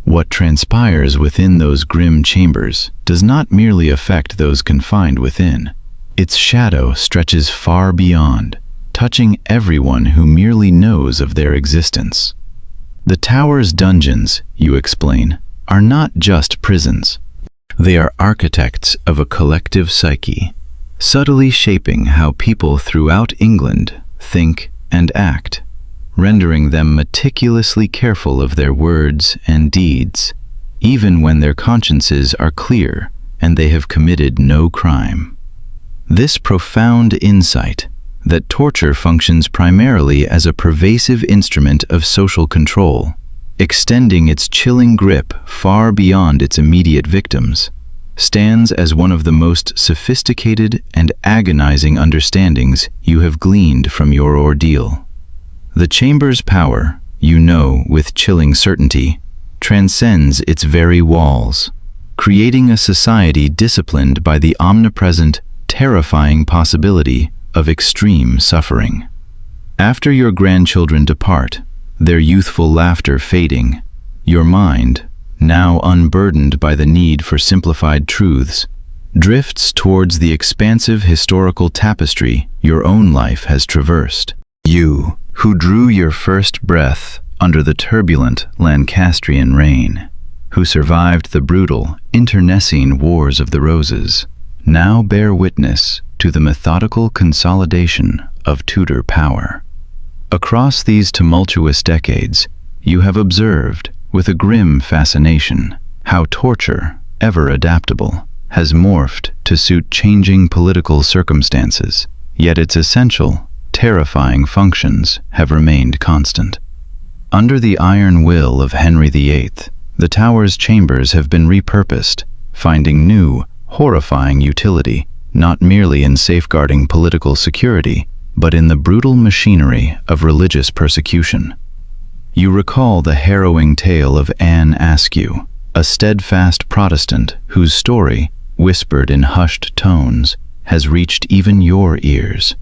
what transpires within those grim chambers does not merely affect those confined within. Its shadow stretches far beyond, touching everyone who merely knows of their existence. The tower's dungeons, you explain, are not just prisons. They are architects of a collective psyche, subtly shaping how people throughout England think and act, rendering them meticulously careful of their words and deeds, even when their consciences are clear and they have committed no crime. This profound insight, that torture functions primarily as a pervasive instrument of social control, extending its chilling grip far beyond its immediate victims, stands as one of the most sophisticated and agonizing understandings you have gleaned from your ordeal. The chamber's power, you know with chilling certainty, transcends its very walls, creating a society disciplined by the omnipresent, terrifying possibility of extreme suffering. After your grandchildren depart, their youthful laughter fading, your mind, now unburdened by the need for simplified truths, drifts towards the expansive historical tapestry your own life has traversed. You, who drew your first breath under the turbulent Lancastrian reign, who survived the brutal, internecine Wars of the Roses, now bear witness to the methodical consolidation of Tudor power. Across these tumultuous decades, you have observed, with a grim fascination, how torture, ever adaptable, has morphed to suit changing political circumstances, yet its essential, terrifying functions have remained constant. Under the iron will of Henry VIII, the Tower's chambers have been repurposed, finding new, horrifying utility, not merely in safeguarding political security, but in the brutal machinery of religious persecution. You recall the harrowing tale of Anne Askew, a steadfast Protestant whose story, whispered in hushed tones, has reached even your ears.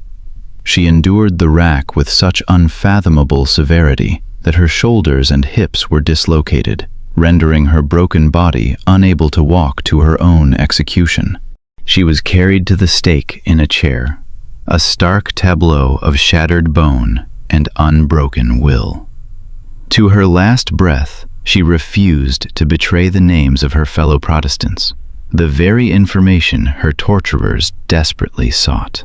She endured the rack with such unfathomable severity that her shoulders and hips were dislocated, rendering her broken body unable to walk to her own execution. She was carried to the stake in a chair, a stark tableau of shattered bone and unbroken will. To her last breath, she refused to betray the names of her fellow Protestants, the very information her torturers desperately sought.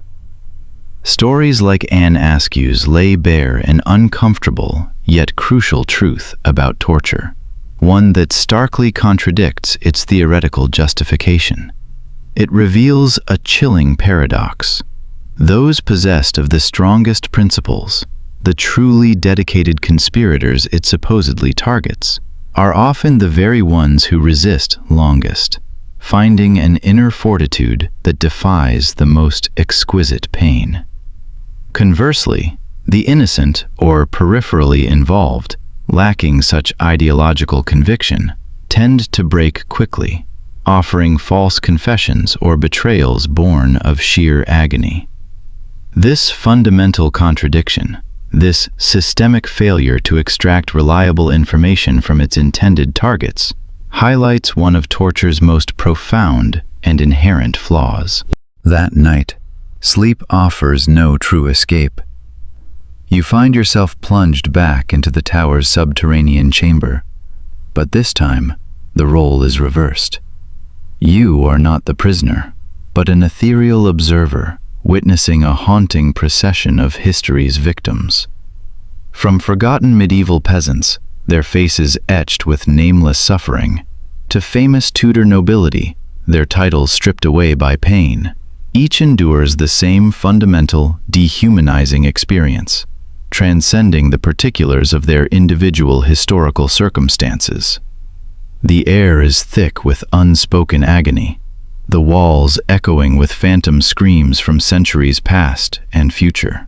Stories like Anne Askew's lay bare an uncomfortable yet crucial truth about torture, one that starkly contradicts its theoretical justification. It reveals a chilling paradox. Those possessed of the strongest principles, the truly dedicated conspirators it supposedly targets, are often the very ones who resist longest, finding an inner fortitude that defies the most exquisite pain. Conversely, the innocent or peripherally involved, lacking such ideological conviction, tend to break quickly, offering false confessions or betrayals born of sheer agony. This fundamental contradiction, this systemic failure to extract reliable information from its intended targets, highlights one of torture's most profound and inherent flaws. That night, sleep offers no true escape. You find yourself plunged back into the tower's subterranean chamber, but this time, the role is reversed. You are not the prisoner, but an ethereal observer, witnessing a haunting procession of history's victims. From forgotten medieval peasants, their faces etched with nameless suffering, to famous Tudor nobility, their titles stripped away by pain, each endures the same fundamental, dehumanizing experience, transcending the particulars of their individual historical circumstances. The air is thick with unspoken agony, the walls echoing with phantom screams from centuries past and future.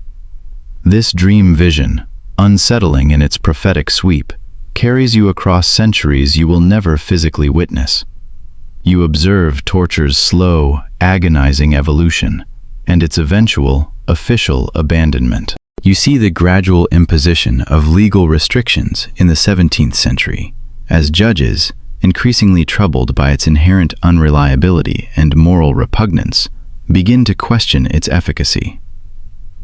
This dream vision, unsettling in its prophetic sweep, carries you across centuries you will never physically witness. You observe torture's slow, agonizing evolution, and its eventual, official abandonment. You see the gradual imposition of legal restrictions in the 17th century, as judges, increasingly troubled by its inherent unreliability and moral repugnance, begin to question its efficacy.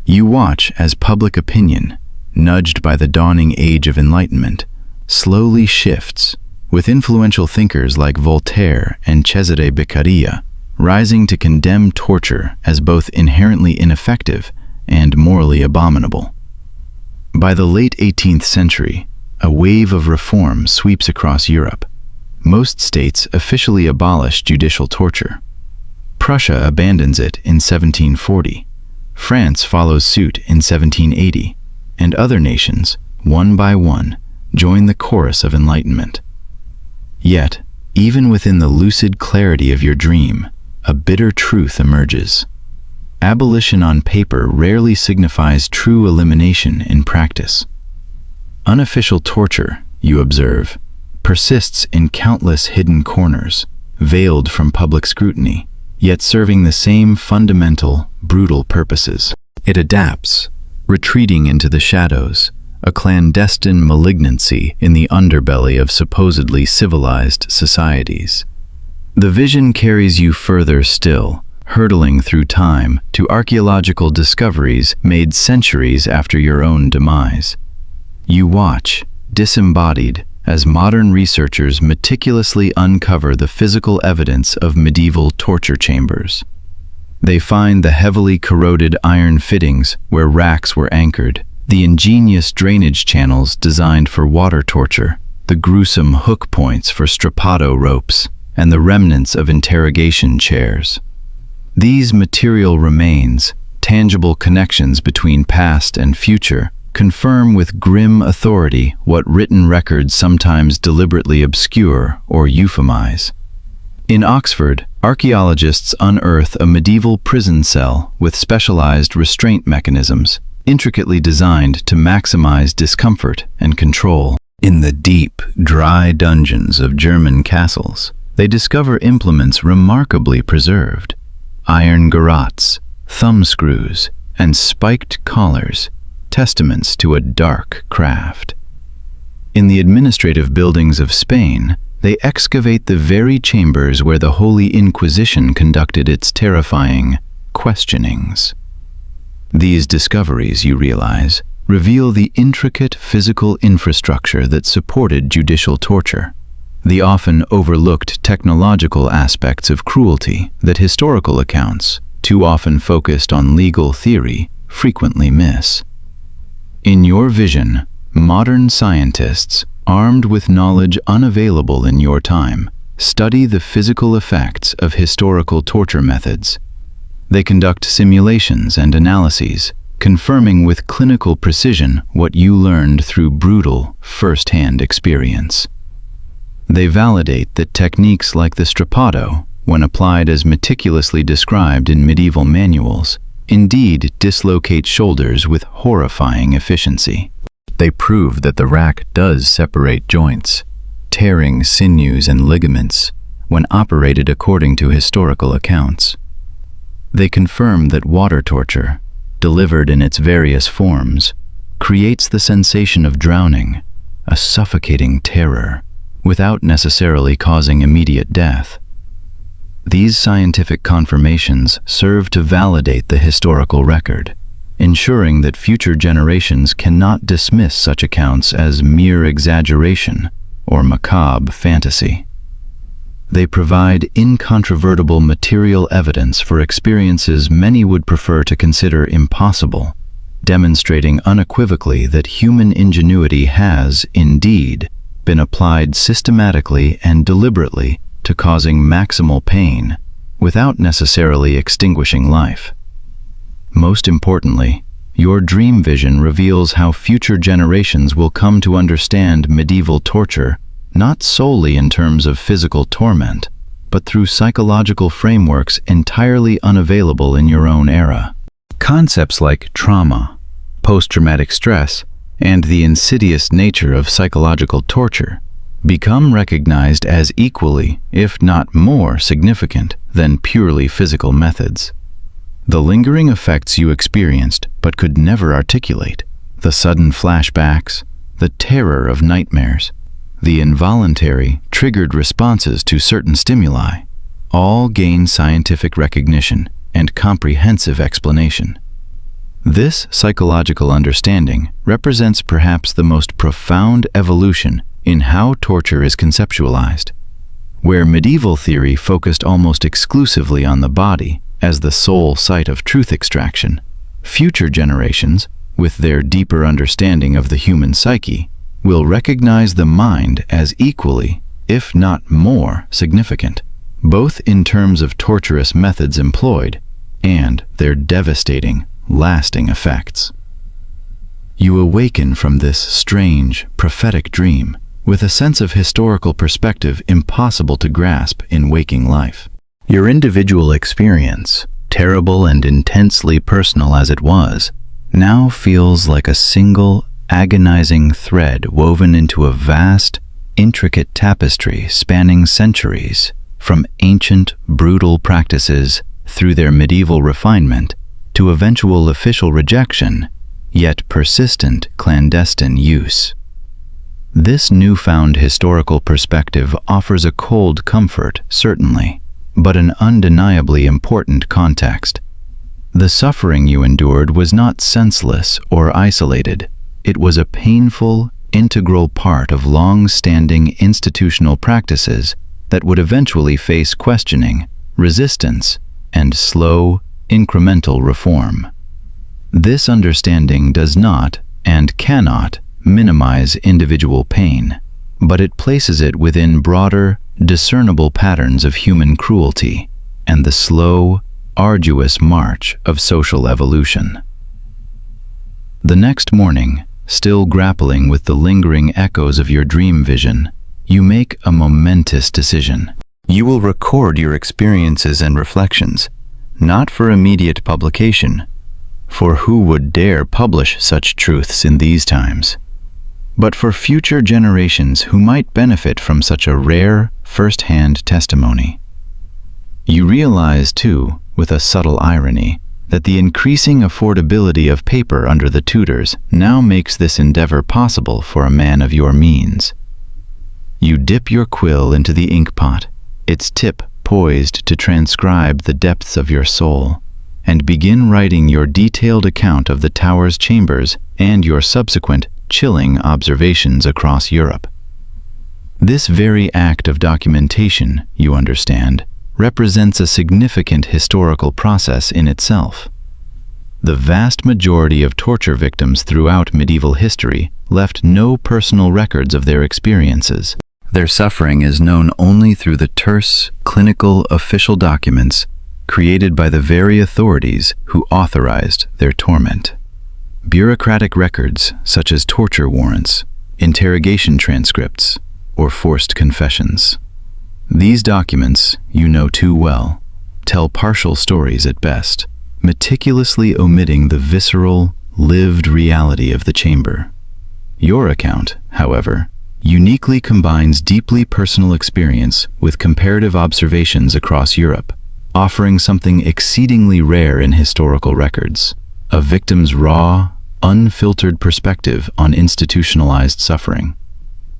You watch as public opinion, nudged by the dawning age of enlightenment, slowly shifts, with influential thinkers like Voltaire and Cesare Beccaria rising to condemn torture as both inherently ineffective and morally abominable. By the late 18th century, a wave of reform sweeps across Europe. Most states officially abolish judicial torture. Prussia abandons it in 1740. France follows suit in 1780, and other nations, one by one, join the chorus of enlightenment. Yet, even within the lucid clarity of your dream, a bitter truth emerges. Abolition on paper rarely signifies true elimination in practice. Unofficial torture, you observe, persists in countless hidden corners, veiled from public scrutiny, yet serving the same fundamental, brutal purposes. It adapts, retreating into the shadows, a clandestine malignancy in the underbelly of supposedly civilized societies. The vision carries you further still, hurtling through time to archaeological discoveries made centuries after your own demise. You watch, disembodied, as modern researchers meticulously uncover the physical evidence of medieval torture chambers. They find the heavily corroded iron fittings where racks were anchored, the ingenious drainage channels designed for water torture, the gruesome hook points for strappado ropes, and the remnants of interrogation chairs. These material remains, tangible connections between past and future, confirm with grim authority what written records sometimes deliberately obscure or euphemize. In Oxford, archaeologists unearth a medieval prison cell with specialized restraint mechanisms, intricately designed to maximize discomfort and control. In the deep, dry dungeons of German castles, they discover implements remarkably preserved: iron garrots, thumbscrews, and spiked collars, testaments to a dark craft. In the administrative buildings of Spain, they excavate the very chambers where the Holy Inquisition conducted its terrifying questionings. These discoveries, you realize, reveal the intricate physical infrastructure that supported judicial torture, the often overlooked technological aspects of cruelty that historical accounts, too often focused on legal theory, frequently miss. In your vision, modern scientists, armed with knowledge unavailable in your time, study the physical effects of historical torture methods. They conduct simulations and analyses, confirming with clinical precision what you learned through brutal, first-hand experience. They validate that techniques like the strappado, when applied as meticulously described in medieval manuals, indeed dislocate shoulders with horrifying efficiency. They prove that the rack does separate joints, tearing sinews and ligaments when operated according to historical accounts. They confirm that water torture, delivered in its various forms, creates the sensation of drowning, a suffocating terror, without necessarily causing immediate death. These scientific confirmations serve to validate the historical record, ensuring that future generations cannot dismiss such accounts as mere exaggeration or macabre fantasy. They provide incontrovertible material evidence for experiences many would prefer to consider impossible, demonstrating unequivocally that human ingenuity has, indeed, been applied systematically and deliberately to causing maximal pain, without necessarily extinguishing life. Most importantly, your dream vision reveals how future generations will come to understand medieval torture not solely in terms of physical torment, but through psychological frameworks entirely unavailable in your own era. Concepts like trauma, post-traumatic stress, and the insidious nature of psychological torture become recognized as equally, if not more, significant than purely physical methods. The lingering effects you experienced but could never articulate, the sudden flashbacks, the terror of nightmares, the involuntary, triggered responses to certain stimuli, all gain scientific recognition and comprehensive explanation. This psychological understanding represents perhaps the most profound evolution in how torture is conceptualized. Where medieval theory focused almost exclusively on the body as the sole site of truth extraction, future generations, with their deeper understanding of the human psyche, will recognize the mind as equally, if not more, significant, both in terms of torturous methods employed and their devastating, lasting effects. You awaken from this strange, prophetic dream with a sense of historical perspective impossible to grasp in waking life. Your individual experience, terrible and intensely personal as it was, now feels like a single, agonizing thread woven into a vast, intricate tapestry spanning centuries, from ancient, brutal practices through their medieval refinement to eventual official rejection, yet persistent clandestine use. This newfound historical perspective offers a cold comfort, certainly, but an undeniably important context. The suffering you endured was not senseless or isolated. It was a painful, integral part of long-standing institutional practices that would eventually face questioning, resistance, and slow, incremental reform. This understanding does not and cannot minimize individual pain, but it places it within broader, discernible patterns of human cruelty and the slow, arduous march of social evolution. The next morning, still grappling with the lingering echoes of your dream vision, you make a momentous decision. You will record your experiences and reflections, not for immediate publication, for who would dare publish such truths in these times, but for future generations who might benefit from such a rare, first-hand testimony. You realize, too, with a subtle irony, that the increasing affordability of paper under the Tudors now makes this endeavor possible for a man of your means. You dip your quill into the inkpot, its tip poised to transcribe the depths of your soul, and begin writing your detailed account of the tower's chambers and your subsequent chilling observations across Europe. This very act of documentation, you understand, represents a significant historical process in itself. The vast majority of torture victims throughout medieval history left no personal records of their experiences. Their suffering is known only through the terse, clinical, official documents created by the very authorities who authorized their torment. Bureaucratic records such as torture warrants, interrogation transcripts, or forced confessions. These documents, you know too well, tell partial stories at best, meticulously omitting the visceral, lived reality of the chamber. Your account, however, uniquely combines deeply personal experience with comparative observations across Europe, offering something exceedingly rare in historical records: a victim's raw, unfiltered perspective on institutionalized suffering.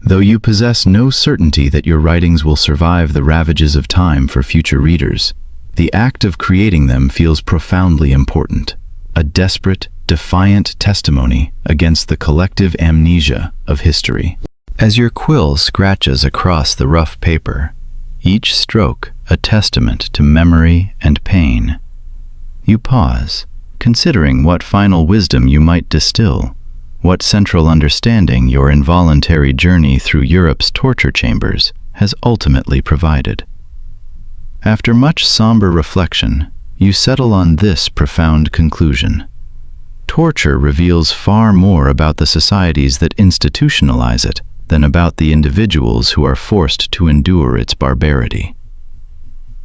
Though you possess no certainty that your writings will survive the ravages of time for future readers, the act of creating them feels profoundly important, a desperate, defiant testimony against the collective amnesia of history. As your quill scratches across the rough paper, each stroke a testament to memory and pain, you pause, considering what final wisdom you might distill, what central understanding your involuntary journey through Europe's torture chambers has ultimately provided. After much somber reflection, you settle on this profound conclusion. Torture reveals far more about the societies that institutionalize it than about the individuals who are forced to endure its barbarity.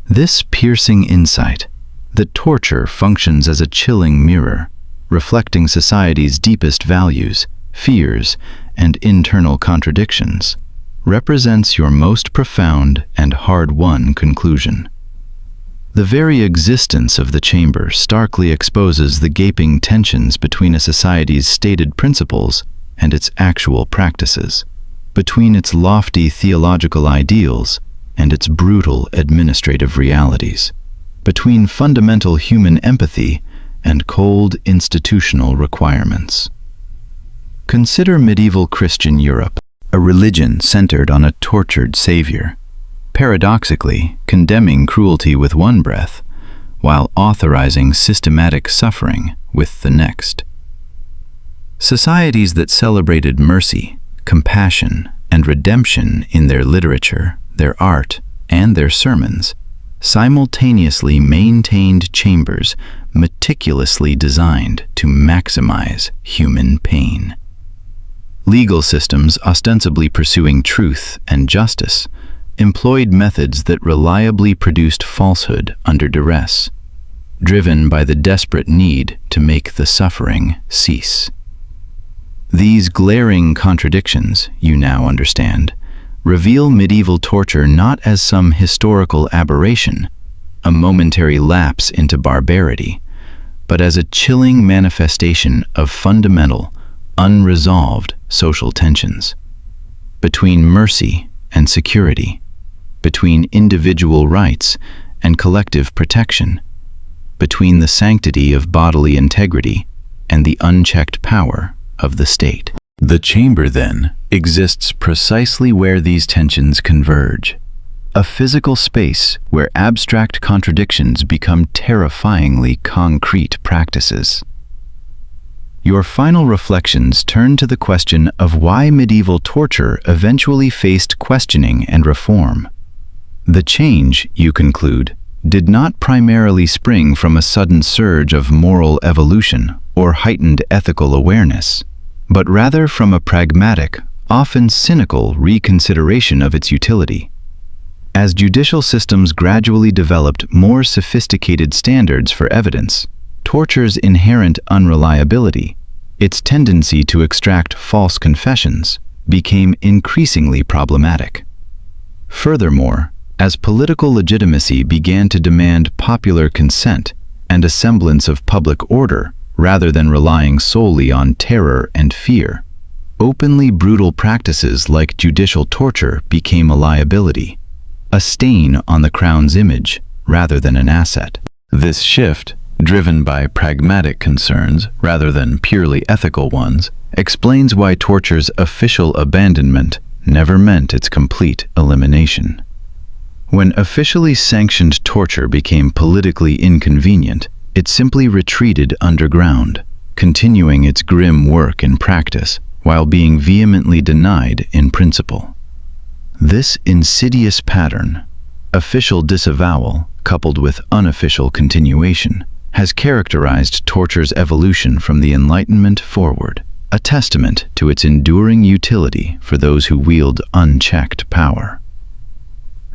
This piercing insight, that torture functions as a chilling mirror, reflecting society's deepest values, fears, and internal contradictions, represents your most profound and hard-won conclusion. The very existence of the chamber starkly exposes the gaping tensions between a society's stated principles and its actual practices, between its lofty theological ideals and its brutal administrative realities, between fundamental human empathy and cold institutional requirements. Consider medieval Christian Europe, a religion centered on a tortured savior, paradoxically condemning cruelty with one breath, while authorizing systematic suffering with the next. Societies that celebrated mercy, compassion, and redemption in their literature, their art, and their sermons, simultaneously maintained chambers meticulously designed to maximize human pain. Legal systems ostensibly pursuing truth and justice employed methods that reliably produced falsehood under duress, driven by the desperate need to make the suffering cease. These glaring contradictions, you now understand, reveal medieval torture not as some historical aberration, a momentary lapse into barbarity, but as a chilling manifestation of fundamental, unresolved social tensions. Between mercy and security, between individual rights and collective protection, between the sanctity of bodily integrity and the unchecked power of the state. The chamber, then, exists precisely where these tensions converge, a physical space where abstract contradictions become terrifyingly concrete practices. Your final reflections turn to the question of why medieval torture eventually faced questioning and reform. The change, you conclude, did not primarily spring from a sudden surge of moral evolution or heightened ethical awareness, but rather from a pragmatic, often cynical reconsideration of its utility. As judicial systems gradually developed more sophisticated standards for evidence, torture's inherent unreliability, its tendency to extract false confessions, became increasingly problematic. Furthermore, as political legitimacy began to demand popular consent and a semblance of public order rather than relying solely on terror and fear, openly brutal practices like judicial torture became a liability, a stain on the crown's image rather than an asset. This shift, driven by pragmatic concerns rather than purely ethical ones, explains why torture's official abandonment never meant its complete elimination. When officially sanctioned torture became politically inconvenient, it simply retreated underground, continuing its grim work in practice while being vehemently denied in principle. This insidious pattern, official disavowal coupled with unofficial continuation, has characterized torture's evolution from the Enlightenment forward, a testament to its enduring utility for those who wield unchecked power.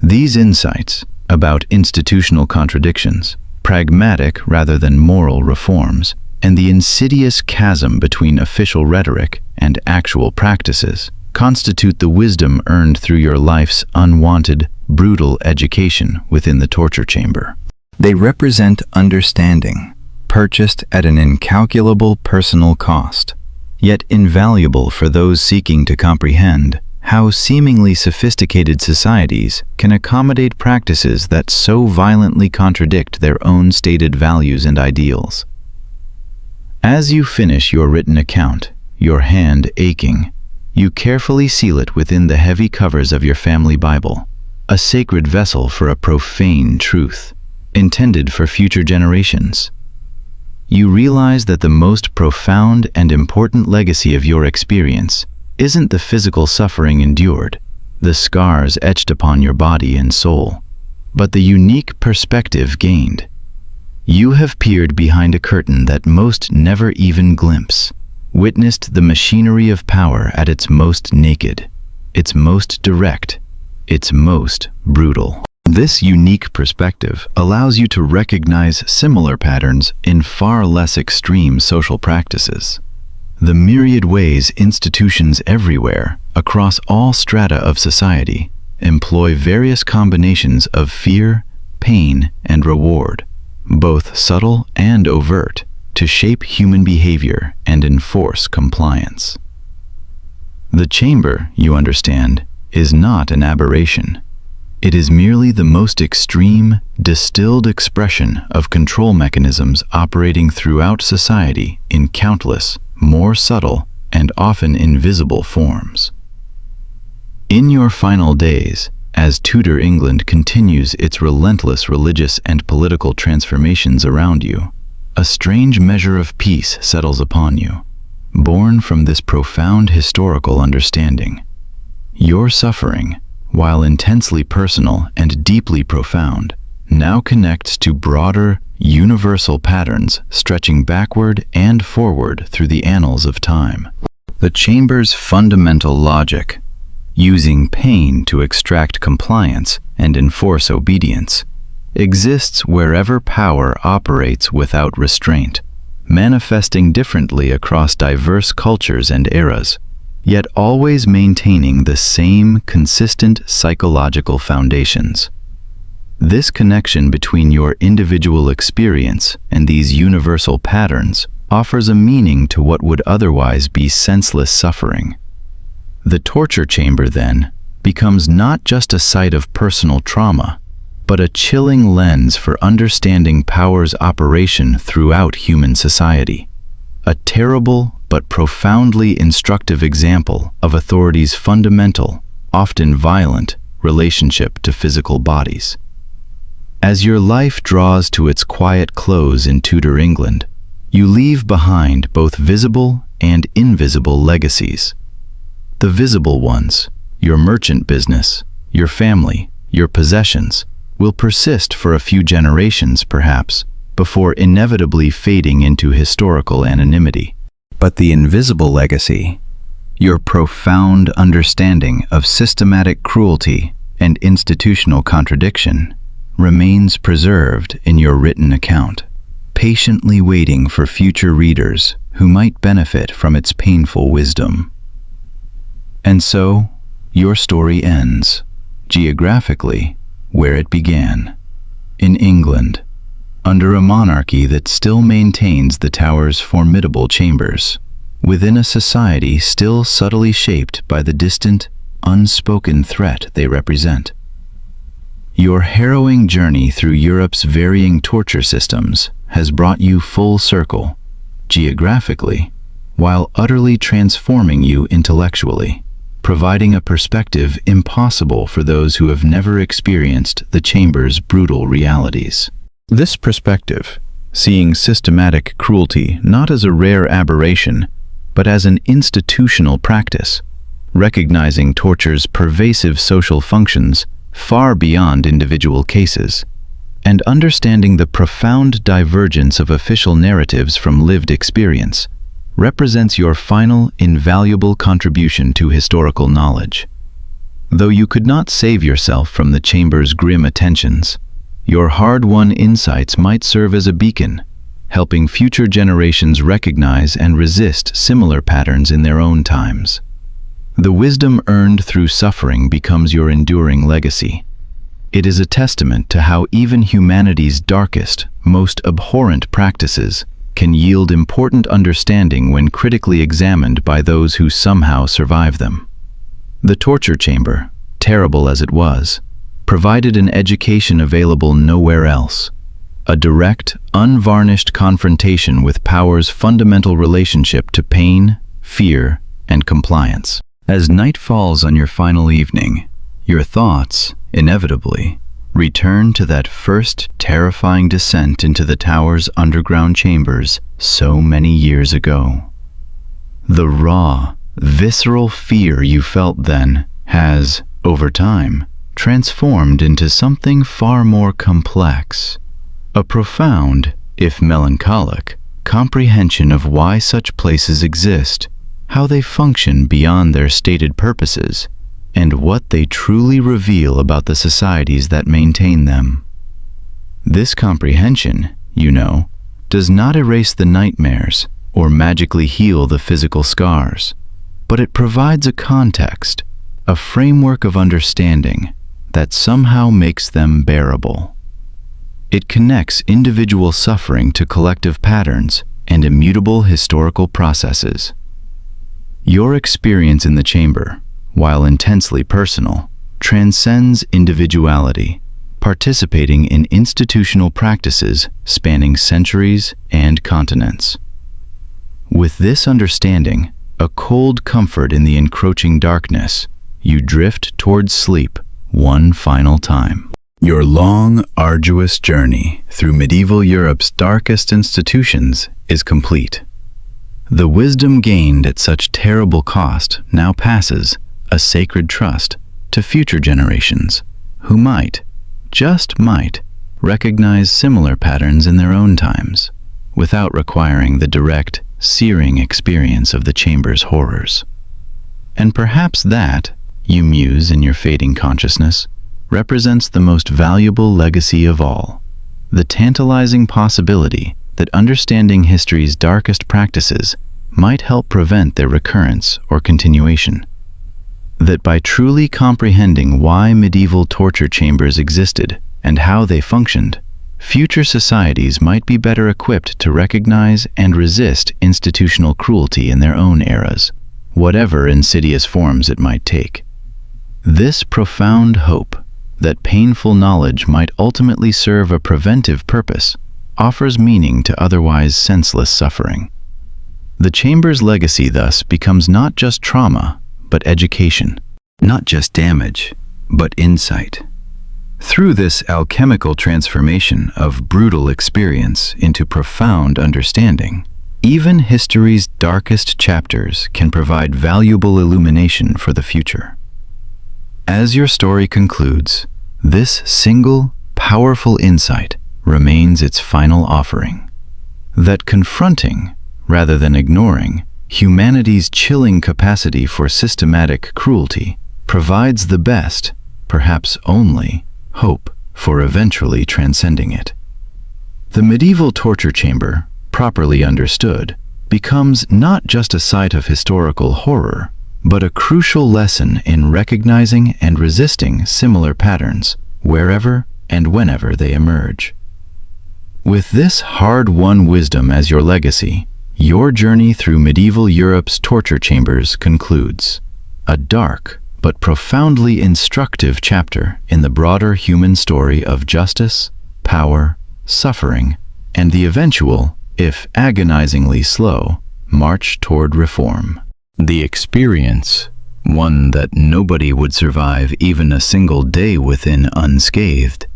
These insights about institutional contradictions, pragmatic rather than moral reforms, and the insidious chasm between official rhetoric and actual practices constitute the wisdom earned through your life's unwanted, brutal education within the torture chamber. They represent understanding, purchased at an incalculable personal cost, yet invaluable for those seeking to comprehend how seemingly sophisticated societies can accommodate practices that so violently contradict their own stated values and ideals. As you finish your written account, your hand aching, you carefully seal it within the heavy covers of your family Bible, a sacred vessel for a profane truth, intended for future generations. You realize that the most profound and important legacy of your experience isn't the physical suffering endured, the scars etched upon your body and soul, but the unique perspective gained. You have peered behind a curtain that most never even glimpse, witnessed the machinery of power at its most naked, its most direct, its most brutal. This unique perspective allows you to recognize similar patterns in far less extreme social practices. The myriad ways institutions everywhere, across all strata of society, employ various combinations of fear, pain, and reward, both subtle and overt, to shape human behavior and enforce compliance. The chamber, you understand, is not an aberration. It is merely the most extreme, distilled expression of control mechanisms operating throughout society in countless, more subtle, and often invisible forms. In your final days, as Tudor England continues its relentless religious and political transformations around you, a strange measure of peace settles upon you, born from this profound historical understanding. Your suffering, while intensely personal and deeply profound, now connects to broader, universal patterns stretching backward and forward through the annals of time. The chamber's fundamental logic, using pain to extract compliance and enforce obedience, exists wherever power operates without restraint, manifesting differently across diverse cultures and eras, yet always maintaining the same consistent psychological foundations. This connection between your individual experience and these universal patterns offers a meaning to what would otherwise be senseless suffering. The torture chamber, then, becomes not just a site of personal trauma, but a chilling lens for understanding power's operation throughout human society. A terrible but profoundly instructive example of authority's fundamental, often violent, relationship to physical bodies. As your life draws to its quiet close in Tudor England, you leave behind both visible and invisible legacies. The visible ones, your merchant business, your family, your possessions, will persist for a few generations perhaps, before inevitably fading into historical anonymity. But the invisible legacy, your profound understanding of systematic cruelty and institutional contradiction, remains preserved in your written account, patiently waiting for future readers who might benefit from its painful wisdom. And so, your story ends, geographically, where it began, in England, under a monarchy that still maintains the tower's formidable chambers, within a society still subtly shaped by the distant, unspoken threat they represent. Your harrowing journey through Europe's varying torture systems has brought you full circle, geographically, while utterly transforming you intellectually, providing a perspective impossible for those who have never experienced the chamber's brutal realities. This perspective, seeing systematic cruelty not as a rare aberration, but as an institutional practice, recognizing torture's pervasive social functions far beyond individual cases, and understanding the profound divergence of official narratives from lived experience, represents your final, invaluable contribution to historical knowledge. Though you could not save yourself from the chamber's grim attentions, your hard-won insights might serve as a beacon, helping future generations recognize and resist similar patterns in their own times. The wisdom earned through suffering becomes your enduring legacy. It is a testament to how even humanity's darkest, most abhorrent practices can yield important understanding when critically examined by those who somehow survive them. The torture chamber, terrible as it was, provided an education available nowhere else, a direct, unvarnished confrontation with power's fundamental relationship to pain, fear, and compliance. As night falls on your final evening, your thoughts, inevitably, return to that first terrifying descent into the tower's underground chambers so many years ago. The raw, visceral fear you felt then has, over time, transformed into something far more complex. A profound, if melancholic, comprehension of why such places exist, how they function beyond their stated purposes, and what they truly reveal about the societies that maintain them. This comprehension, you know, does not erase the nightmares or magically heal the physical scars, but it provides a context, a framework of understanding that somehow makes them bearable. It connects individual suffering to collective patterns and immutable historical processes. Your experience in the chamber, while intensely personal, transcends individuality, participating in institutional practices spanning centuries and continents. With this understanding, a cold comfort in the encroaching darkness, you drift towards sleep one final time. Your long, arduous journey through medieval Europe's darkest institutions is complete. The wisdom gained at such terrible cost now passes, a sacred trust, to future generations who might, just might, recognize similar patterns in their own times, without requiring the direct, searing experience of the chamber's horrors. And perhaps that, you muse in your fading consciousness, represents the most valuable legacy of all, the tantalizing possibility that understanding history's darkest practices might help prevent their recurrence or continuation. That by truly comprehending why medieval torture chambers existed and how they functioned, future societies might be better equipped to recognize and resist institutional cruelty in their own eras, whatever insidious forms it might take. This profound hope that painful knowledge might ultimately serve a preventive purpose offers meaning to otherwise senseless suffering. The chamber's legacy thus becomes not just trauma, but education. Not just damage, but insight. Through this alchemical transformation of brutal experience into profound understanding, even history's darkest chapters can provide valuable illumination for the future. As your story concludes, this single, powerful insight remains its final offering. That confronting, rather than ignoring, humanity's chilling capacity for systematic cruelty provides the best, perhaps only, hope for eventually transcending it. The medieval torture chamber, properly understood, becomes not just a site of historical horror, but a crucial lesson in recognizing and resisting similar patterns, wherever and whenever they emerge. With this hard-won wisdom as your legacy, your journey through medieval Europe's torture chambers concludes. A dark, but profoundly instructive chapter in the broader human story of justice, power, suffering, and the eventual, if agonizingly slow, march toward reform. The experience, one that nobody would survive even a single day within unscathed,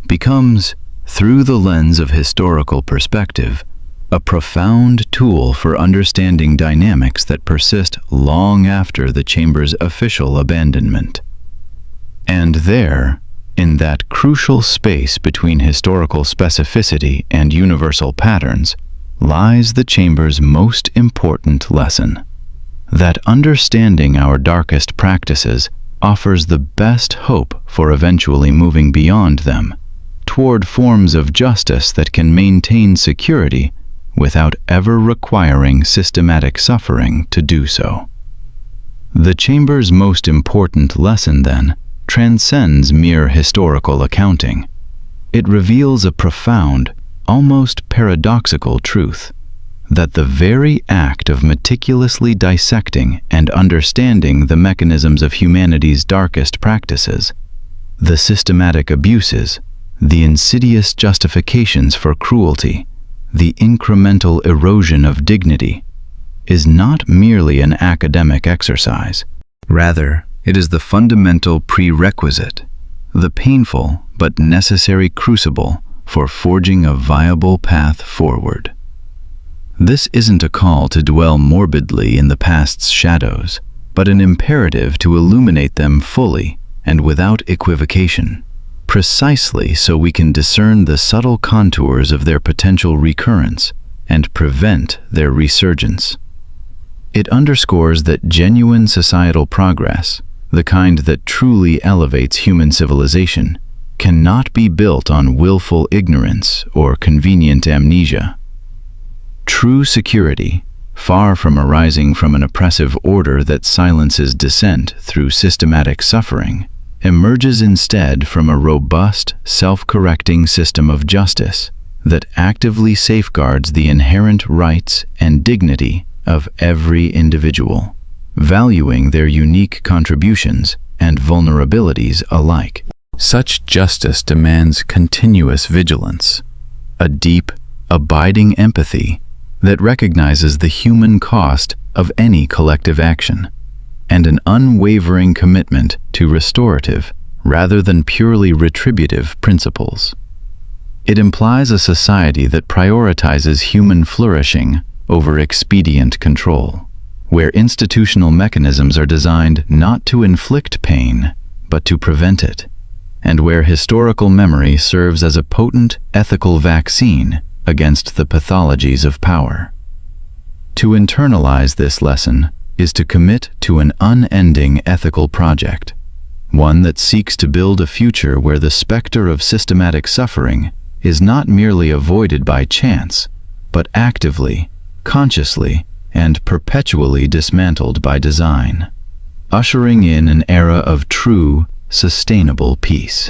becomes, through the lens of historical perspective, a profound tool for understanding dynamics that persist long after the chamber's official abandonment. And there, in that crucial space between historical specificity and universal patterns, lies the chamber's most important lesson. That understanding our darkest practices offers the best hope for eventually moving beyond them, toward forms of justice that can maintain security without ever requiring systematic suffering to do so. The chamber's most important lesson, then, transcends mere historical accounting. It reveals a profound, almost paradoxical truth, that the very act of meticulously dissecting and understanding the mechanisms of humanity's darkest practices, the systematic abuses, the insidious justifications for cruelty, the incremental erosion of dignity, is not merely an academic exercise. Rather, it is the fundamental prerequisite, the painful but necessary crucible for forging a viable path forward. This isn't a call to dwell morbidly in the past's shadows, but an imperative to illuminate them fully and without equivocation, precisely so we can discern the subtle contours of their potential recurrence and prevent their resurgence. It underscores that genuine societal progress, the kind that truly elevates human civilization, cannot be built on willful ignorance or convenient amnesia. True security, far from arising from an oppressive order that silences dissent through systematic suffering, emerges instead from a robust, self-correcting system of justice that actively safeguards the inherent rights and dignity of every individual, valuing their unique contributions and vulnerabilities alike. Such justice demands continuous vigilance, a deep, abiding empathy that recognizes the human cost of any collective action, and an unwavering commitment to restorative rather than purely retributive principles. It implies a society that prioritizes human flourishing over expedient control, where institutional mechanisms are designed not to inflict pain, but to prevent it, and where historical memory serves as a potent ethical vaccine against the pathologies of power. To internalize this lesson is to commit to an unending ethical project, one that seeks to build a future where the specter of systematic suffering is not merely avoided by chance, but actively, consciously, and perpetually dismantled by design, ushering in an era of true, sustainable peace.